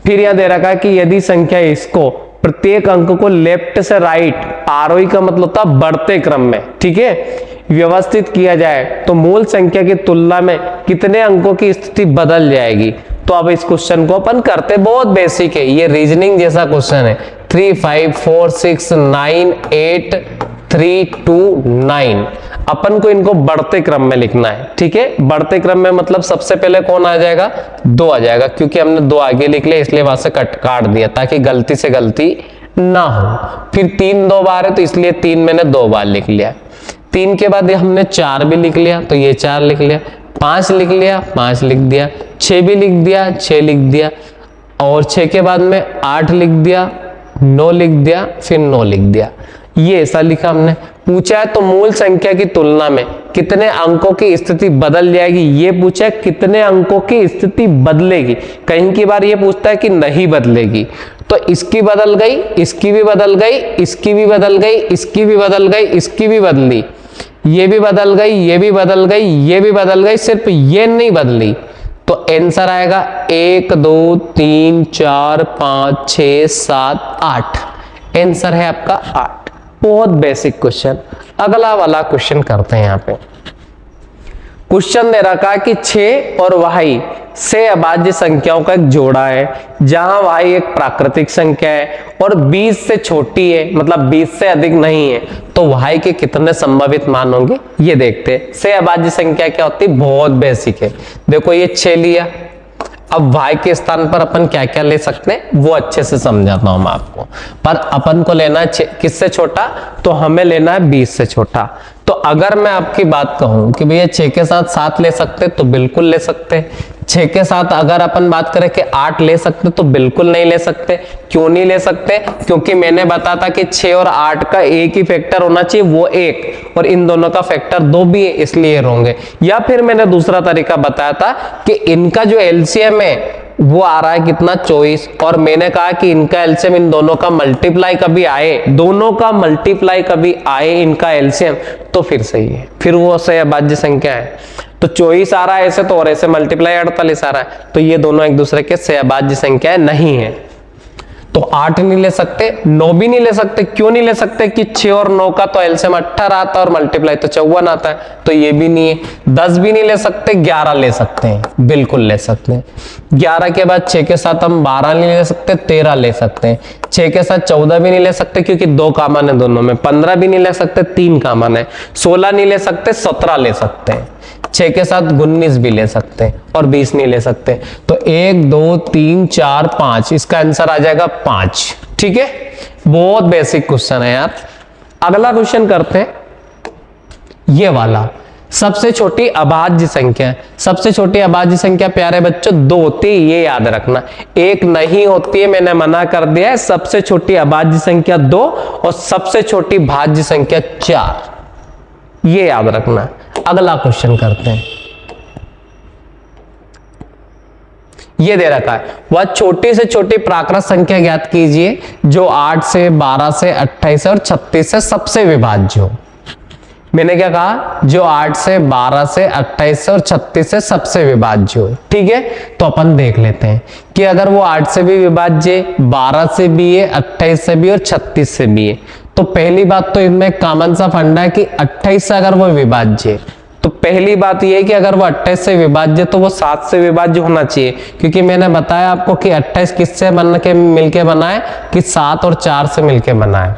फिर यह दे रखा है कि यदि संख्या इसको प्रत्येक अंक को लेफ्ट से राइट, आरोही का मतलब था बढ़ते क्रम में, ठीक है, व्यवस्थित किया जाए तो मूल संख्या की तुलना में कितने अंकों की स्थिति बदल जाएगी। तो अब इस क्वेश्चन को अपन करते, बहुत बेसिक है, ये रीजनिंग जैसा क्वेश्चन है। 3 5 4 6 9 8 3 2 9, अपन को इनको बढ़ते क्रम में लिखना है, ठीक है। बढ़ते क्रम में मतलब सबसे पहले कौन आ जाएगा, 2 आ जाएगा, क्योंकि हमने 2 आगे लिख लिया इसलिए वहां से काट दिया ताकि गलती से गलती ना हो। फिर 3 2 बार है तो इसलिए 3 मैंने 2 बार लिख लिया। 3 के बाद हमने 4 भी लिख लिया तो ये 4 लिख लिया, 5 लिख लिया, 5 लिख दिया, 6 भी लिख दिया, 6 लिख दिया, और 6 के बाद में 8 लिख दिया, 9 लिख दिया, फिर 9 लिख दिया। ये ऐसा लिखा हमने। पूछा है तो मूल संख्या की तुलना में कितने अंकों की स्थिति बदल जाएगी, ये पूछा है कितने अंकों की स्थिति बदलेगी। कहीं की बार ये पूछता है कि नहीं बदलेगी, तो इसकी बदल गई, इसकी भी बदल गई, इसकी भी बदल गई, इसकी भी बदल गई, इसकी भी बदली, ये भी बदल गई, ये भी बदल गई, ये भी बदल गई, सिर्फ ये नहीं बदली। तो आंसर आएगा 1 2 3 4 5 6 7 8। आंसर है आपका 8। बहुत बेसिक क्वेश्चन। अगला वाला क्वेश्चन करते हैं। यहाँ पे क्वेश्चन दे रखा है कि 6 और y से अभाज्य संख्याओं का एक जोड़ा है, जहां y एक प्राकृतिक संख्या है और 20 से छोटी है, मतलब 20 से अधिक नहीं है, तो y के कितने संभावित मान होंगे ये देखते हैं। से अभाज्य संख्या क्या होती है, बहुत बेसिक है। देखो ये 6 लिया, अब y के स्थान पर अपन क्या क्या ले सकते हैं वो अच्छे से समझाता हूं मैं आपको। पर अपन को लेना है किससे छोटा, तो हमें लेना है 20 से छोटा। तो अगर मैं आपकी बात कहूं कि भैया 6 के साथ 7 ले सकते तो बिल्कुल ले सकते। 6 के साथ अगर अपन बात करें कि 8 ले सकते तो बिल्कुल नहीं ले सकते। क्यों नहीं ले सकते, क्योंकि मैंने बताया था कि 6 और 8 का एक ही फैक्टर होना चाहिए, वो 1, और इन दोनों का फैक्टर 2 भी है, इसलिए होंगे। या फिर मैंने दूसरा तरीका बताया था कि इनका जो एलसीएम है वो आ रहा है कितना 24, और मैंने कहा कि इनका एलसीएम इन दोनों का मल्टीप्लाई कभी आए, दोनों का मल्टीप्लाई कभी आए इनका एलसीएम, तो फिर सही है, फिर वो से अभाज्य संख्या है। तो 24 आ रहा है ऐसे, तो और ऐसे मल्टीप्लाई 48 आ रहा है, तो ये दोनों एक दूसरे के से अभाज्य संख्या नहीं है। तो 8 नहीं ले सकते, 9 भी नहीं ले सकते। क्यों नहीं ले सकते कि 6 और 9 का तो एलसीएम 18 आता है और मल्टीप्लाई तो 54 आता है, तो ये भी नहीं है। 10 भी नहीं ले सकते, 11 ले सकते हैं, बिल्कुल ले सकते हैं। 11 के बाद 6 के साथ हम 12 नहीं ले सकते, 13 ले सकते हैं। 6 के साथ 14 भी नहीं ले सकते क्योंकि 2 कॉमन है दोनों में। 15 भी नहीं ले सकते, 3 कॉमन है। 16 नहीं ले सकते, 17 ले सकते हैं। 6 के साथ 19 भी ले सकते हैं और 20 नहीं ले सकते। तो 1 2 3 4 5, इसका आंसर आ जाएगा 5। ठीक है, बहुत बेसिक क्वेश्चन है यार। अगला क्वेश्चन करते हैं, ये वाला सबसे छोटी अभाज्य संख्या। सबसे छोटी अभाज्य संख्या प्यारे बच्चों 2 होती है, ये याद रखना। 1 नहीं होती है, मैंने मना कर दिया है। सबसे छोटी अभाज्य संख्या 2 और सबसे छोटी भाज्य संख्या 4, ये याद रखना। अगला क्वेश्चन करते हैं, ये दे रखा है, वह छोटी से छोटी प्राकृत संख्या ज्ञात कीजिए जो 8 से 12 से 28 और 36 से सबसे विभाज्य हो। मैंने क्या कहा, जो 8 से 12 से 28 और 36 से सबसे विभाज्य हो। ठीक है, तो अपन देख लेते हैं कि अगर वो 8 से भी विभाज्य, 12 से भी है, 28 से भी और 36 से भी है, तो पहली बात तो इनमें कॉमन सा फंडा है कि 28 से अगर वो विभाज्य है, तो पहली बात ये है कि अगर वो 28 से विभाज्य तो वो 7 से विभाज्य होना चाहिए, क्योंकि मैंने बताया आपको कि 28 किससे बन के मिलके बना है, कि 7 और 4 से मिलके बना है।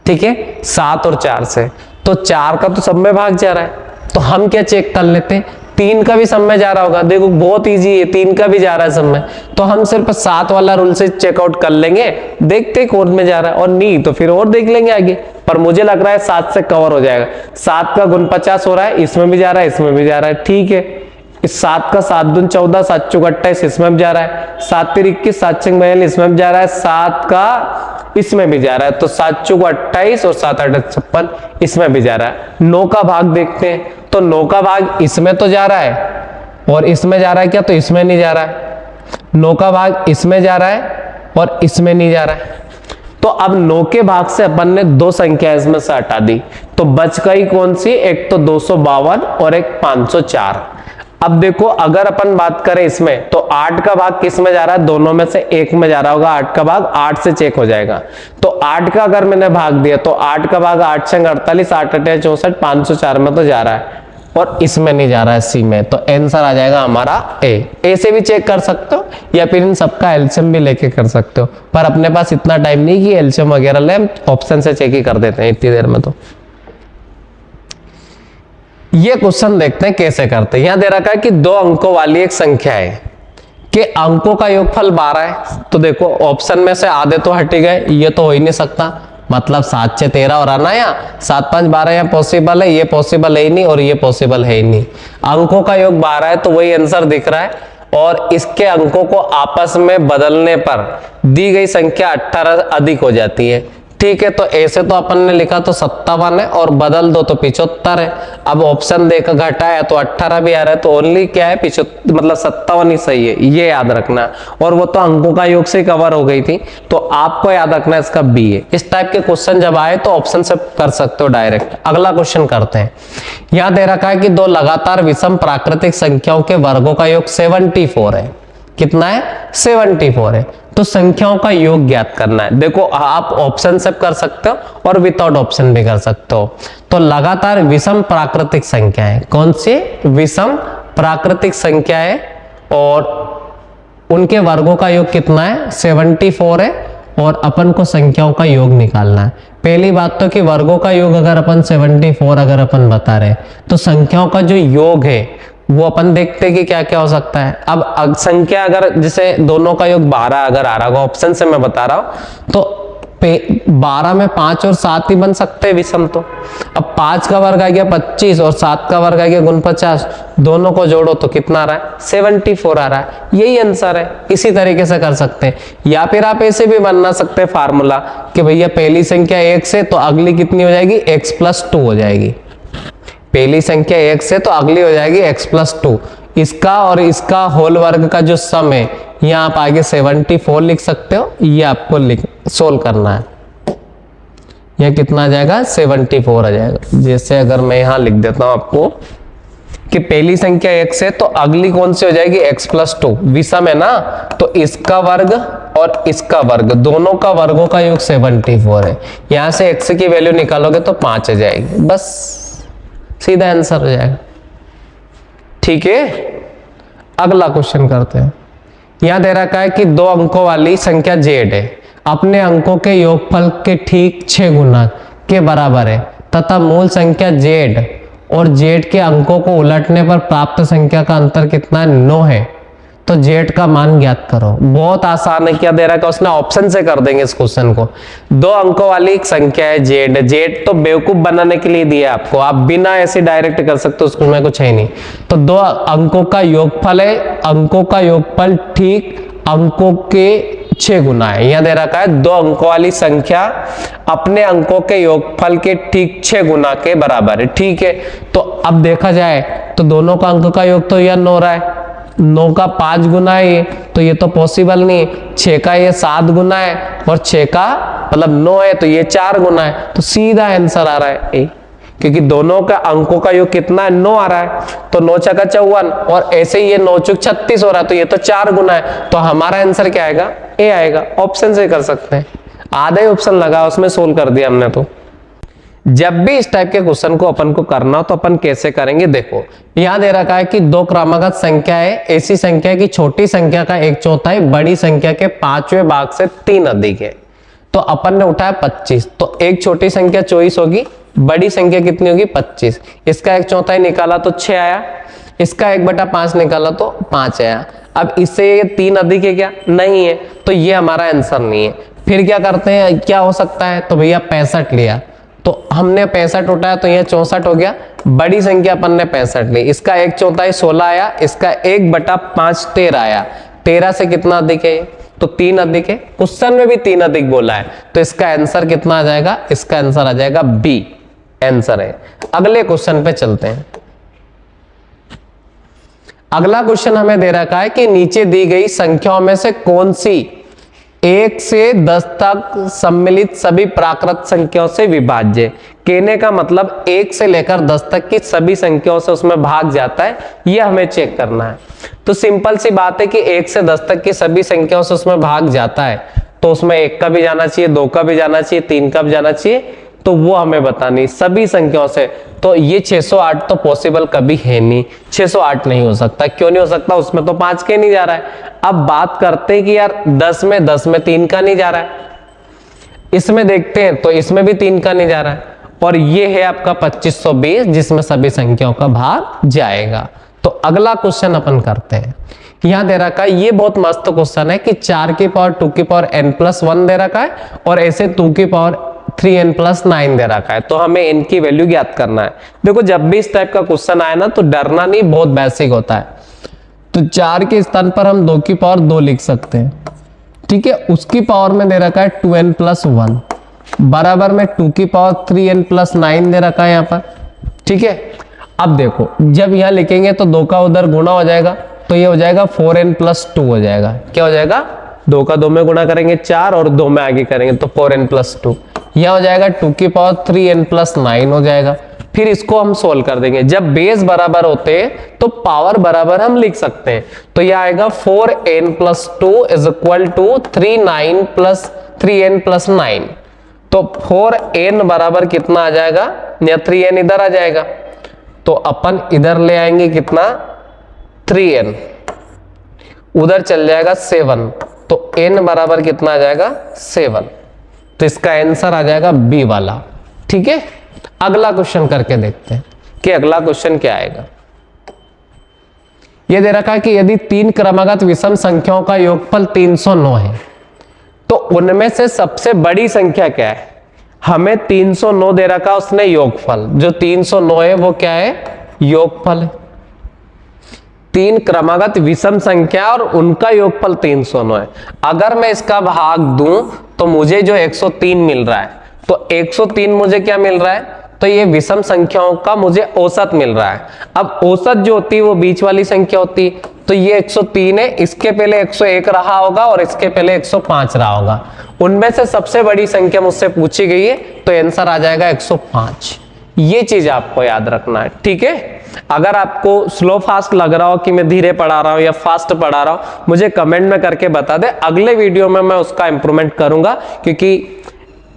ठीक है, 7 और 4 से, तो 4 का तो सब में भाग जा रहा है, तो हम क्या चेक कर लेते हैं, 3 का भी सब में जा रहा होगा। देखो बहुत इजी है, 3 का भी जा रहा है सब में, तो हम सिर्फ 7 वाला रूल से चेकआउट कर लेंगे, देखते कौन में जा रहा है, और नहीं तो फिर और देख लेंगे आगे। पर मुझे लग रहा है 7 से कवर हो जाएगा। 7 का गुण 50 हो रहा है, इसमें भी जा रहा है, इसमें भी जा रहा है। ठीक है, इस 7 का 7 दून 14, 7 चौक 28, इसमें भी जा रहा है। 7 तीर 21, 7 छंग 42, इसमें भी जा रहा है। 7 का इसमें भी जा रहा है, तो 7 चौक 28 और 7 8 56, इसमें भी जा रहा है। 9 का भाग देखते हैं, तो 9 का भाग इसमें तो जा रहा है और इसमें जा रहा है क्या, तो इसमें नहीं जा रहा है। 9 का भाग इसमें जा रहा है और इसमें नहीं जा रहा है। तो अब 9 के भाग से अपन ने 2 संख्या इसमें से हटा दी, तो बच गई कौन सी, एक तो 252 और एक 504। अब देखो अगर अपन बात करें इसमें, तो 8 का भाग किस में जा रहा है, दोनों में से एक में जा रहा होगा। 8 का भाग 8 से चेक हो जाएगा, तो 8 का अगर मैंने भाग दिया तो 8 का भाग 8 छंग 48, 8 8 64, 504 में तो जा रहा है और इसमें नहीं जा रहा है, सी में। तो आंसर आ जाएगा हमारा ए से भी चेक कर सकते हो या फिर इन सबका एलसीएम भी लेके कर सकते हो, पर अपने पास इतना टाइम नहीं कि एलसीएम वगैरह ले, ऑप्शन से चेक ही कर देते हैं इतनी देर में। तो ये क्वेश्चन देखते हैं कैसे करते हैं। यहां दे रखा है कि 2 अंकों वाली एक संख्या है कि अंकों का योगफल 12 है। तो देखो ऑप्शन में से आधे तो हट गए, ये तो हो ही नहीं सकता, मतलब 7 6 13 और आना, या 7 5 12 यहाँ पॉसिबल है, ये पॉसिबल है ही नहीं और ये पॉसिबल है ही नहीं। अंकों का योग 12 है, तो वही आंसर दिख रहा है, और इसके अंकों को आपस में बदलने पर दी गई संख्या 18 अधिक हो जाती है। ठीक है, तो ऐसे तो अपन ने लिखा तो 57 है और बदल दो तो 75 है। अब ऑप्शन देखा घटाया तो 18 भी आ रहा है, तो ओनली क्या है, 75, मतलब 57 ही सही है, ये याद रखना। और वो तो अंकों का योग से कवर हो गई थी, तो आपको याद रखना इसका बी है। इस टाइप के क्वेश्चन जब आए तो ऑप्शन से कर सकते हो डायरेक्ट। अगला क्वेश्चन करते हैं। यहां दे रखा है कि 2 लगातार विषम प्राकृतिक संख्याओं के वर्गों का योग 74 है। कितना है, 74 है। तो संख्याओं का योग ज्ञात करना है। देखो आप ऑप्शन से कर सकते हो और विदाउट ऑप्शन भी कर सकते हो। तो लगातार विषम प्राकृतिक संख्या है, कौन सी, विषम प्राकृतिक संख्या है, और उनके वर्गों का योग कितना है, 74 है, और अपन को संख्याओं का योग निकालना है। पहली बात तो कि वर्गों का योग अगर अपन 74 अगर अपन बता रहे, तो संख्याओं का जो योग है वो अपन देखते हैं कि क्या क्या हो सकता है। अब संख्या अगर जैसे दोनों का योग 12 अगर आ रहा होगा, ऑप्शन से मैं बता रहा हूं, तो 12 में 5 और 7 ही बन सकते हैं विषम। तो अब 5 का वर्ग आ गया 25 और 7 का वर्ग आ गया गुण 50, दोनों को जोड़ो तो कितना आ रहा है, 74 आ रहा है। यही आंसर है। इसी तरीके से कर सकते हैं, या फिर आप ऐसे भी बना सकते हैं फार्मूला कि भैया पहली संख्या 1 से तो अगली कितनी हो जाएगी, x+2 हो जाएगी। पहली संख्या 1 से तो अगली हो जाएगी x+2। इसका और इसका होल वर्ग का जो सम है, यहाँ आप आगे 74 लिख सकते हो, ये आपको सोल्व करना है। यह कितना आ जाएगा, 74 आ जाएगा। जैसे अगर मैं यहाँ लिख देता हूँ आपको कि पहली संख्या 1 से तो अगली कौन सी हो जाएगी, x+2, विषम है ना, तो इसका वर्ग और इसका वर्ग, दोनों का वर्गों का योग 74 है। यहाँ से x की वैल्यू निकालोगे तो 5 आ जाएगी, बस सीधा आंसर हो जाएगा। ठीक है, अगला क्वेश्चन करते हैं। यहां दे रखा है कि 2 अंकों वाली संख्या z है, अपने अंकों के योगफल के ठीक 6 गुना के बराबर है तथा मूल संख्या z और जेड के अंकों को उलटने पर प्राप्त संख्या का अंतर कितना है, 9 है। तो जेड का मान ज्ञात करो। बहुत आसान है, क्या दे रखा है उसने, ऑप्शन से कर देंगे इस क्वेश्चन को। 2 अंकों वाली एक संख्या है जेड, जेड तो बेवकूफ बनाने के लिए दिया है आपको, आप बिना ऐसे डायरेक्ट कर सकते हो, उसमें कुछ है नहीं। तो 2 अंकों का योगफल है, अंकों का योगफल ठीक अंकों के 6 गुना है। यहां दे रखा है 2 अंकों वाली संख्या अपने अंकों के योगफल के ठीक 6 गुना के बराबर है, ठीक है। तो अब देखा जाए तो दोनों का अंक का योग तो यह 9 रहा है, 9 का 5 गुना है ये, तो ये तो पॉसिबल नहीं। 6 का ये 7 गुना है और 6 का मतलब 9 है, तो ये 4 गुना है। तो सीधा आंसर आ रहा है ए, क्योंकि दोनों का अंकों का योग कितना है, 9 आ रहा है। तो 9 छक्का 54 और ऐसे ही ये 9 चौक 36 हो रहा है, तो ये तो 4 गुना है। तो हमारा आंसर क्या आएगा, ए आएगा। ऑप्शन से कर सकते हैं, आधा ही ऑप्शन लगा उसमें सोल्व कर दिया हमने। तो जब भी इस टाइप के क्वेश्चन को अपन को करना हो तो अपन कैसे करेंगे, देखो यहां दे रखा है कि 2 क्रमागत संख्या है, ऐसी संख्या की छोटी संख्या का 1/4 बड़ी संख्या के 5वें भाग से 3 अधिक है। तो अपन ने उठाया 25, तो एक छोटी संख्या 24 होगी, बड़ी संख्या कितनी होगी 25। इसका 1/4 निकाला तो 6 आया, इसका 1/5 निकाला तो 5 आया। अब इससे ये 3 अधिक है क्या, नहीं है, तो ये हमारा आंसर नहीं है। फिर क्या करते हैं, क्या हो सकता है, तो भैया 65 लिया, तो हमने 65 उठाया तो यह 64 हो गया, बड़ी संख्या अपन ने 65 ली, इसका 1/4 16 आया, इसका 1/5 13 आया। 13 से कितना अधिक है, तो 3 अधिक है। क्वेश्चन में भी 3 अधिक बोला है, तो इसका आंसर कितना आ जाएगा, इसका आंसर आ जाएगा बी, आंसर है। अगले क्वेश्चन पे चलते हैं। अगला क्वेश्चन हमें दे रखा है कि नीचे दी गई संख्याओं में से कौन सी 1 से 10 तक सम्मिलित सभी प्राकृत संख्याओं से विभाज्य। कहने का मतलब 1 से लेकर 10 तक की सभी संख्याओं से उसमें भाग जाता है, यह हमें चेक करना है। तो सिंपल सी बात है कि 1 से 10 तक की सभी संख्याओं से उसमें भाग जाता है, तो उसमें 1 का भी जाना चाहिए, 2 का भी जाना चाहिए, 3 का भी जाना चाहिए, तो वो हमें बतानी सभी संख्याओं से। तो ये 608 तो पॉसिबल कभी है नहीं, 608 नहीं हो सकता। क्यों नहीं हो सकता, उसमें तो 5 के नहीं जा रहा है। अब बात करते हैं कि यार 10 में 3 का नहीं जा रहा है, इसमें देखते हैं तो इसमें भी 3 का नहीं जा रहा है, और ये है आपका 2520 जिसमें सभी संख्याओं का भाग जाएगा। तो अगला क्वेश्चन अपन करते हैं। यहां दे रखा है, ये बहुत मस्त क्वेश्चन है कि 4 की पावर 2 की पावर n+1 दे रखा है और ऐसे 2 की पावर 3n+9 दे रखा है। तो हमें n की वैल्यू ज्ञात करना है। देखो जब भी इस टाइप का क्वेश्चन आए ना तो डरना नहीं, बहुत बेसिक होता है। तो 4 के स्थान पर हम 2 की पावर 2 लिख सकते हैं, ठीक है। उसकी पावर में दे रखा है 2n+1 बराबर में 2 की पावर 3n+9 दे रखा है यहाँ पर, ठीक है। अब देखो जब यहाँ लिखेंगे तो 2 का उधर गुणा हो जाएगा, तो ये हो जाएगा 4n+2 हो जाएगा। क्या हो जाएगा, 2 का 2 में गुणा करेंगे 4 और 2 में आगे करेंगे तो 4n+2। यह हो जाएगा 2 की पावर 3n+9 हो जाएगा। फिर इसको हम सोल्व कर देंगे, जब बेस बराबर होते हैं तो पावर बराबर हम लिख सकते हैं। तो यह आएगा 4n+2 is equal to 3n+9। तो 4n बराबर कितना आ जाएगा, या 3n इधर आ जाएगा, तो अपन इधर ले आएंगे कितना 3n, उधर चल जाएगा 7, तो n बराबर कितना आ जाएगा 7। तो इसका आंसर आ जाएगा बी वाला, ठीक है। अगला क्वेश्चन करके देखते हैं कि अगला क्वेश्चन क्या आएगा। यह दे रखा है कि यदि 3 क्रमागत विषम संख्याओं का योगफल 309 है तो उनमें से सबसे बड़ी संख्या क्या है। हमें 309 दे रखा उसने योगफल, जो 309 है वो क्या है, योगफल है। 3 क्रमागत विषम संख्या और उनका योगफल 309 है। अगर मैं इसका भाग दूं तो मुझे जो 103 मिल रहा है, तो 103 मुझे क्या मिल रहा है, तो ये विषम संख्याओं का मुझे औसत मिल रहा है। अब औसत जो होती है वो बीच वाली संख्या होती है, तो ये 103 है, इसके पहले 101 रहा होगा और इसके पहले 105 रहा होगा। उनमें से सबसे बड़ी संख्या मुझसे पूछी गई है, तो आंसर आ जाएगा 105। ये चीज आपको याद रखना है, ठीक है। अगर आपको स्लो फास्ट लग रहा हो कि मैं धीरे पढ़ा रहा हूं या फास्ट पढ़ा रहा हूं, मुझे कमेंट में करके बता दे, अगले वीडियो में मैं उसका इंप्रूवमेंट करूंगा। क्योंकि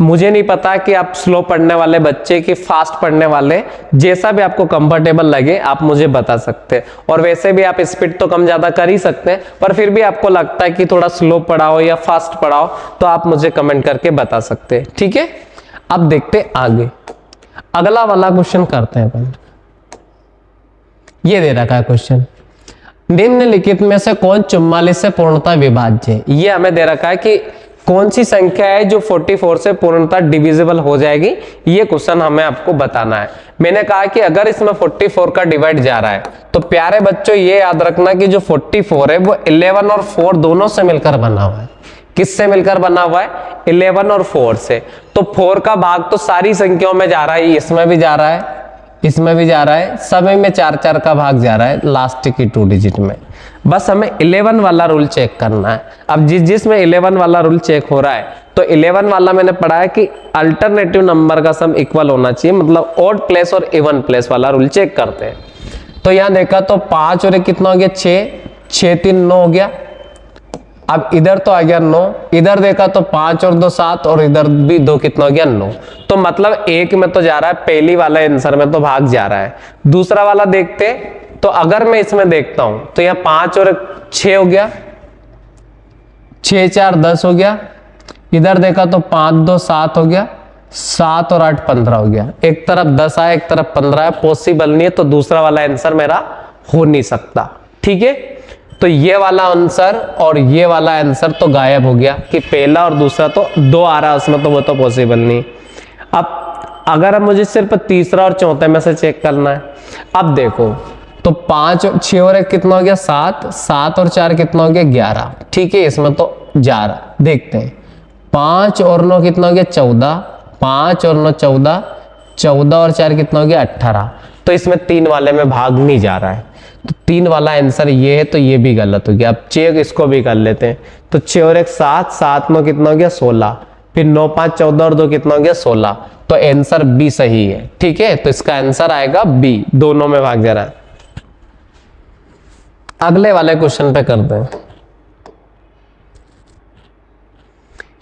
मुझे नहीं पता कि आप स्लो पढ़ने वाले बच्चे की फास्ट पढ़ने वाले, जैसा भी आपको कंफर्टेबल लगे आप मुझे बता सकते हैं। और वैसे भी आप स्पीड तो कम ज्यादा कर ही सकते हैं, पर फिर भी आपको लगता है कि थोड़ा स्लो पढ़ाओ या फास्ट पढ़ाओ तो आप मुझे कमेंट करके बता सकते हैं, ठीक है। अब देखते हैं आगे, अगला वाला क्वेश्चन करते हैं अपन। ये दे रखा है क्वेश्चन, निम्नलिखित में से कौन 44 से पूर्णतः विभाज्य है। ये हमें दे रखा है कि कौन सी संख्या है जो 44 से पूर्णतः डिविजिबल हो जाएगी, ये क्वेश्चन हमें आपको बताना है। मैंने कहा कि अगर इसमें 44 का डिवाइड जा रहा है तो प्यारे बच्चों ये याद रखना कि जो 44 है वो 11 और 4 दोनों से मिलकर बना हुआ है। किससे मिलकर बना हुआ है? 11 और 4 से। तो 4 का भाग तो सारी संख्याओं में जा रहा है, इसमें भी जा रहा है, इसमें भी जा रहा है, सभी में 4-4 का भाग जा रहा है लास्ट की 2 डिजिट में। बस हमें 11 वाला रूल चेक करना है। अब जिसमें 11 वाला रूल चेक हो रहा है तो 11 वाला मैंने पढ़ा है कि अल्टरनेटिव नंबर का सम इक्वल होना चाहिए, मतलब ऑड प्लेस और इवन प्लेस वाला रूल चेक करते हैं। तो यहां देखा तो 5 और 1 कितना हो गया? 6, 3 9 हो गया। अब इधर तो आ गया 9, इधर देखा तो 5 और 2 7 और इधर भी 2 कितना हो गया? 9। तो मतलब एक में तो जा रहा है, पहली वाला आंसर में तो भाग जा रहा है। दूसरा वाला देखते तो अगर मैं इसमें देखता हूं तो यह 5 और 6 हो गया, 6 4 10 हो गया। इधर देखा तो 5 2 7 हो गया, 7 और 8 15 हो गया। एक तरफ 10 आया, एक तरफ 15 है, पॉसिबल नहीं है, तो दूसरा वाला आंसर मेरा हो नहीं सकता। ठीक है, तो ये वाला आंसर और ये वाला आंसर तो गायब हो गया कि पहला और दूसरा तो 2 आ रहा है उसमें, तो वो तो पॉसिबल नहीं। अब अगर मुझे सिर्फ तीसरा और चौथे में से चेक करना है, अब देखो तो 5 6 और 1 कितना हो गया? 7, 7 और 4 कितना हो गया? 11। ठीक है, इसमें तो जा रहा, देखते हैं। 5 और 9 कितना हो गया? 14, 5 और 9 14, 14 और 4 कितना हो गया? 18। तो इसमें 3 वाले में भाग नहीं जा रहा है, तो 3 वाला आंसर ये है, तो ये भी गलत हो गया। अब चेक इसको भी कर लेते हैं। तो 6 और 1 7, 7 9 कितना हो गया? 16, फिर 9 5 14 और 2 कितना हो गया? 16। तो आंसर बी सही है। ठीक है, तो इसका आंसर आएगा बी, दोनों में भाग जा रहा है। अगले वाले क्वेश्चन पे करते हैं।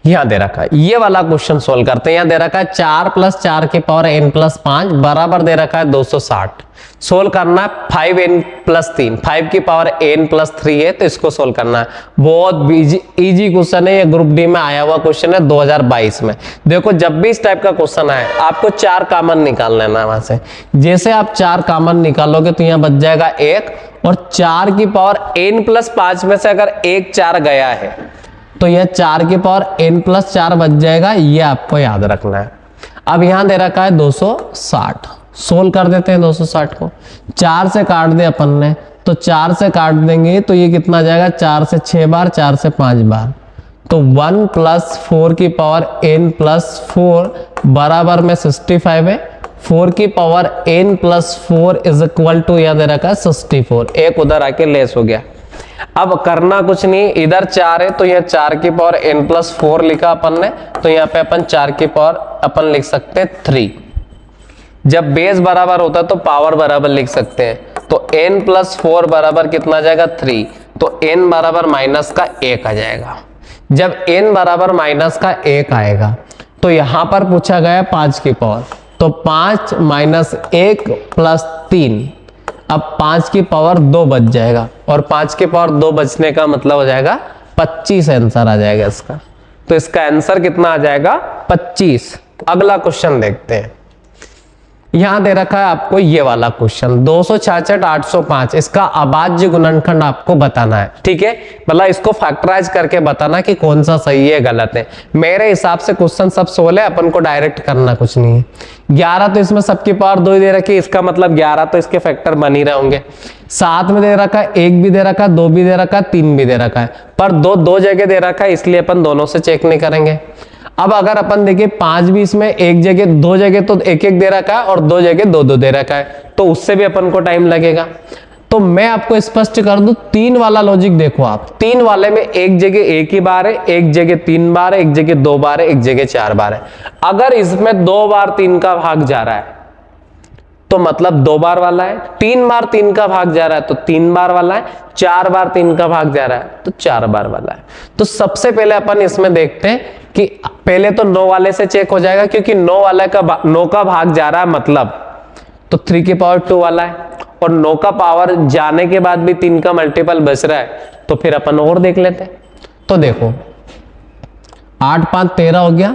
यहां दे रखा है, ये वाला क्वेश्चन सोल्व करते हैं। यहां दे रखा है 4 + 4 की पावर n + 5 बराबर दे रखा है 260। सोल्व करना है 5n + 3, 5 की पावर n + 3 है, तो इसको सोल्व करना है। बहुत इजी क्वेश्चन है, ये ग्रुप डी में आया हुआ क्वेश्चन है 2022 में। देखो जब भी इस टाइप का क्वेश्चन आए आपको 4 कॉमन निकाल लेना है वहां से। जैसे आप 4 कॉमन निकालोगे तो यहाँ बच जाएगा 1, और 4 की पावर n + 5 में से अगर 1 4 गया है तो यह 4 की पावर n + 4 बच जाएगा, ये आपको याद रखना है। अब यहां दे रखा है 260, सोल्व कर देते हैं 260 को। 4 से काट दे अपन ने, तो 4 से काट देंगे तो ये कितना जाएगा? 4 से 6 बार, 4 से 5 बार, तो 1 + 4 की पावर n + 4 बराबर में 65 है। 4 की पावर n + 4 = यहां दे रखा है 64। एक उधर आके लेस हो गया। अब करना कुछ नहीं, इधर 4 है तो यह 4 की पावर n + 4 लिखा अपन ने, तो यहाँ पे अपन 4 की पावर अपन लिख सकते हैं 3। जब बेस बराबर होता है तो पावर बराबर लिख सकते हैं, तो n + 4 बराबर कितना जाएगा? 3, तो n बराबर -1 आ जाएगा। जब n बराबर -1 आएगा तो यहां पर पूछा गया 5 की पावर, तो 5 - 1 + 3, अब 5 की पावर 2 बच जाएगा, और 5 की पावर 2 बचने का मतलब हो जाएगा 25 आंसर आ जाएगा इसका। तो इसका आंसर कितना आ जाएगा? 25। अगला क्वेश्चन देखते हैं। यहां दे रखा है आपको ये वाला क्वेश्चन 266 805, इसका अभाज्य गुणनखंड आपको बताना है। ठीक है, मतलब इसको फैक्टराइज करके बताना कि कौन सा सही है गलत है। मेरे हिसाब से क्वेश्चन सब 16 है, अपन को डायरेक्ट करना कुछ नहीं है। 11 तो इसमें सबकी पावर 2 ही दे रखी है, इसका मतलब 11 तो इसके फैक्टर बन ही रहे होंगे। 7 में दे रखा है, 1 भी दे रखा है, 2 भी दे रखा है, 3 भी दे रखा है, पर 2 जगह दे रखा है, इसलिए अपन दोनों से चेक नहीं करेंगे। अब अगर अपन देखें 5 भी इसमें 1 जगह 2 जगह तो 1 दे रखा है और 2 जगह 2 दे रखा है, तो उससे भी अपन को टाइम लगेगा। तो मैं आपको स्पष्ट कर दूं, 3 वाला लॉजिक देखो आप। 3 वाले में 1 जगह 1 ही बार है, 1 जगह 3 बार है, 1 जगह 2 बार है, 1 जगह 4 बार है। अगर इसमें 2 बार 3 का भाग जा रहा है तो मतलब 2 बार वाला है, 3 बार 3 का भाग जा रहा है तो 3 बार वाला है, 4 बार 3 का भाग जा रहा है तो 4 बार वाला है। तो सबसे पहले अपन इसमें देखते हैं कि पहले तो 9 वाले से चेक हो जाएगा, क्योंकि 9 वाले का 9 का भाग जा रहा है मतलब, तो 3 की पावर 2 वाला है, और 9 का पावर जाने के बाद भी 3 का मल्टीपल बच रहा है, तो फिर अपन और देख लेते हैं। तो देखो 8 5 13 हो गया,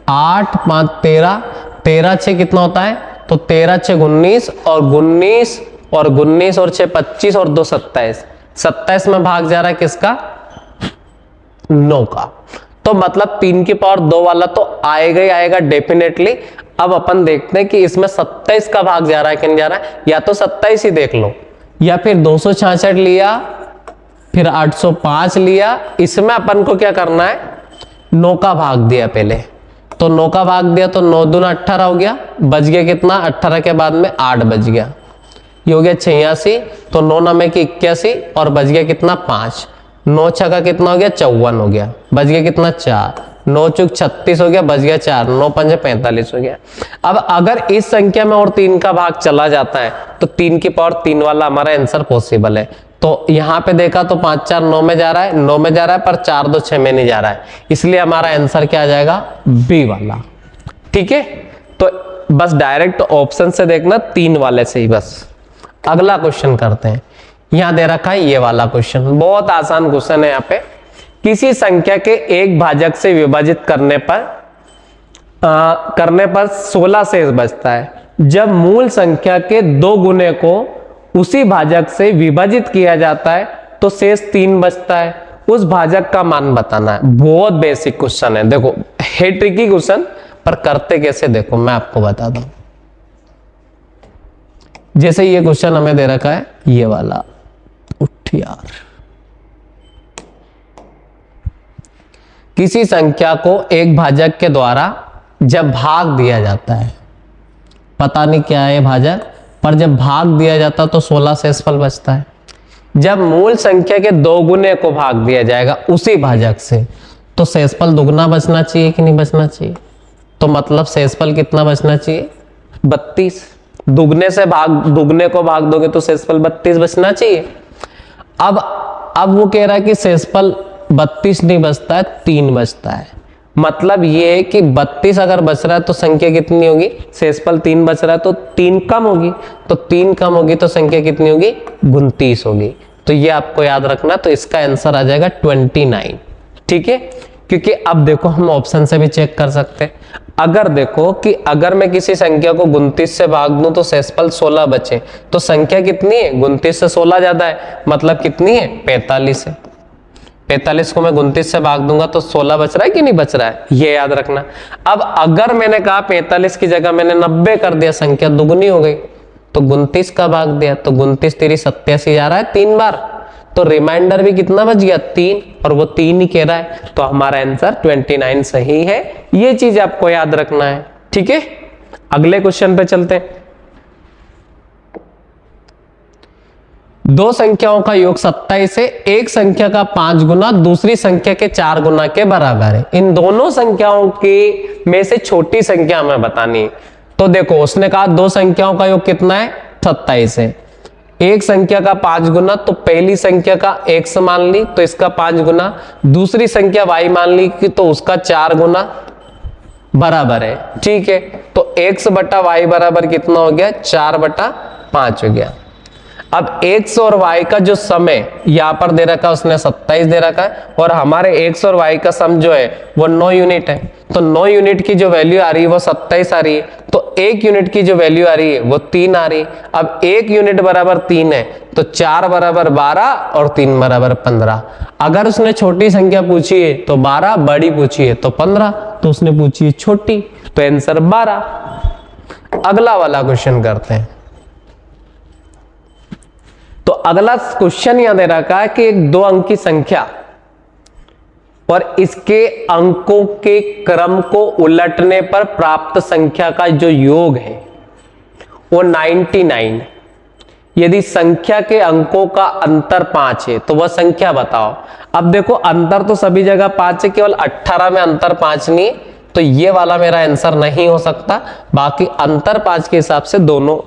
8 5 13, 13 6 कितना होता है? तो 13 6 19, और 19 और 19 और 6 25 और 2 27, 27 में भाग जा रहा है किसका, 9 का। तो मतलब 3 की पावर 2 वाला तो आएगा ही आएगा डेफिनेटली। अब अपन देखते हैं कि इसमें 27 का भाग जा रहा है कि नहीं जा रहा है, या तो 27 ही देख लो, या फिर 266 लिया, फिर 805 लिया। इसमें अपन को क्या करना है, 9 का भाग दिया पहले, तो 9 का भाग दिया तो 9 दूना 18 हो गया, बच गया कितना, 18 के बाद में 8 बच गया, ये हो गया 86, तो 9 9 की 81 और बच गया कितना 5, 9 6 का कितना हो गया 54 हो गया, बच गया कितना 4, 9 चूक 36 हो गया, बच गया 4, 9 5 45 हो गया। अब अगर इस संख्या में और 3 का भाग चला जाता है तो 3 की पावर 3 वाला हमारा आंसर पॉसिबल है। तो यहाँ पे देखा तो 5 4 9 में जा रहा है, 9 में जा रहा है, पर 4 2 6 में नहीं जा रहा है, इसलिए हमारा आंसर क्या आ जाएगा, बी वाला। ठीक है, तो बस डायरेक्ट ऑप्शन से देखना, 3 वाले से ही। बस अगला क्वेश्चन करते हैं। यहां दे रखा है ये वाला क्वेश्चन, बहुत आसान क्वेश्चन है। यहाँ पे किसी संख्या के एक भाजक से विभाजित करने पर 16 शेष बचता है। जब मूल संख्या के 2 गुने को उसी भाजक से विभाजित किया जाता है तो शेष 3 बचता है। उस भाजक का मान बताना है। बहुत बेसिक क्वेश्चन है, देखो है ट्रिकी क्वेश्चन, पर करते कैसे देखो मैं आपको बताता हूं। जैसे ये क्वेश्चन हमें दे रखा है ये वाला, उठ यार, किसी संख्या को एक भाजक के द्वारा जब भाग दिया जाता है, पता नहीं क्या है भाजक, पर जब भाग दिया जाता तो 16 शेषफल बचता है। जब मूल संख्या के 2 गुने को भाग दिया जाएगा उसी भाजक से तो शेषफल दुगना बचना चाहिए कि नहीं बचना चाहिए, तो मतलब शेषफल कितना बचना चाहिए, 32। दुगने से दुगने को भाग दोगे तो शेषफल 32 बचना चाहिए। अब वो कह रहा है कि शेषफल 32 नहीं बचता है, 3 बचता है। मतलब ये है कि 32 अगर बच रहा है तो संख्या कितनी होगी, शेषफल 3 बच रहा है तो 3 कम होगी, तो 3 कम होगी तो संख्या कितनी होगी, 29 होगी। तो ये आपको याद रखना, तो इसका आंसर आ जाएगा 29। ठीक है, क्योंकि अब देखो हम ऑप्शन से भी चेक कर सकते हैं। अगर देखो कि अगर मैं किसी संख्या को 29 से भाग दूं तो शेषफल 16 बचे, तो संख्या कितनी है, 29 से 16 ज्यादा है, मतलब कितनी है, 45 है। 45 को मैं 29 से भाग दूंगा तो 16 बच रहा है कि नहीं बच रहा है, ये याद रखना। अब अगर मैंने कहा 45 की जगह मैंने 90 कर दिया, संख्या दुगनी हो गई, तो 29 का भाग दिया तो 29 तेरी 87 जा रहा है 3 बार, तो रिमाइंडर भी कितना बच गया, 3, और वो 3 ही कह रहा है, तो हमारा आंसर 29 सही है। ये चीज आपको याद रखना है। ठीक है, अगले क्वेश्चन पे चलते हैं। 2 संख्याओं का योग 27 है, एक संख्या का 5 गुना दूसरी संख्या के 4 गुना के बराबर है। इन दोनों संख्याओं के में से छोटी संख्या हमें बतानी है। तो देखो उसने कहा 2 संख्याओं का योग कितना है, 27 है। एक संख्या का 5 गुना, तो पहली संख्या का x मान ली तो इसका 5 गुना, दूसरी संख्या y मान ली कि तो उसका 4 गुना बराबर है। ठीक है, तो x बटा y बराबर कितना हो गया, 4/5 हो गया। अब x और y का जो सम है यहां पर दे रखा है, उसने 27 दे रखा है, और हमारे x और y का सम जो है वो 9 यूनिट है, तो 9 यूनिट की जो वैल्यू आ रही है वो 27 आ रही है, तो 1 यूनिट की जो वैल्यू आ रही है वो 3 आ रही है। अब 1 यूनिट बराबर 3 है, तो 4 बराबर 12 और 3 बराबर 15। अगर उसने छोटी संख्या पूछी है तो 12, बड़ी पूछी है तो 15, तो उसने पूछी है छोटी, तो आंसर 12। अगला वाला क्वेश्चन करते हैं। तो अगला क्वेश्चन यहां दे रखा है कि एक 2 अंक की संख्या और इसके अंकों के क्रम को उलटने पर प्राप्त संख्या का जो योग है वो 99। यदि संख्या के अंकों का अंतर 5 है तो वह संख्या बताओ। अब देखो अंतर तो सभी जगह 5 है, केवल 18 में अंतर 5 नहीं है, तो ये वाला मेरा आंसर नहीं हो सकता। बाकी अंतर 5 के हिसाब से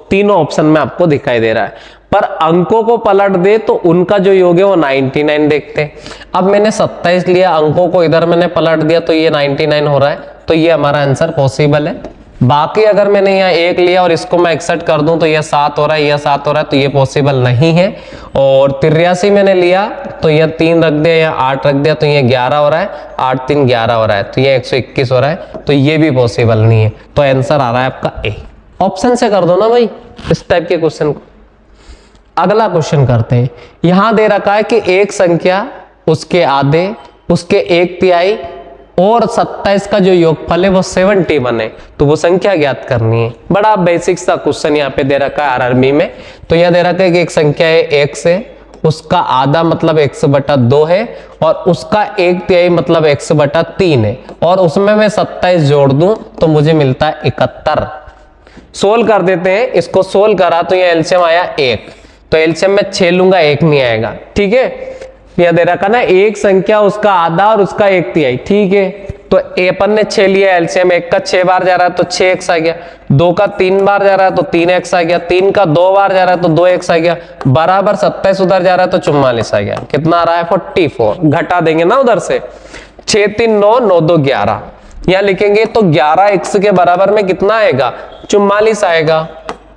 तीनों ऑप्शन में आपको दिखाई दे रहा है, पर अंकों को पलट दे तो उनका जो योग है वो 99 देखते हैं। अब मैंने 27 लिया, अंकों को इधर मैंने पलट दिया तो ये 99 हो रहा है, तो ये हमारा आंसर पॉसिबल है। बाकी अगर मैंने यहाँ 1 लिया और इसको मैं 61 कर दूं तो ये 7 हो रहा है, यह 7 हो रहा है, तो ये पॉसिबल नहीं है। और 83 मैंने लिया तो यह 3 रख दिया, यहाँ 8 रख दिया, तो ये 11 हो रहा है, 8 3 11 हो रहा है, तो ये 121 हो रहा है, तो ये भी पॉसिबल नहीं है। तो आंसर आ रहा है आपका ए। ऑप्शन से कर दो ना भाई इस टाइप के क्वेश्चन को। अगला क्वेश्चन करते हैं। यहां दे रखा है कि एक संख्या, उसके आधे, उसके 1/3 और 27 का जो योगफल है वो 71 है, तो वो संख्या ज्ञात करनी है। बड़ा बेसिक सा क्वेश्चन यहाँ पे दे रखा है आरआरबी में। तो यह दे रखा है कि एक संख्या है x है, उसका आधा मतलब x/2 है और उसका 1/3 मतलब x/3 है और उसमें मैं 27 जोड़ दूं तो मुझे मिलता है 71। सोल्व कर देते हैं। इसको सोल्व करा तो यह एलसीएम आया 1, तो एलसीएम में 6 लूंगा 1 नहीं आएगा। ठीक है, यह दे रखा ना एक संख्या, उसका आधा और उसका 1/3। ठीक है, तो अपन ने 6 लिया, एलसीएम 1 का 6 बार जा रहा है तो 6x आ गया, 2 का 3 बार जा रहा है तो 3x आ गया, 3 का 2 बार जा रहा है तो 2x आ गया, बराबर 27 उधर जा रहा है तो 44 आ गया। कितना आ रहा है 44। घटा देंगे ना उधर से, 6 3 9 9 2 11, यहां लिखेंगे तो 11x के बराबर में कितना आएगा 44 आएगा।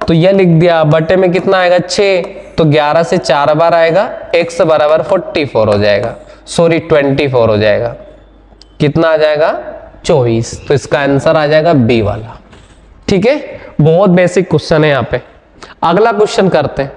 तो यह लिख दिया, बटे में कितना आएगा 6, तो 11 से 4 बार आएगा, x बराबर 44 हो जाएगा, सॉरी 24 हो जाएगा। कितना आ जाएगा 24। तो इसका आंसर आ जाएगा बी वाला। ठीक है, बहुत बेसिक क्वेश्चन है यहाँ पे। अगला क्वेश्चन करते हैं।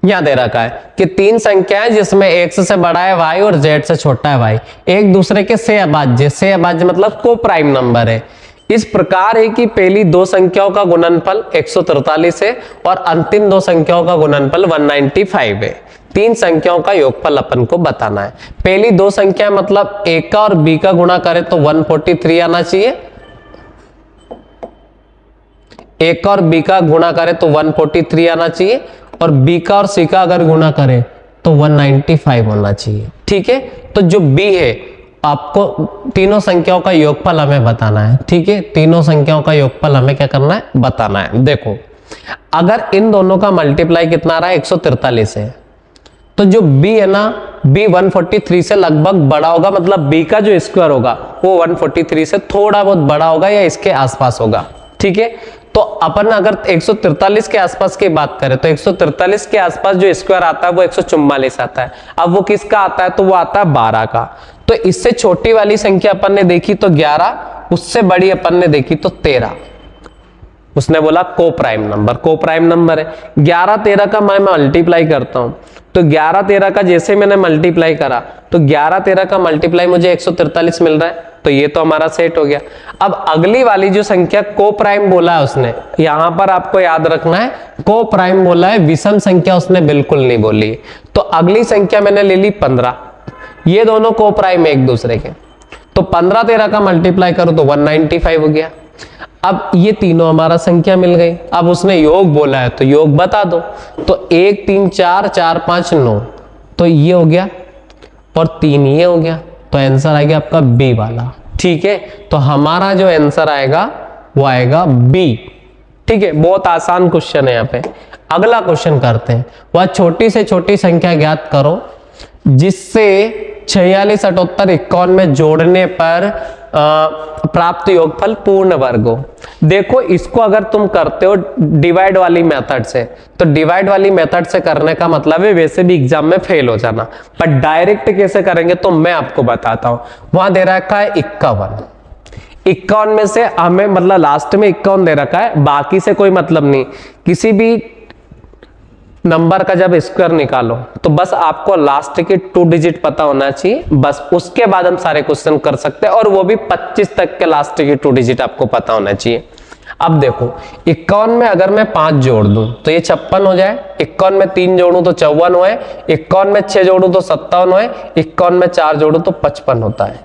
यहां दे रखा है कि 3 संख्याएं जिसमें x से बड़ा है y और z से छोटा है y, एक दूसरे के सहअभाज्य मतलब को प्राइम नंबर है। इस प्रकार है कि पहली 2 संख्याओं का गुणनफल 143 है और अंतिम 2 संख्याओं का गुणनफल 195 है। 3 संख्याओं का योगफल अपन को बताना है। पहली 2 संख्या मतलब a का और b का गुणा करें तो 143 आना चाहिए, a का और b का गुणा करें तो 143 आना चाहिए और b का और c का अगर गुणा करें तो 195 होना चाहिए। ठीक है, तो जो b है आपको तीनों संख्याओं का योगफल हमें बताना है। ठीक है, तीनों संख्याओं का योगफल हमें क्या करना है बताना है। देखो, अगर इन दोनों का मल्टीप्लाई कितना आ रहा है 143 है, तो जो b है ना, b 143 से लगभग बड़ा होगा, मतलब b का जो स्क्वायर होगा वो 143 से थोड़ा बहुत बड़ा होगा या इसके आसपास होगा। ठीक है, तो अपन अगर 143 के आसपास की बात करें तो 143 के आसपास जो स्क्वायर आता है वो 144 आता है। अब वो किसका आता है, तो वो आता है 12 का। तो इससे छोटी वाली संख्या अपन ने देखी तो 11, उससे बड़ी अपन ने देखी तो 13। उसने बोला को प्राइम नंबर है। 11 13 का मैं मल्टीप्लाई करता हूं, तो 11 13 का जैसे मैंने मल्टीप्लाई करा तो 11 13 का मल्टीप्लाई मुझे 143 मिल रहा है, तो ये तो हमारा सेट हो गया। अब अगली वाली जो संख्या को प्राइम बोला है उसने, यहां पर आपको याद रखना है को प्राइम बोला है, विषम संख्या उसने बिल्कुल नहीं बोली। तो अगली संख्या मैंने ले ली 15, ये दोनों को प्राइम है एक दूसरे के, तो 15 13 का मल्टीप्लाई करो तो 195 हो गया। अब ये तीनों हमारा संख्या मिल गई। अब उसने योग बोला है तो योग बता दो, तो 1 3 4 4 5 9, तो ये हो गया और 3 ये हो गया, तो आंसर आएगा आपका बी वाला। ठीक है, तो हमारा जो आंसर आएगा वो आएगा बी। ठीक है, बहुत आसान क्वेश्चन है यहाँ पे। अगला क्वेश्चन करते हैं। वह छोटी से छोटी संख्या ज्ञात करो जिससे 46 78 51 में जोड़ने पर प्राप्त योगफल पूर्ण वर्ग हो। देखो, इसको अगर तुम करते हो डिवाइड वाली मेथड से, तो डिवाइड वाली मेथड से करने का मतलब है वैसे भी एग्जाम में फेल हो जाना, पर डायरेक्ट कैसे करेंगे तो मैं आपको बताता हूं। वहां दे रखा है 51 में से हमें मतलब लास्ट में 51 दे रखा है, बाकी से कोई मतलब नहीं। किसी भी नंबर का जब स्क्वायर निकालो तो बस आपको लास्ट के 2 डिजिट पता होना चाहिए, बस उसके बाद हम सारे क्वेश्चन कर सकते हैं, और वो भी 25 तक के लास्ट के 2 डिजिट आपको पता होना चाहिए। अब देखो, 51 में अगर मैं 5 जोड़ दूं तो ये 56 हो जाए, 51 में 3 जोड़ूं तो 54 होए, 51 में 6 जोड़ूं तो 57 होए, 51 में 4 जोड़ूं तो 55 होता है।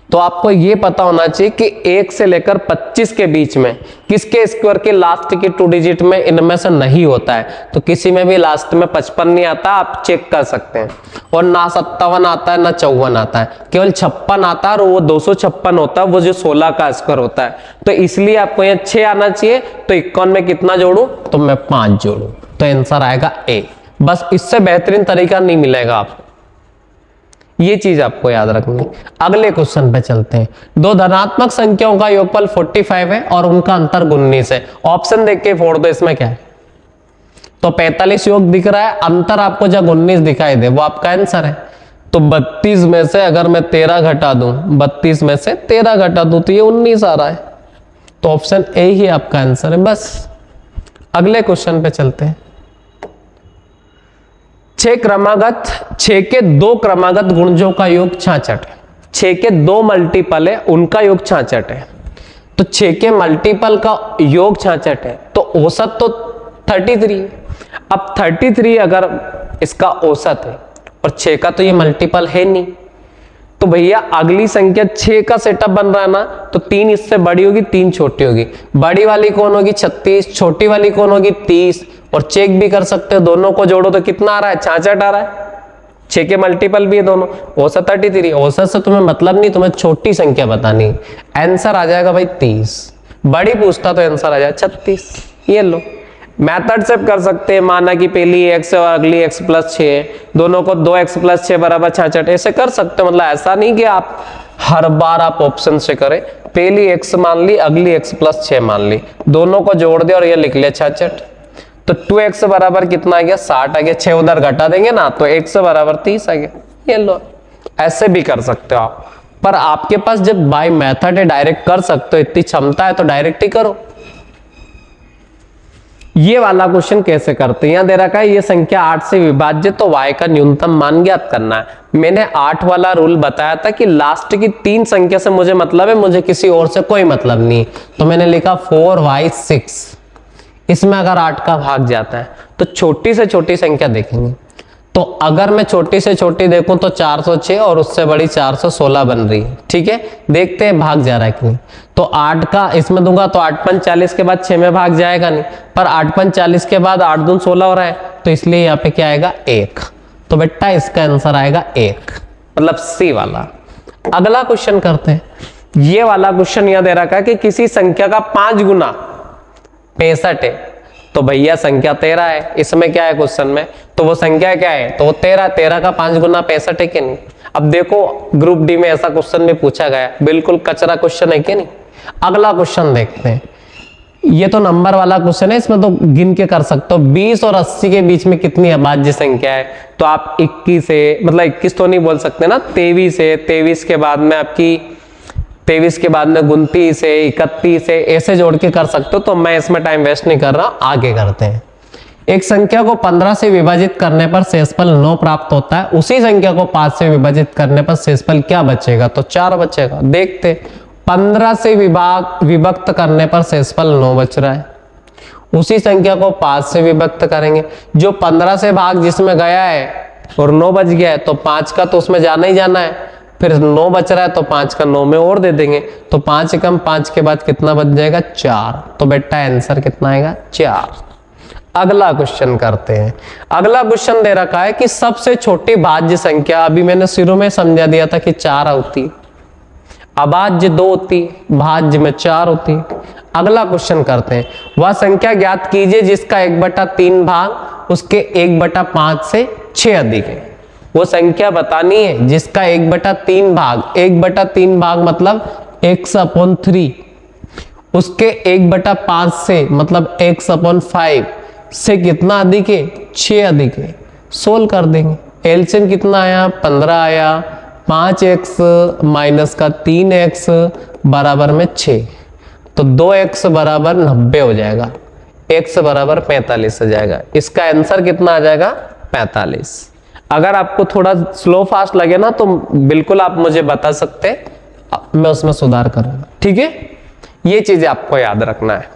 तो आपको ये पता होना चाहिए कि 1 से लेकर 25 के बीच में किसके स्क्वायर के लास्ट के 2 डिजिट में इनमें से नहीं होता है। तो किसी में भी लास्ट में 55 नहीं आता, आप चेक कर सकते हैं। और ना 57 आता है ना 54 आता है, केवल 56 आता है, और वो 256 होता है, वो जो 16 का स्क्वायर होता है। तो इसलिए आपको यहाँ 6 आना चाहिए। तो 51 में कितना जोड़ू, तो मैं 5 जोड़ू, तो आंसर आएगा ए। बस इससे बेहतरीन तरीका नहीं मिलेगा आपको, ये चीज आपको याद रखनी। अगले क्वेश्चन पे चलते हैं। 2 धनात्मक संख्याओं का योगफल 45 है और उनका अंतर 19 है। ऑप्शन देख के फोड़ दो, इसमें क्या है। तो 45 योग दिख रहा है, अंतर आपको जब 19 दिखाई दे वो आपका आंसर है। तो 32 में से अगर मैं 13 घटा दूं, 32 में से 13 घटा दूं तो ये 19 आ रहा है। तो ऑप्शन ए ही आपका आंसर है। बस अगले क्वेश्चन पे चलते हैं। 6 के 2 क्रमागत गुणजों का योग 66 है। 6 के 2 मल्टीपल है, उनका योग 66 है। तो 6 के मल्टीपल का योग 66 है, तो औसत तो 33 है। अब 33 अगर इसका औसत है और 6 का तो ये मल्टीपल है नहीं, तो भैया अगली संख्या 6 का सेटअप बन रहा है ना, तो 3 इससे बड़ी होगी, 3 छोटी होगी। बड़ी वाली कौन होगी? 36। छोटी वाली कौन होगी? 30। और चेक भी कर सकते हो, दोनों को जोड़ो तो कितना आ रहा है? 66 आ रहा है। 6 के मल्टीपल भी है दोनों। औसत 33। औसत से तुम्हें मतलब नहीं, तुम्हें छोटी संख्या बतानी। आंसर आ जाएगा भाई 30। बड़ी पूछता तो आंसर आ जाए 36। ये लो, मेथड से कर सकते हैं। माना कि पहली x और अगली x प्लस 6, दोनों को 2x प्लस 6 बराबर 66, ऐसे कर सकते हो। मतलब ऐसा नहीं कि आप हर बार आप ऑप्शन से करें। पहली x मान ली, अगली x प्लस 6 मान ली, दोनों को जोड़ दे और ये लिख लिया 66। तो 2x बराबर कितना आ गया? 60 आ गया। 6 उधर घटा देंगे ना, तो x बराबर 30 आ गया। ये लो, ऐसे भी कर सकते हो आप, पर आपके पास जब बाय मेथड है, डायरेक्ट कर सकते हो, इतनी क्षमता है तो डायरेक्ट ही करो। ये वाला क्वेश्चन कैसे करते हैं? यहां दे रखा है ये संख्या 8 से विभाज्य, तो y का न्यूनतम मान ज्ञात करना है। मैंने 8 वाला रूल बताया था कि लास्ट की 3 संख्या से मुझे मतलब है, मुझे किसी और से कोई मतलब नहीं। तो मैंने लिखा 4y6। इसमें अगर 8 का भाग जाता है तो छोटी से छोटी संख्या देखेंगे। तो अगर मैं छोटी से छोटी देखूं तो 406 और उससे बड़ी 416 बन रही है। ठीक है, देखते हैं भाग जा रहा है कि नहीं। तो 8 का इसमें दूंगा तो 8 5 40 के बाद 6 में भाग जाएगा नहीं, पर 8 5 40 के बाद 8 दून 16 हो रहा है, तो इसलिए यहाँ पे क्या आएगा? 1। तो बेटा इसका आंसर आएगा 1, मतलब सी वाला। अगला क्वेश्चन करते हैं। ये वाला क्वेश्चन यह दे रखा है कि किसी संख्या का 5 गुना 65 है, तो भैया संख्या 13 है। इसमें क्या है क्वेश्चन में? तो वो संख्या क्या है? तो वो 13 का 5 गुना 65 है कि नहीं? अब देखो ग्रुप डी में ऐसा क्वेश्चन भी पूछा गया, बिल्कुल कचरा क्वेश्चन है कि नहीं। अगला क्वेश्चन देखते हैं। ये तो नंबर वाला क्वेश्चन है, इसमें तो गिन के कर सकते हो। 20 और 80 के बीच में कितनी अभाज्य संख्या है? तो आप 21 है, मतलब 21 तो नहीं बोल सकते ना, 23 है। 23 के बाद में आपकी 23 के बाद में 29 है, 31 है, ऐसे जोड़ के कर सकते हो। तो मैं इसमें टाइम वेस्ट नहीं कर रहा, आगे करते हैं। एक संख्या को 15 से विभाजित करने पर शेषफल 9 प्राप्त होता है। उसी संख्या को 5 से विभाजित करने पर शेषफल क्या बचेगा? तो 4 बचेगा। देखते, 15 से विभक्त करने पर शेषफल 9 बच रहा है। उसी संख्या को 5 से विभक्त करेंगे, जो 15 से भाग जिसमें गया है और 9 बच गया है, तो 5 का तो उसमें जाना ही जाना है। फिर 9 बच रहा है तो 5 का 9 में और दे देंगे, तो 5 एकम 5 के बाद कितना बच जाएगा? 4। तो बेटा आंसर कितना आएगा? 4। अगला क्वेश्चन करते हैं। अगला क्वेश्चन दे रखा है कि सबसे छोटी भाज्य संख्या, अभी मैंने शुरू में समझा दिया था कि 4 होती, अभाज्य 2 होती, भाज्य में 4 होती। अगला क्वेश्चन करते हैं। वह संख्या ज्ञात कीजिए जिसका 1/3 भाग उसके 1/5 से 6 अधिक है। वो संख्या बतानी है जिसका 1/3 भाग, 1/3 भाग मतलब x/3, उसके 1/5 से मतलब x/5 से कितना अधिक है? 6 अधिक है। सोल्व कर देंगे। एलसीएम कितना आया? 15 आया। 5x माइनस का 3x बराबर में 6, तो 2x बराबर 90 हो जाएगा, x बराबर 45 हो जाएगा। इसका आंसर कितना आ जाएगा? 45। अगर आपको थोड़ा स्लो फास्ट लगे ना तो बिल्कुल आप मुझे बता सकते हैं, मैं उसमें सुधार करूंगा। ठीक है, ये चीजें आपको याद रखना है।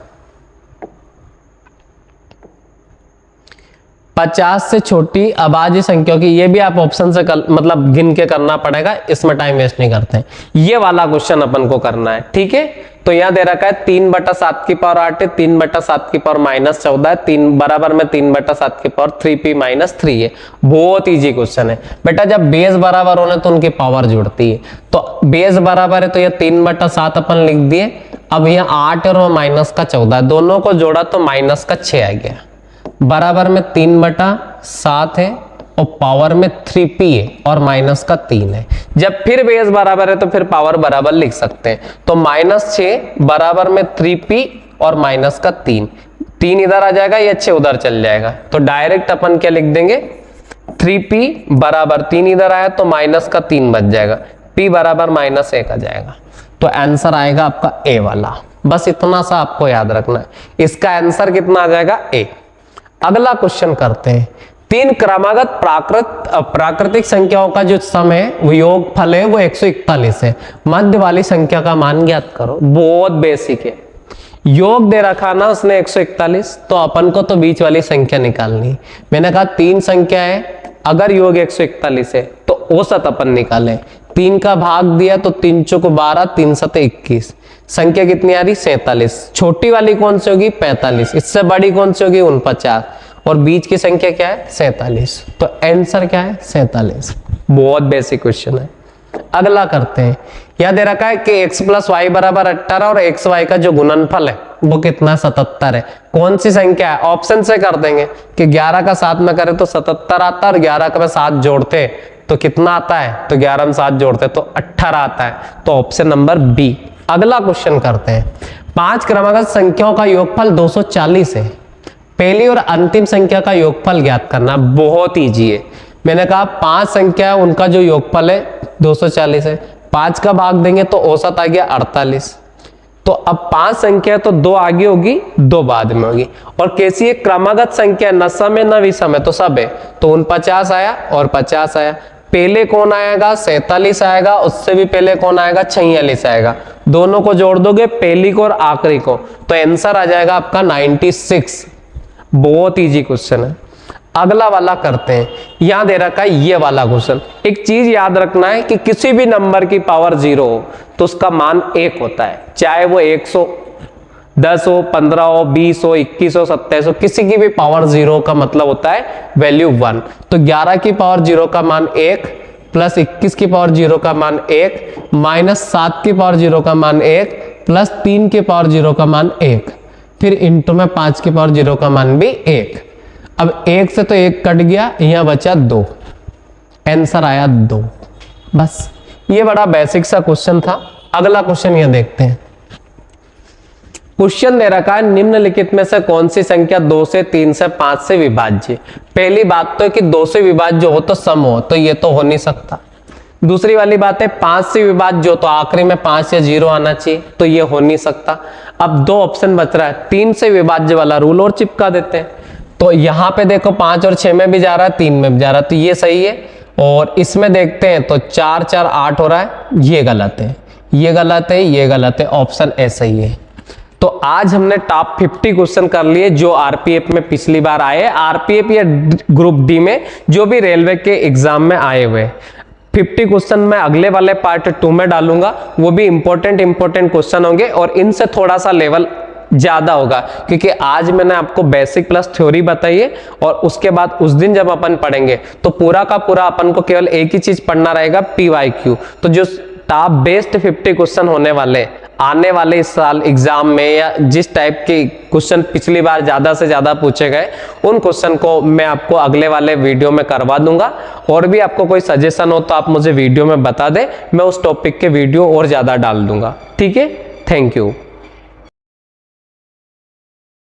50 से छोटी अभाज्य संख्या की, ये भी आप ऑप्शन से मतलब गिन के करना पड़ेगा, इसमें टाइम वेस्ट नहीं करते हैं। ये वाला क्वेश्चन अपन को करना है। ठीक है, तो यहां दे रखा है 3/7 की पावर 8 है, 3/7 की पावर -14 है, 3 बराबर में 3/7 की पावर 3p-3 है। बहुत इजी क्वेश्चन है बेटा। जब बेस बराबर होने तो उनकी पावर जुड़ती है, तो बेस बराबर है तो ये 3/7 अपन लिख दिए। अब यहाँ 8 और माइनस का 14, दोनों को जोड़ा तो माइनस का 6 आ गया, बराबर में 3/7 है और पावर में 3p है और माइनस का 3 है। जब फिर बेस बराबर है तो फिर पावर बराबर लिख सकते हैं। तो -6 बराबर में 3p और माइनस का 3, 3 इधर आ जाएगा, या 6 उधर चल जाएगा। तो डायरेक्ट अपन क्या लिख देंगे? 3p बराबर 3 इधर आया तो माइनस का 3 बच जाएगा, p बराबर -1 आ जाएगा। तो आंसर आएगा आपका ए वाला। बस इतना सा आपको याद रखना है। इसका आंसर कितना आ जाएगा? ए। अगला क्वेश्चन करते हैं। तीन क्रमागत प्राकृतिक संख्याओं का जो सम है वो योगफल है वो 141 है। मध्य वाली संख्या का मान ज्ञात करो। बहुत बेसिक है। योग दे रखा ना उसने 141, तो अपन को तो बीच वाली संख्या निकालनी। मैंने कहा तीन संख्या है, अगर योग 141 है तो औसत अपन निकालें। 3 का भाग दिया तो 3 चौको 12, 3 सते 21। संख्या कितनी आ रही? 47। छोटी वाली कौन सी होगी? 45। इससे बड़ी कौन सी होगी? 49। और बीच की संख्या क्या है? 47। तो आंसर क्या है? 47। बहुत बेसिक क्वेश्चन है। अगला करते हैं। यह दे रखा है कि x + y = 18 और x y का जो गुणनफल है वो कितना? 77 है। कौन सी संख्या है? ऑप्शन से कर देंगे कि 11 का 7 में करें तो 77 आता है, और 11 का 7 जोड़ते तो कितना आता है? तो 11 में 7 जोड़ते तो 18 आता है। तो ऑप्शन नंबर बी। अगला क्वेश्चन करते हैं। 5 क्रमागत संख्याओं का योगफल 240 है। पहली और अंतिम संख्या का योगफल ज्ञात करना। बहुत ईजी है। मैंने कहा 5 संख्या है, उनका जो योगफल है 240 है। 5 का भाग देंगे तो औसत आ गया 48। तो अब 5 संख्या तो 2 आगे होगी, 2 बाद में होगी। और कैसी एक क्रमागत संख्या, न सम है न विषम है, तो सब है। तो 49 आया और 50 आया। पहले कौन आएगा? 47 आएगा। उससे भी पहले कौन आएगा? 46 आएगा। दोनों को जोड़ दोगे, पहली को और आखिरी को, तो आंसर आ जाएगा आपका 96। बहुत इजी क्वेश्चन है। अगला वाला करते हैं। यहां दे रखा है ये वाला क्वेश्चन। एक चीज याद रखना है कि किसी भी नंबर की पावर 0 हो तो उसका मान 1 होता है। चाहे वो 110 हो, 15 हो, 20 हो, 21 हो, 27 हो, किसी की भी पावर 0 का मतलब होता है वैल्यू 1। तो 11 की पावर 0 का मान 1, प्लस 21 की पावर 0 का मान 1, माइनस 7 की पावर 0 का मान 1, प्लस 3 की पावर 0 का मान 1, फिर इंटू में 5 की पावर 0 का मान भी 1। अब 1 से तो 1 कट गया, यहां बचा 2। आंसर आया 2। बस ये बड़ा बेसिक सा क्वेश्चन था। अगला क्वेश्चन ये देखते हैं। क्वेश्चन दे रखा है निम्नलिखित में से कौन सी संख्या 2 से 3 से 5 से विभाज्य। पहली बात तो है कि 2 से विभाज्य हो तो सम हो, तो ये तो हो नहीं सकता। दूसरी वाली बात है 5 से विभाज्य हो तो आखिरी में 5 या 0 आना चाहिए, तो ये हो नहीं सकता। अब 2 ऑप्शन बच रहा है। 3 से विभाज्य वाला रूल और चिपका देते हैं। तो यहां पे देखो 5 और 6 में भी जा रहा है, 3 में भी जा रहा है, तो ये सही है। और इसमें देखते हैं तो 4 4 8 हो रहा है, ये गलत है, ये गलत है, ये गलत है। ऑप्शन ए सही है। तो आज हमने टॉप 50 क्वेश्चन कर लिए जो आरपीएफ में पिछली बार आए, आरपीएफ या ग्रुप डी में जो भी रेलवे के एग्जाम में आए हुए। 50 क्वेश्चन मैं अगले वाले पार्ट 2 में डालूंगा। वो भी इंपॉर्टेंट क्वेश्चन होंगे और इनसे थोड़ा सा लेवल ज्यादा होगा, क्योंकि आज मैंने आपको बेसिक प्लस थ्योरी बताई है। और उसके बाद उस दिन जब अपन पढ़ेंगे तो पूरा का पूरा अपन को केवल एक ही चीज पढ़ना रहेगा, PYQ। तो जो टॉप बेस्ट 50 क्वेश्चन होने वाले आने वाले इस साल एग्जाम में, या जिस टाइप के क्वेश्चन पिछली बार ज्यादा से ज्यादा पूछे गए, उन क्वेश्चन को मैं आपको अगले वाले वीडियो में करवा दूंगा। और भी आपको कोई सजेशन हो तो आप मुझे वीडियो में बता दें, मैं उस टॉपिक के वीडियो और ज्यादा डाल दूंगा। ठीक है, थैंक यू।